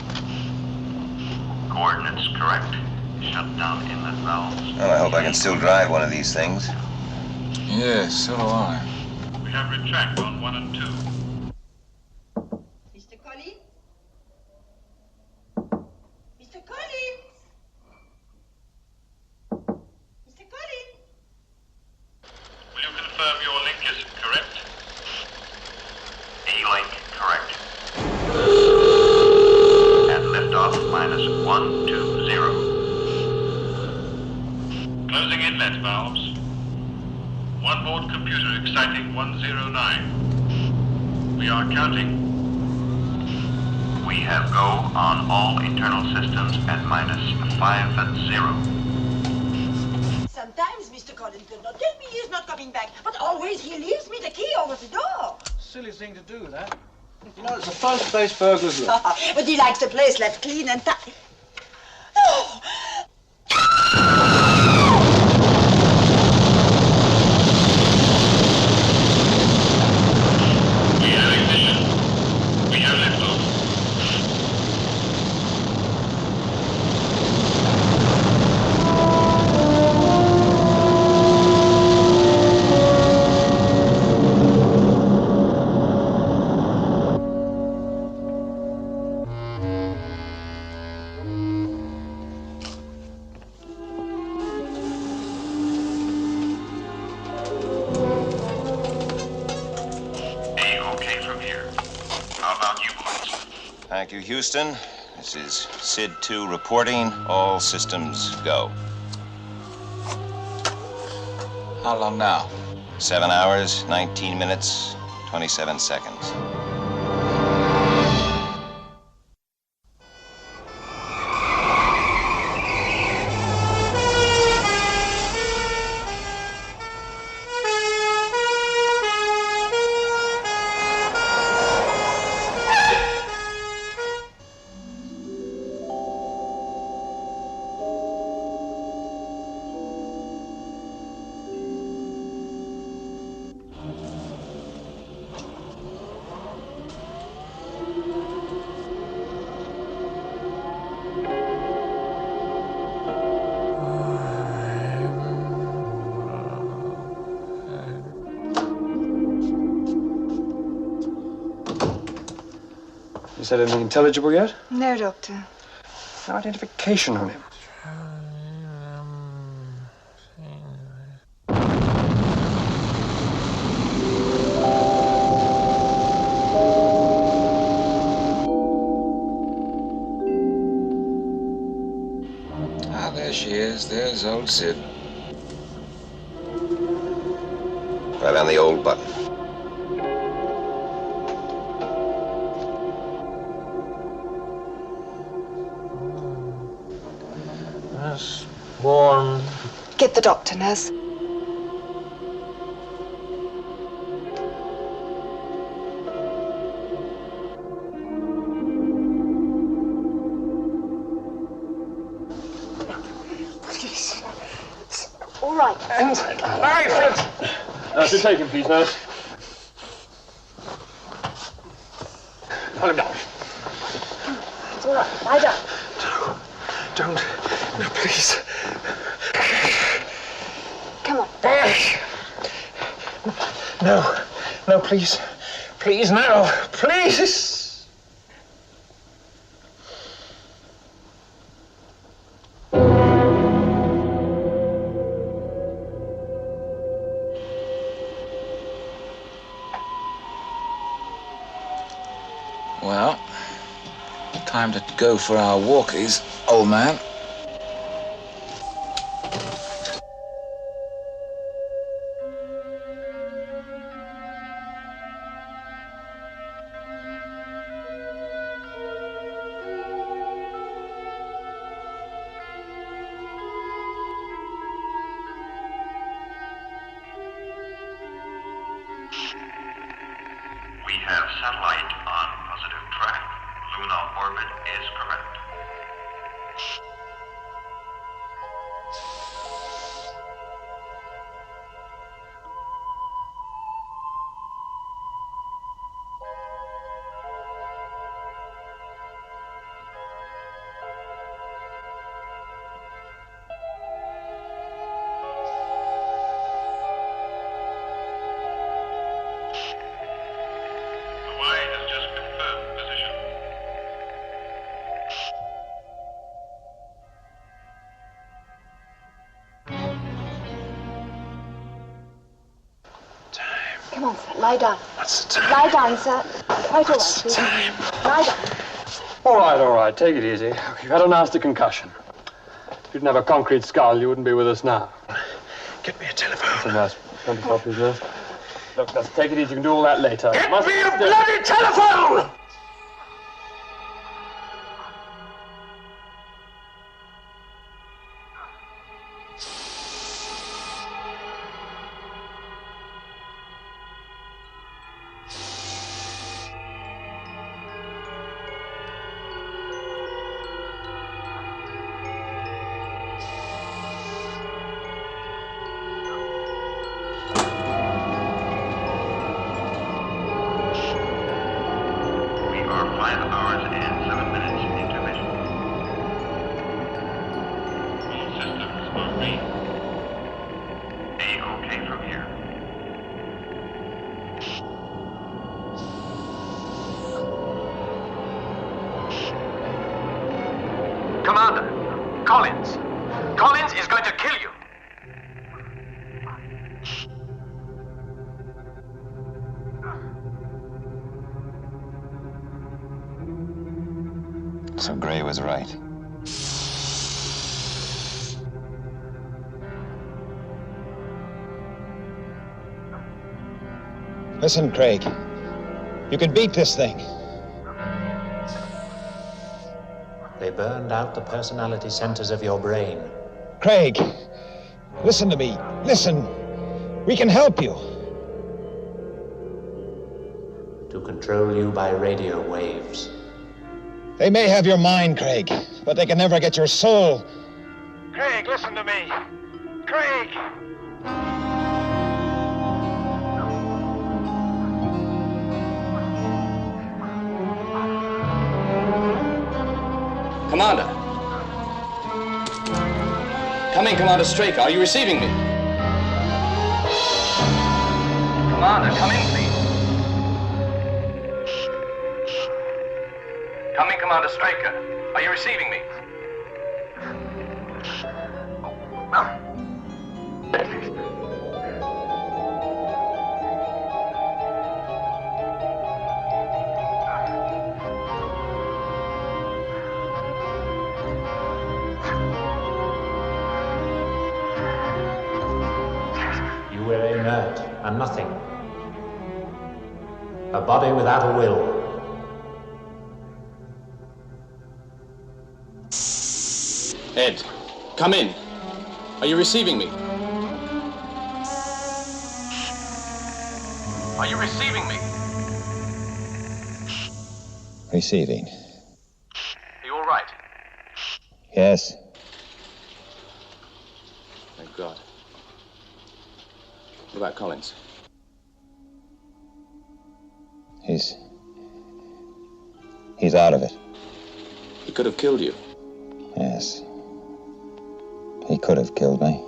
Coordinates correct. Shut down inlet valves. Well, I hope I can still drive one of these things. Yes, so do I. We have retract on 1 and 2. Mr. Collins? Mr. Collins? Mr. Collins? Will you confirm your link is correct? E-link correct. And liftoff -120. Closing inlet valves. Onboard computer exciting 109. We are counting. We have go on all internal systems at -50. Sometimes Mr. Collins does not tell me he is not coming back, but always he leaves me the key over the door. Silly thing to do, that. You know, it's a fast-paced burglar's look. But he likes the place left clean and tidy. Oh! We have ignition. We have liftoff. A-OK from here. How about you boys? Thank you, Houston. This is SID 2 reporting. All systems go. How long now? 7 hours, 19 minutes, 27 seconds. You said anything intelligible yet? No, Doctor. No identification on him. Ah, there she is. There's old Sid. Right on the old button. That's warm. Get the doctor, nurse. All right. And take him, please, nurse. Hold him down. It's all right. Lie down. Don't. No, please. Come on. No. No, please. Please, no. Please. Well, time to go for our walkies, old man. We have satellite on positive track. Lunar orbit is correct. Hawaii has just confirmed position. Come on, sir. Lie down. What's the time? Lie down, sir. Quite all right. What's the time? Lie down. All right. Take it easy. You've had a nasty concussion. If you didn't have a concrete skull, you wouldn't be with us now. Get me a telephone. Nurse. 20 copies, nurse. Look, let's take it easy. You can do all that later. Get me a bloody telephone! We are 5 hours and 7 minutes intermission. All systems are green. A-OK from here. Commander, Collins. Collins is going to kill you. So Gray was right. Listen, Craig. You can beat this thing. They burned out the personality centers of your brain. Craig, listen to me. Listen. We can help you. To control you by radio waves. They may have your mind, Craig, but they can never get your soul. Craig, listen to me. Craig! Commander. Come in, Commander Straker. Are you receiving me? Commander, come in, please. Come in, Commander Straker. Are you receiving me? You were a nurse. inert and nothing. A body without a will. Ed, come in. Are you receiving me? Are you receiving me? Receiving. Are you all right? Yes. Thank God. What about Collins? He's out of it. He could have killed you. Yes. He could have killed me.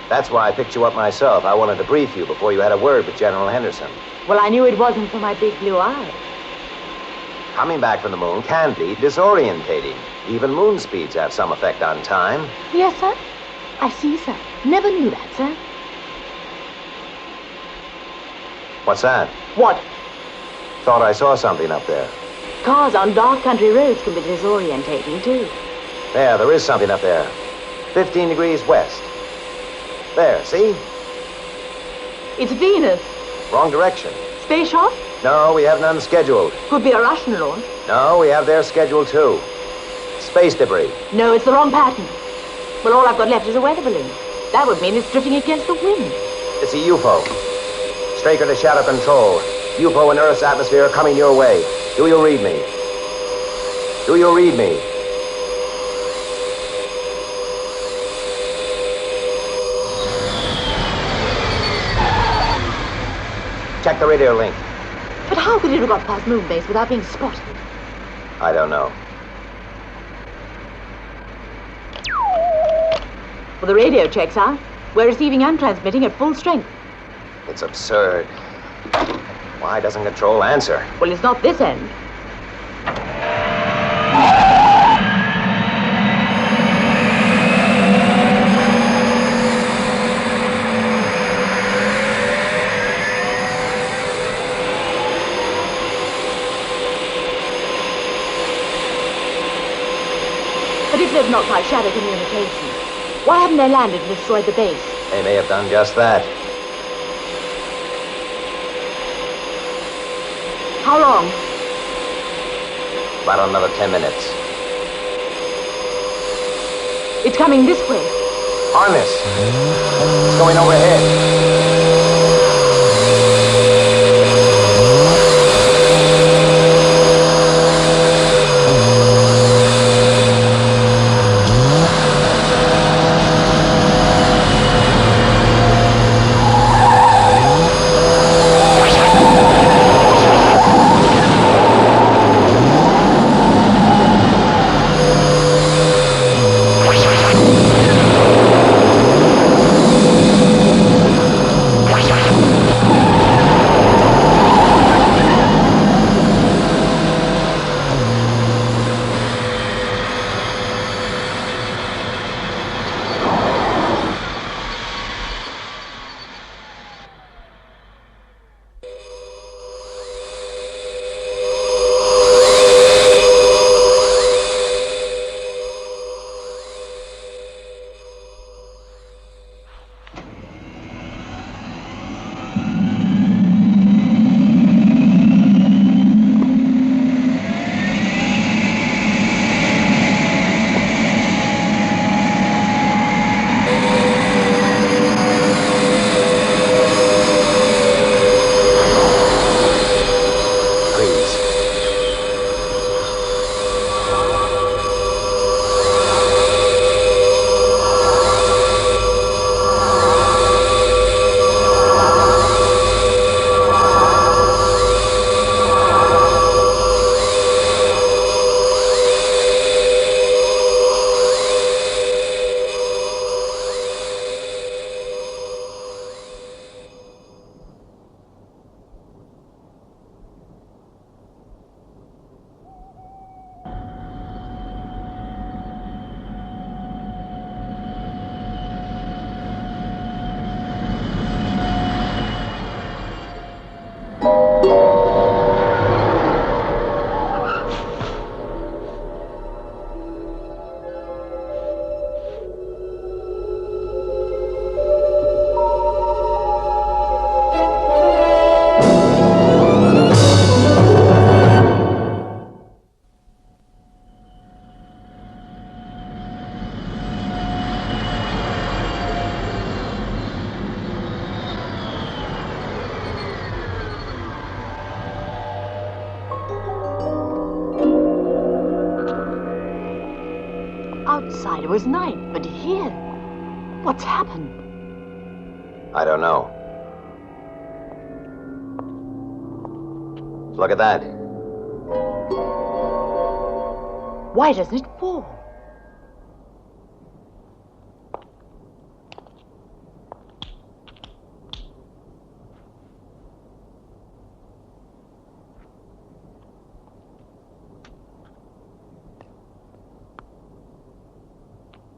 That's why I picked you up myself. I wanted to brief you before you had a word with General Henderson. Well, I knew it wasn't for my big blue eye. Coming back from the moon can be disorientating. Even moon speeds have some effect on time. Yes, sir. I see, sir. Never knew that, sir. What's that? What? Thought I saw something up there. Cars on dark country roads can be disorientating, too. There is something up there. 15 degrees west. There, see? It's Venus. Wrong direction. Space shot? No, we have none scheduled. Could be a Russian launch. No, we have theirs scheduled too. Space debris. No, it's the wrong pattern. Well, all I've got left is a weather balloon. That would mean it's drifting against the wind. It's a UFO. Straker to shadow control. UFO in Earth's atmosphere coming your way. Do you read me? Do you read me? Check the radio link. But how could it have got past moon base without being spotted? I don't know. Well, the radio checks out. We're receiving and transmitting at full strength. It's absurd. Why doesn't Control answer? Well, it's not this end. But if they've knocked out shadow communications, why haven't they landed and destroyed the base? They may have done just that. How long? About another 10 minutes. It's coming this way. Harness. It's going overhead. Outside it was night, but here, what's happened? I don't know. Look at that. Why doesn't it fall?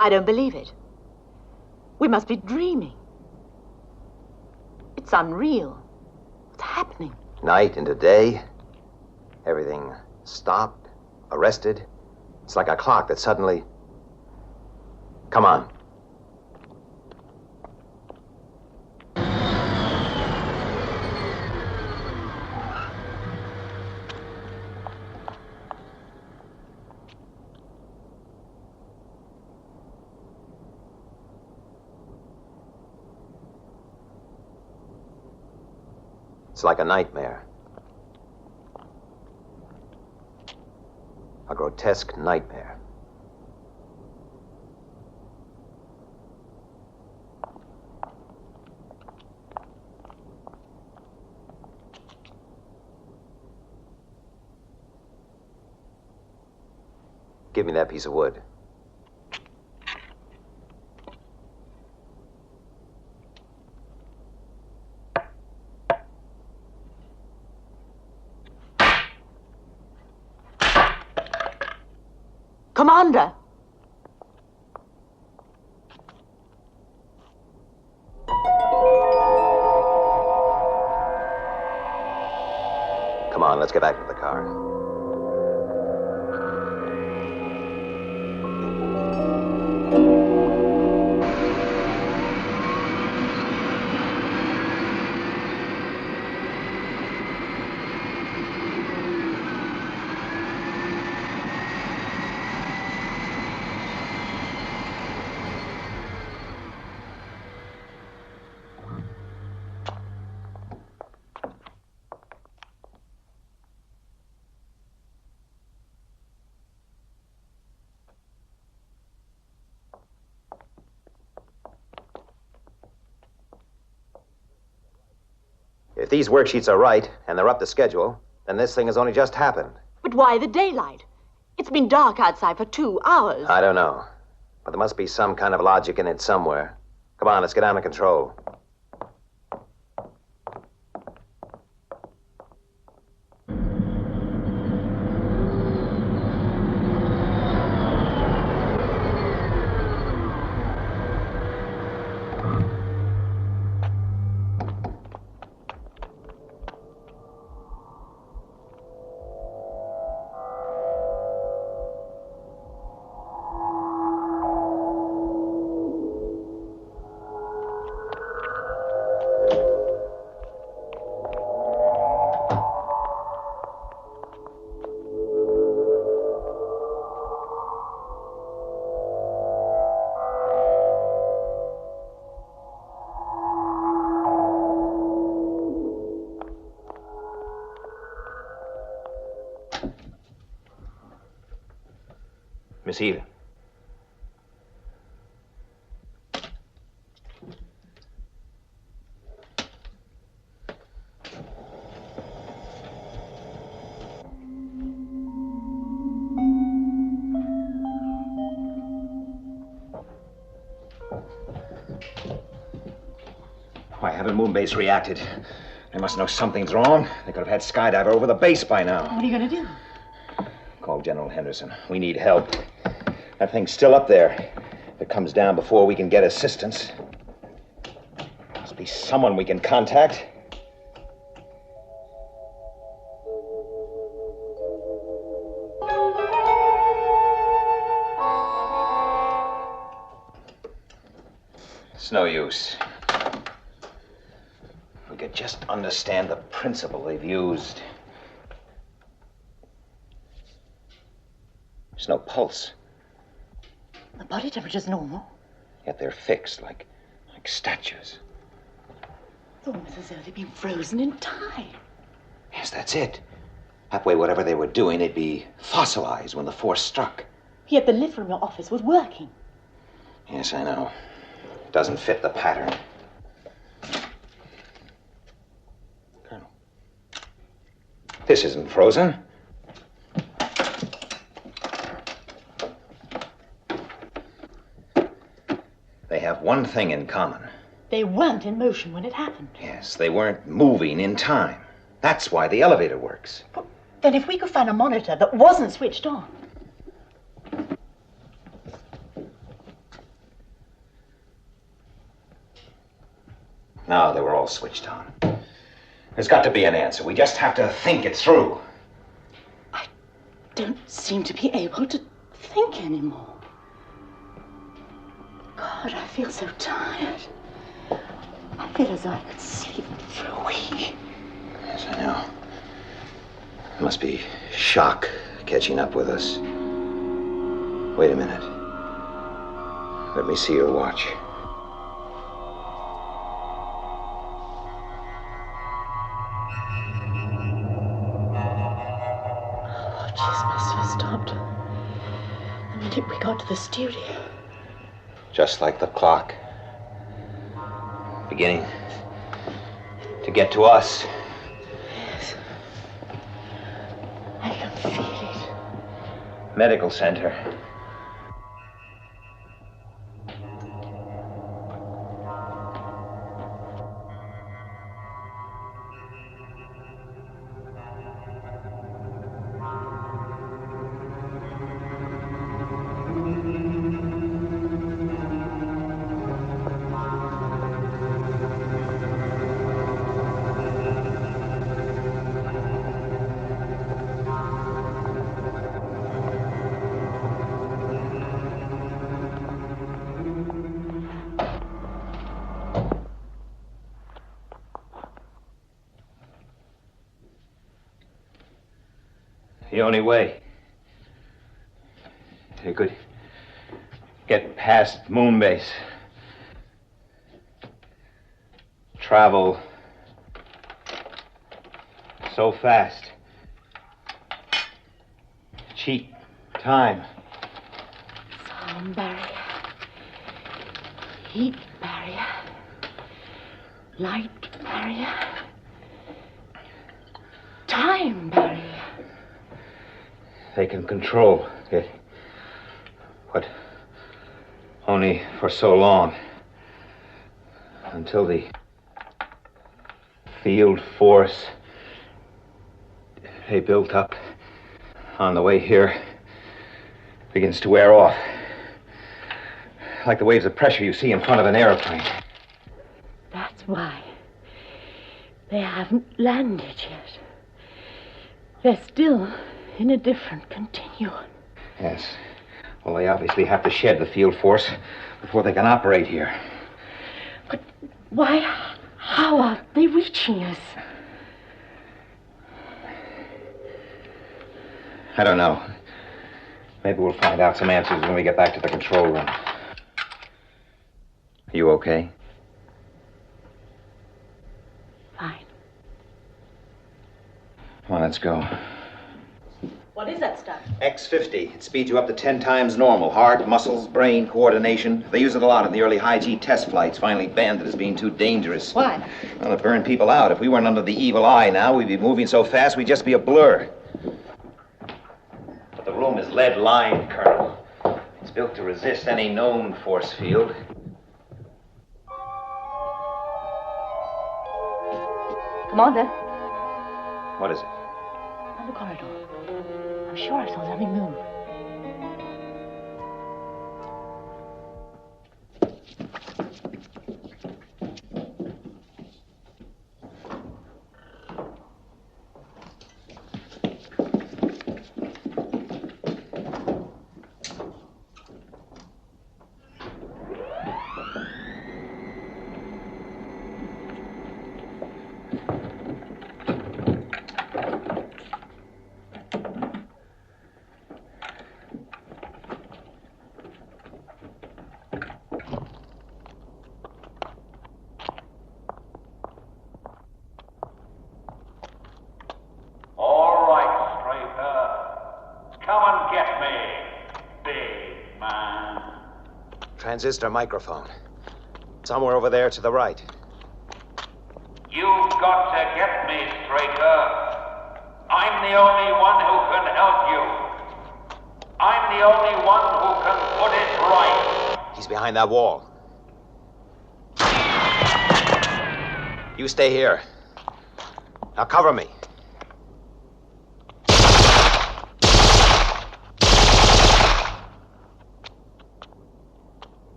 I don't believe it. We must be dreaming. It's unreal. What's happening? Night into day. Everything stopped, arrested. It's like a clock that suddenly... Come on. It's like a nightmare. A grotesque nightmare. Give me that piece of wood. Commander! Come on, let's get back to the car. If these worksheets are right, and they're up to schedule, then this thing has only just happened. But why the daylight? It's been dark outside for 2 hours. I don't know. But there must be some kind of logic in it somewhere. Come on, let's get down to control. Miss Eden. Why haven't Moonbase reacted? They must know something's wrong. They could have had Skydiver over the base by now. What are you going to do? Call General Henderson. We need help. That thing's still up there. If it comes down before we can get assistance, must be someone we can contact. It's no use. If we could just understand the principle they've used. There's no pulse. The body temperature's normal. Yet they're fixed like statues. It's almost as though they've been frozen in time. Yes, that's it. That way, whatever they were doing, they'd be fossilized when the force struck. Yet the lift from your office was working. Yes, I know. It doesn't fit the pattern. Colonel. This isn't frozen. They have one thing in common. They weren't in motion when it happened. Yes, they weren't moving in time. That's why the elevator works. But then if we could find a monitor that wasn't switched on. No, they were all switched on. There's got to be an answer. We just have to think it through. I don't seem to be able to think anymore. God, I feel so tired. I feel as though I could sleep for a week. Yes, I know. It must be shock catching up with us. Wait a minute. Let me see your watch. Watches must have stopped the minute we got to the studio. Just like the clock. Beginning to get to us. Yes. I can feel it. Medical center. The only way you could get past Moonbase, travel so fast, cheat time. Sound barrier, heat barrier, light barrier, time, Barry. They can control it. But only for so long. Until the field force they built up on the way here begins to wear off. Like the waves of pressure you see in front of an airplane. That's why they haven't landed yet. They're still in a different continuum. Yes. Well, they obviously have to shed the field force before they can operate here. But why? How are they reaching us? I don't know. Maybe we'll find out some answers when we get back to the control room. You okay? Fine. Come on, let's go. What is that stuff? X50. It speeds you up to 10 times normal. Heart, muscles, brain, coordination. They use it a lot in the early high-G test flights, finally banned it as being too dangerous. Why? Well, it burned people out. If we weren't under the evil eye now, we'd be moving so fast we'd just be a blur. But the room is lead-lined, Colonel. It's built to resist any known force field. Commander, What is it? on the corridor. I'm sure I saw something move. All right, Straker. Come and get me, big man. Transistor microphone. Somewhere over there to the right. You've got to get me, Straker. I'm the only one who can help you. I'm the only one who can put it right. He's behind that wall. You stay here. Now cover me.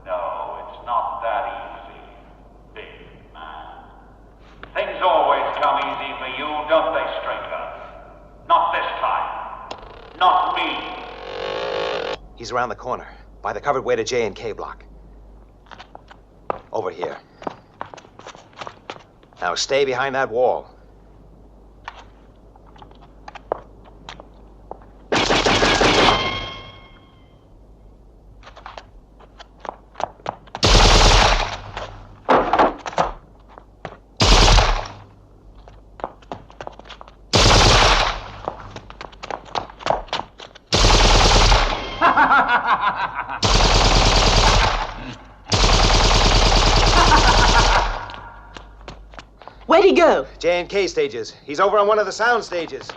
No, it's not that easy, big man. Things always come easy for you, don't they, Straker? Not this time. Not me. He's around the corner, by the covered way to J and K block. Over here. Now stay behind that wall. Where'd he go? J and K stages. He's over on one of the sound stages.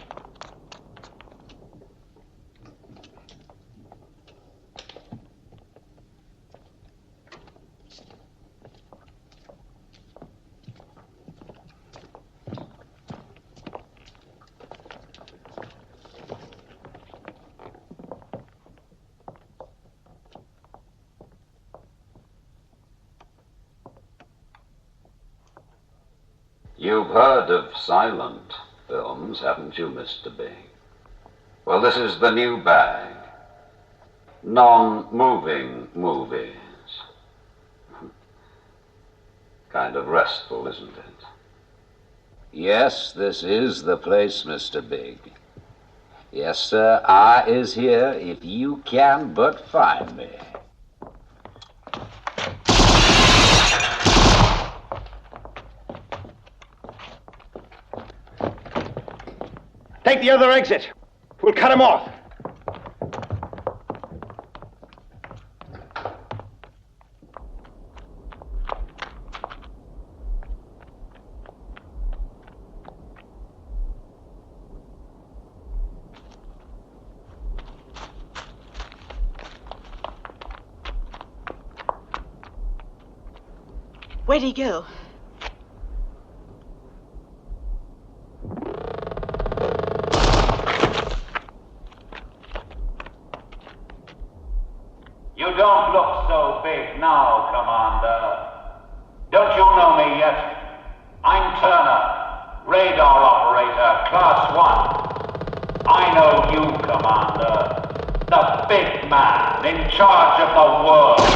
You've heard of silent films, haven't you, Mr. Big? Well, this is the new bag. Non-moving movies. Kind of restful, isn't it? Yes, this is the place, Mr. Big. Yes, sir, I is here if you can but find me. Take the other exit. We'll cut him off. Where'd he go? You don't look so big now, Commander. Don't you know me yet? I'm Turner, radar operator, Class 1. I know you, Commander. The big man in charge of the world.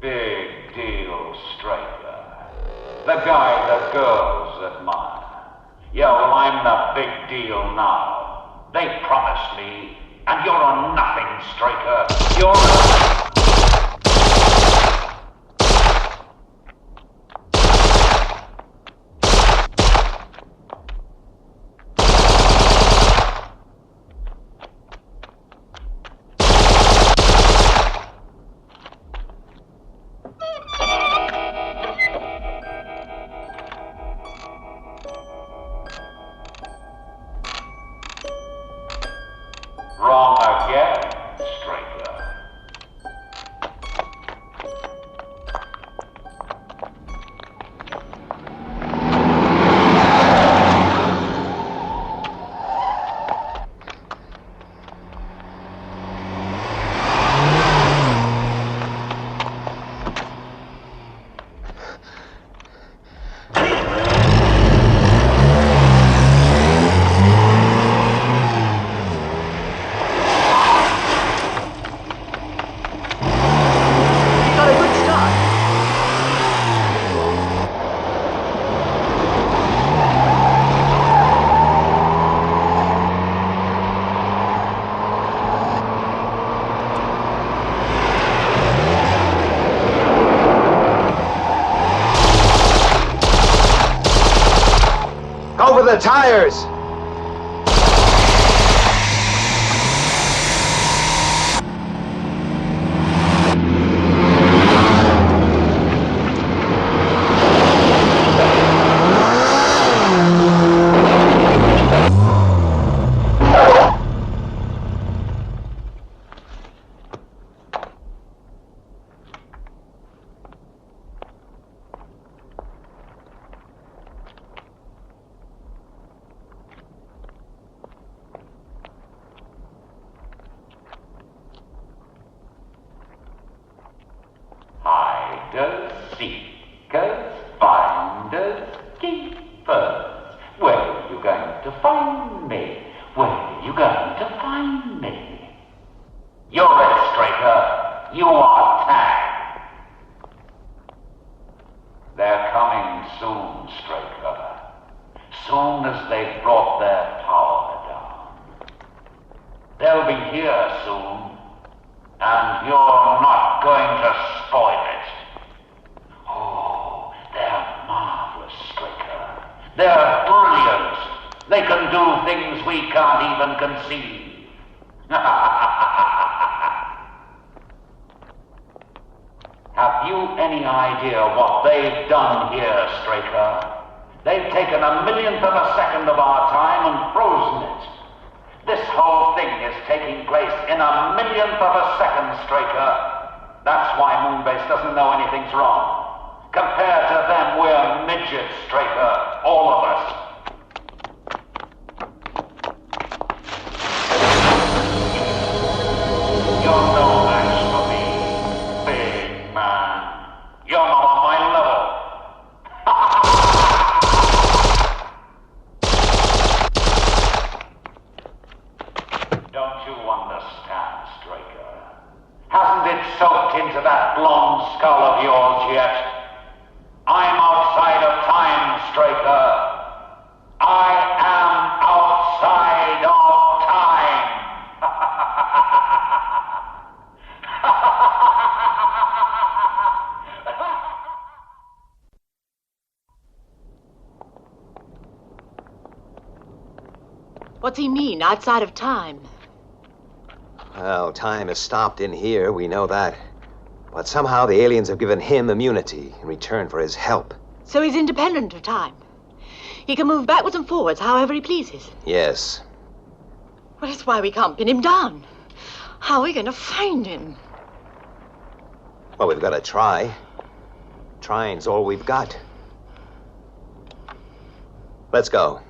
Big deal, Straker. The guy the girls admire. Yeah, well, I'm the big deal now. They promised me, and you're a nothing, Straker. You're a... Wrong again, Straker. Over the tires! Hiders, seekers, finders, keepers. Where are you going to find me? Where are you going to find me? You're it, Straker. You are tagged. They're coming soon, Straker. Soon as they've brought their power down. They'll be here soon. And you're not going to spoil it. Oh, they're marvelous, Straker. They're brilliant. They can do things we can't even conceive. Have you any idea what they've done here, Straker? They've taken a millionth of a second of our time and frozen it. This whole thing is taking place in a millionth of a second, Straker. That's why Moonbase doesn't know anything's wrong. Compared to them, we're midgets, Straker. All of us. You're no match for me, big man. You're not on my level. Don't you understand, Straker? Hasn't it soaked into that blonde skull of yours yet? I'm outside of time, Straker. What's he mean, outside of time? Well, time has stopped in here, we know that. But somehow the aliens have given him immunity in return for his help. So he's independent of time. He can move backwards and forwards however he pleases. Yes. Well, that's why we can't pin him down. How are we going to find him? Well, we've got to try. Trying's all we've got. Let's go.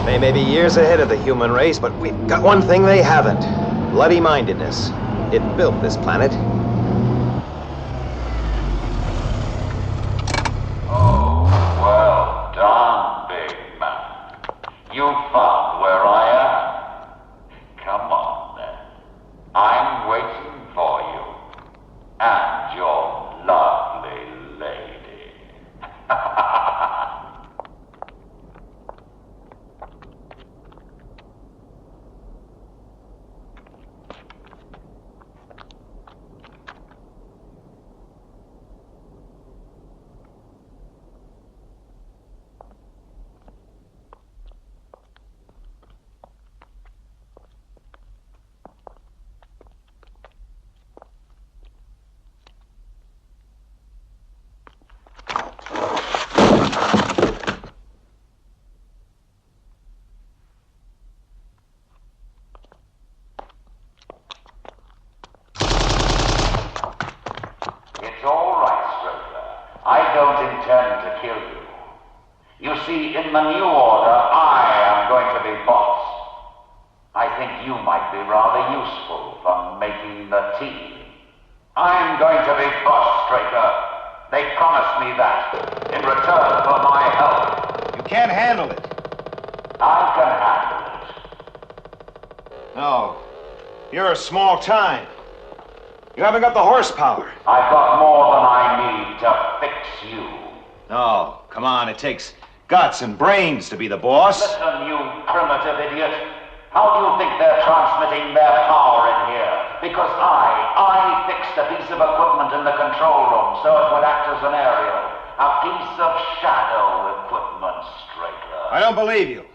They may be years ahead of the human race, but we've got one thing they haven't. Bloody-mindedness. It built this planet. Oh, well done, big man. You found where I am. Come on, then. I'm waiting for you. And your lovely lady. It's all right, Straker. I don't intend to kill you. You see, in the new order, I am going to be boss. I think you might be rather useful for making the tea. I'm going to be boss, Straker. They promised me that, in return for my help. You can't handle it. I can handle it. No. You're a small time. You haven't got the horsepower. I've got more than I need to fix you. No, come on, it takes guts and brains to be the boss. Listen, you primitive idiot. How do you think they're transmitting their power in here? Because I fixed a piece of equipment in the control room so it would act as an aerial. A piece of shadow equipment, Straker. I don't believe you.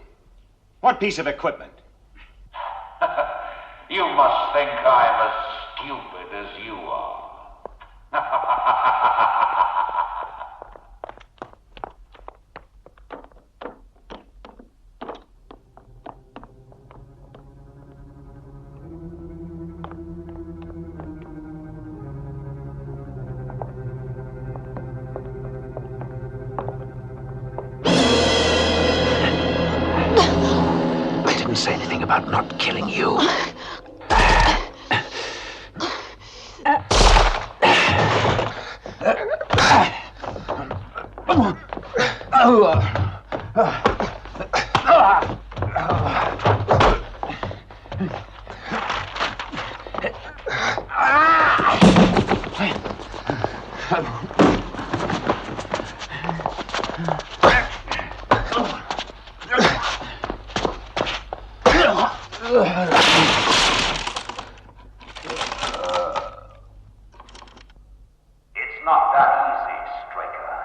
What piece of equipment? You must think I'm as stupid as you are. I didn't say anything about not killing you. It's not that easy, Straker.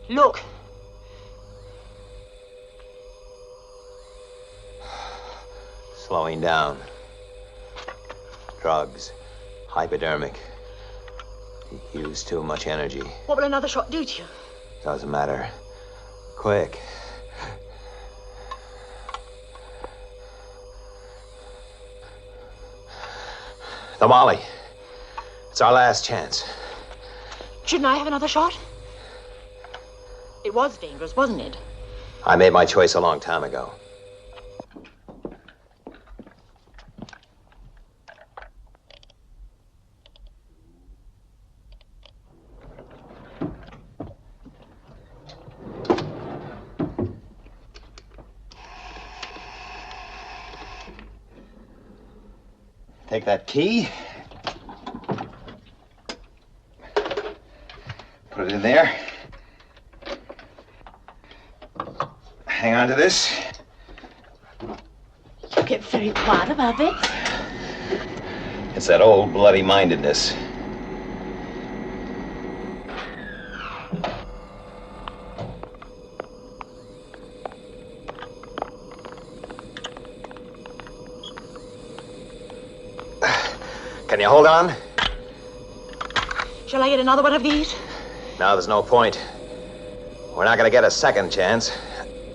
Look. Slowing down. Drugs. Hypodermic. He used too much energy. What will another shot do to you? Doesn't matter. Quick. The Molly. It's our last chance. Shouldn't I have another shot? It was dangerous, wasn't it? I made my choice a long time ago. Take that key. Put it in there. hang on to this. You get very quiet about this. It's that old bloody-mindedness. Can you hold on? Shall I get another one of these? No, there's no point. We're not gonna get a second chance.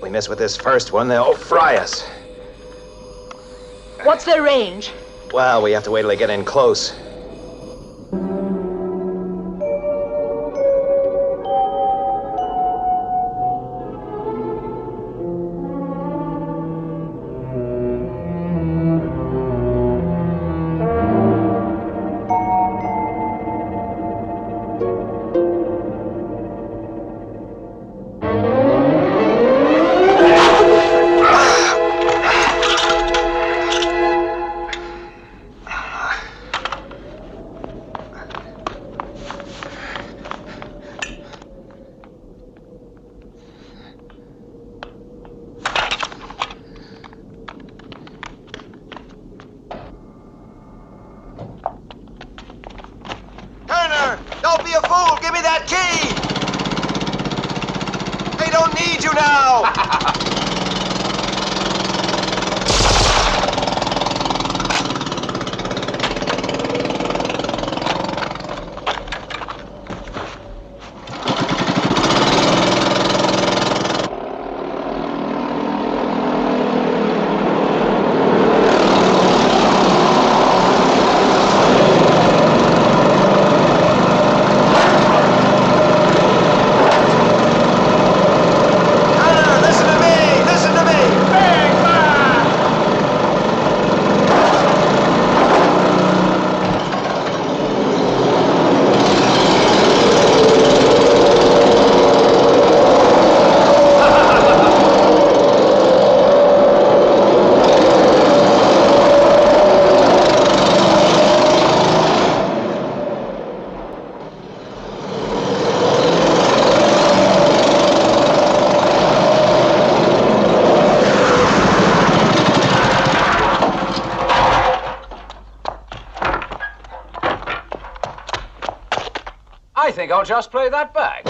We miss with this first one, they'll fry us. What's their range? Well, we have to wait till they get in close. Don't be a fool! Give me that key! They don't need you now! I think I'll just play that back.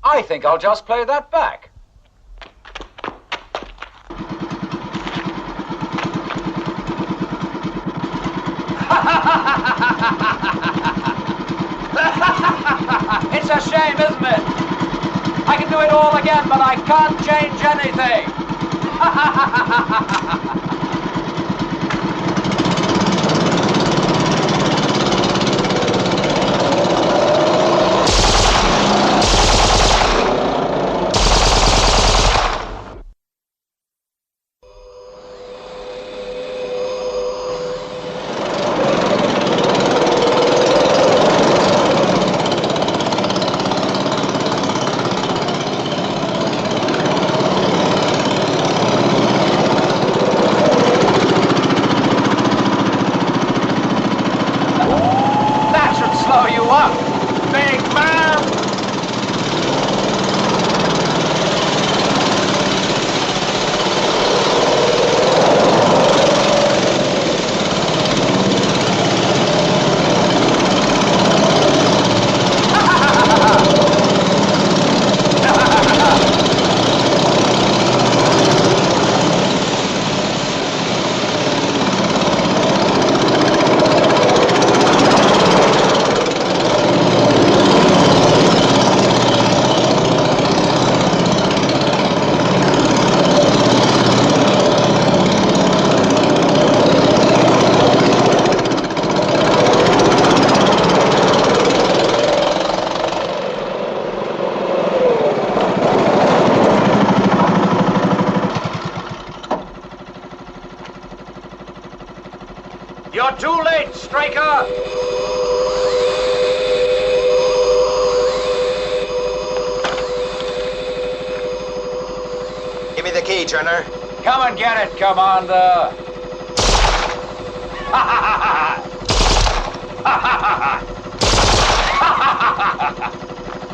I think I'll just play that back. It's a shame, isn't it? I can do it all again, but I can't change anything. Slow you up, big man! You're too late, Straker! Turner. Come and get it, Commander.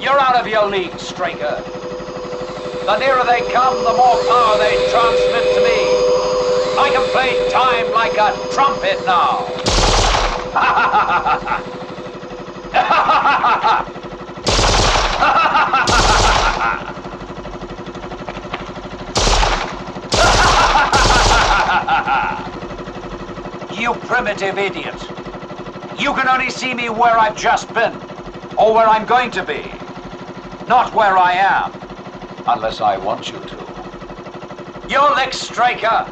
You're out of your league, Straker. The nearer they come, the more power they transmit to me. I can play time like a trumpet now. You primitive idiot. You can only see me where I've just been, or where I'm going to be. Not where I am, unless I want you to. You're licked, Straker.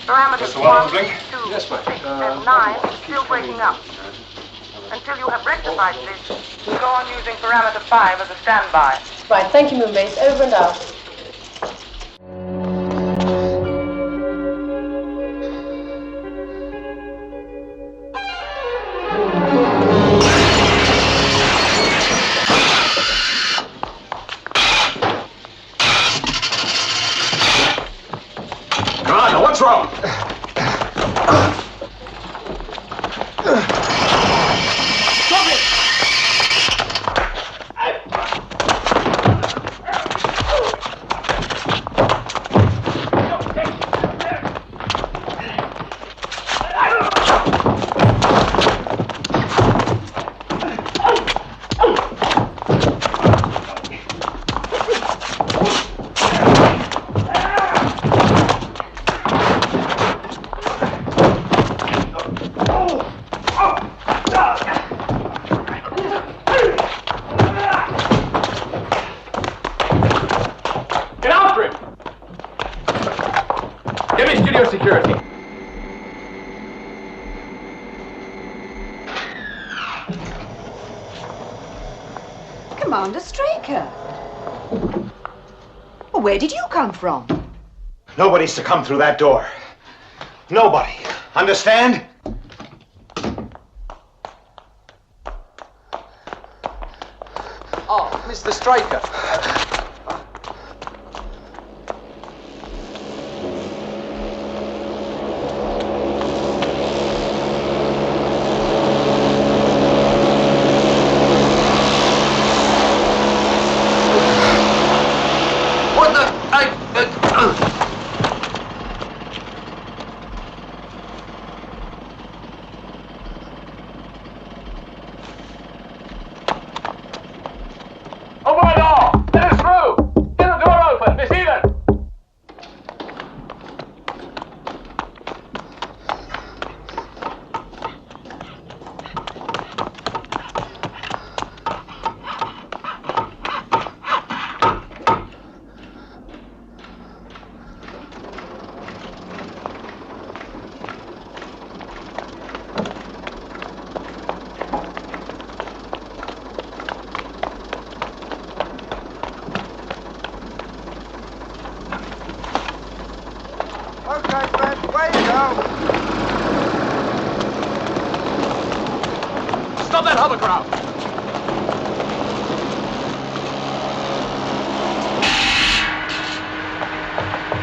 Parameters 1, 2, 6, and 9 still breaking up. Until you have rectified this, go on using parameter 5 as a standby. Right, thank you, Moonbase. Over and out. Commander, what's wrong? Security. Commander Straker. Well, where did you come from? Nobody's to come through that door. Nobody. Understand? Oh, Mr. Straker. hovercraft.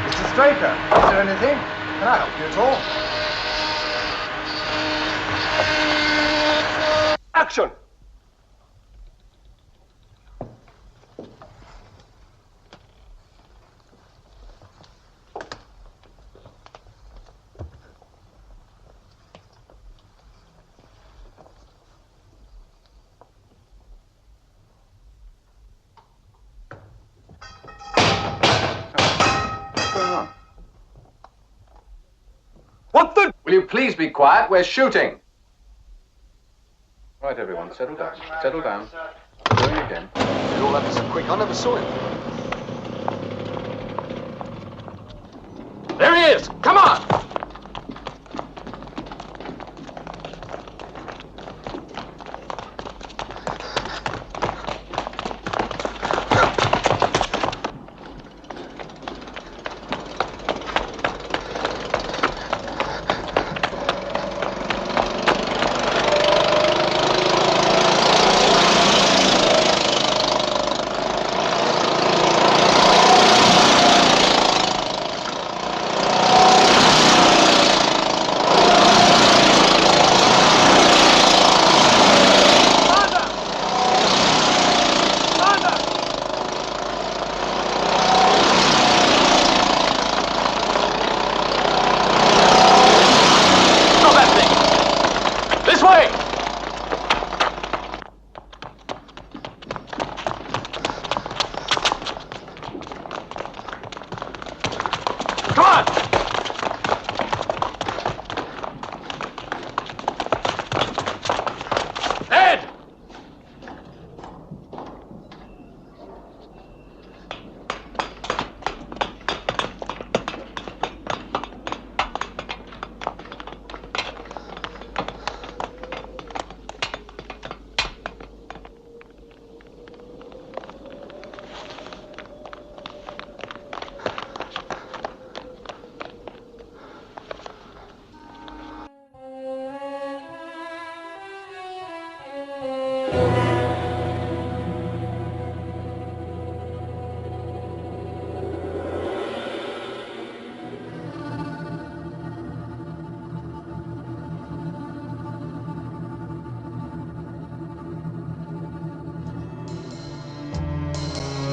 Mr. Straker, is there anything? Can I help you at all? Action! What the? Will you please be quiet? We're shooting. Right, everyone, settle down. Settle down. Going again. It all happened so quick, I never saw him. There he is! Come on!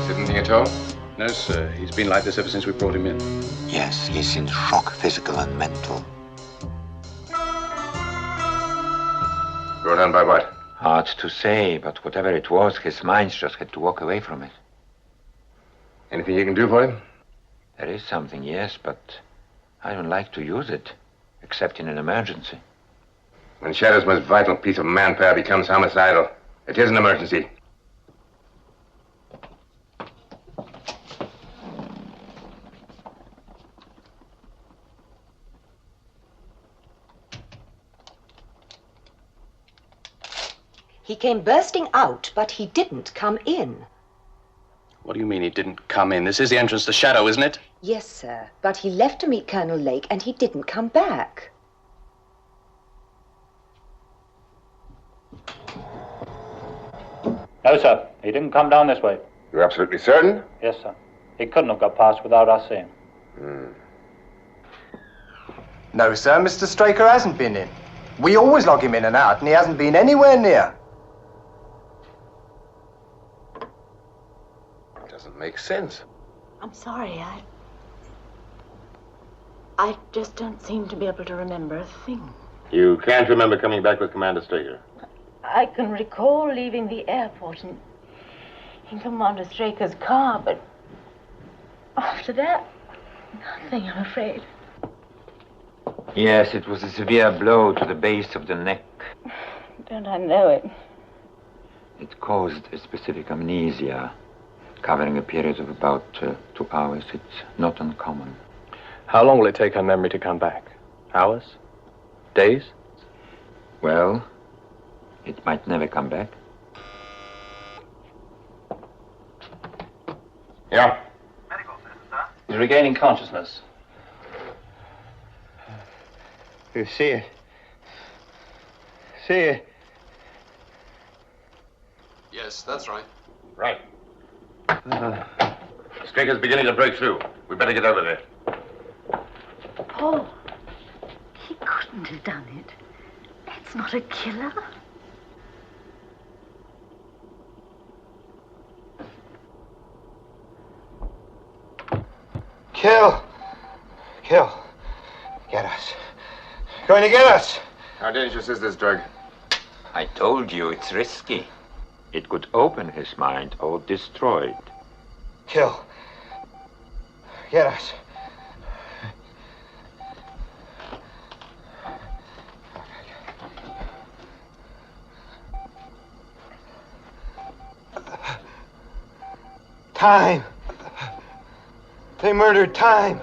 Anything at all? No, sir. He's been like this ever since we brought him in. Yes, he's in shock, physical and mental. Brought on by what? Hard to say, but whatever it was, his mind just had to walk away from it. Anything you can do for him? There is something, yes, but I don't like to use it, except in an emergency. When Shadow's most vital piece of manpower becomes homicidal, it is an emergency. He came bursting out, but he didn't come in. What do you mean he didn't come in? This is the entrance to Shadow, isn't it? Yes, sir, but he left to meet Colonel Lake and he didn't come back. No, sir. He didn't come down this way. You're absolutely certain? Yes, sir. He couldn't have got past without us seeing. No, sir, Mr. Straker hasn't been in. We always log him in and out, and he hasn't been anywhere near. Doesn't make sense. I'm sorry, I just don't seem to be able to remember a thing. You can't remember coming back with Commander Straker? I can recall leaving the airport in Commander Straker's car, but after that, nothing, I'm afraid. Yes, it was a severe blow to the base of the neck. Don't I know it? It caused a specific amnesia, covering a period of about 2 hours. It's not uncommon. How long will it take her memory to come back? Hours? Days? Well, it might never come back. Yeah? He's regaining consciousness. You see it. See it. Yes, that's right. Right. Straker's beginning to break through. We better get over there. Paul, he couldn't have done it. That's not a killer. Kill. Get us. Going to get us. How dangerous is this drug? I told you it's risky. It could open his mind or destroy it. Kill. Get us. Time. They murdered time.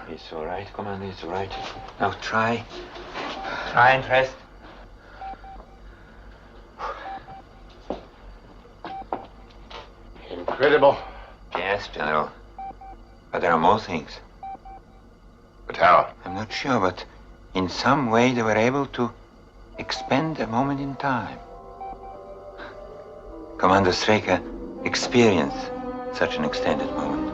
It's all right, Commander, it's all right. Now try and rest. Incredible. Yes, General. But there are more things. But how? I'm not sure, but in some way they were able to expand a moment in time. Commander Straker experienced such an extended moment.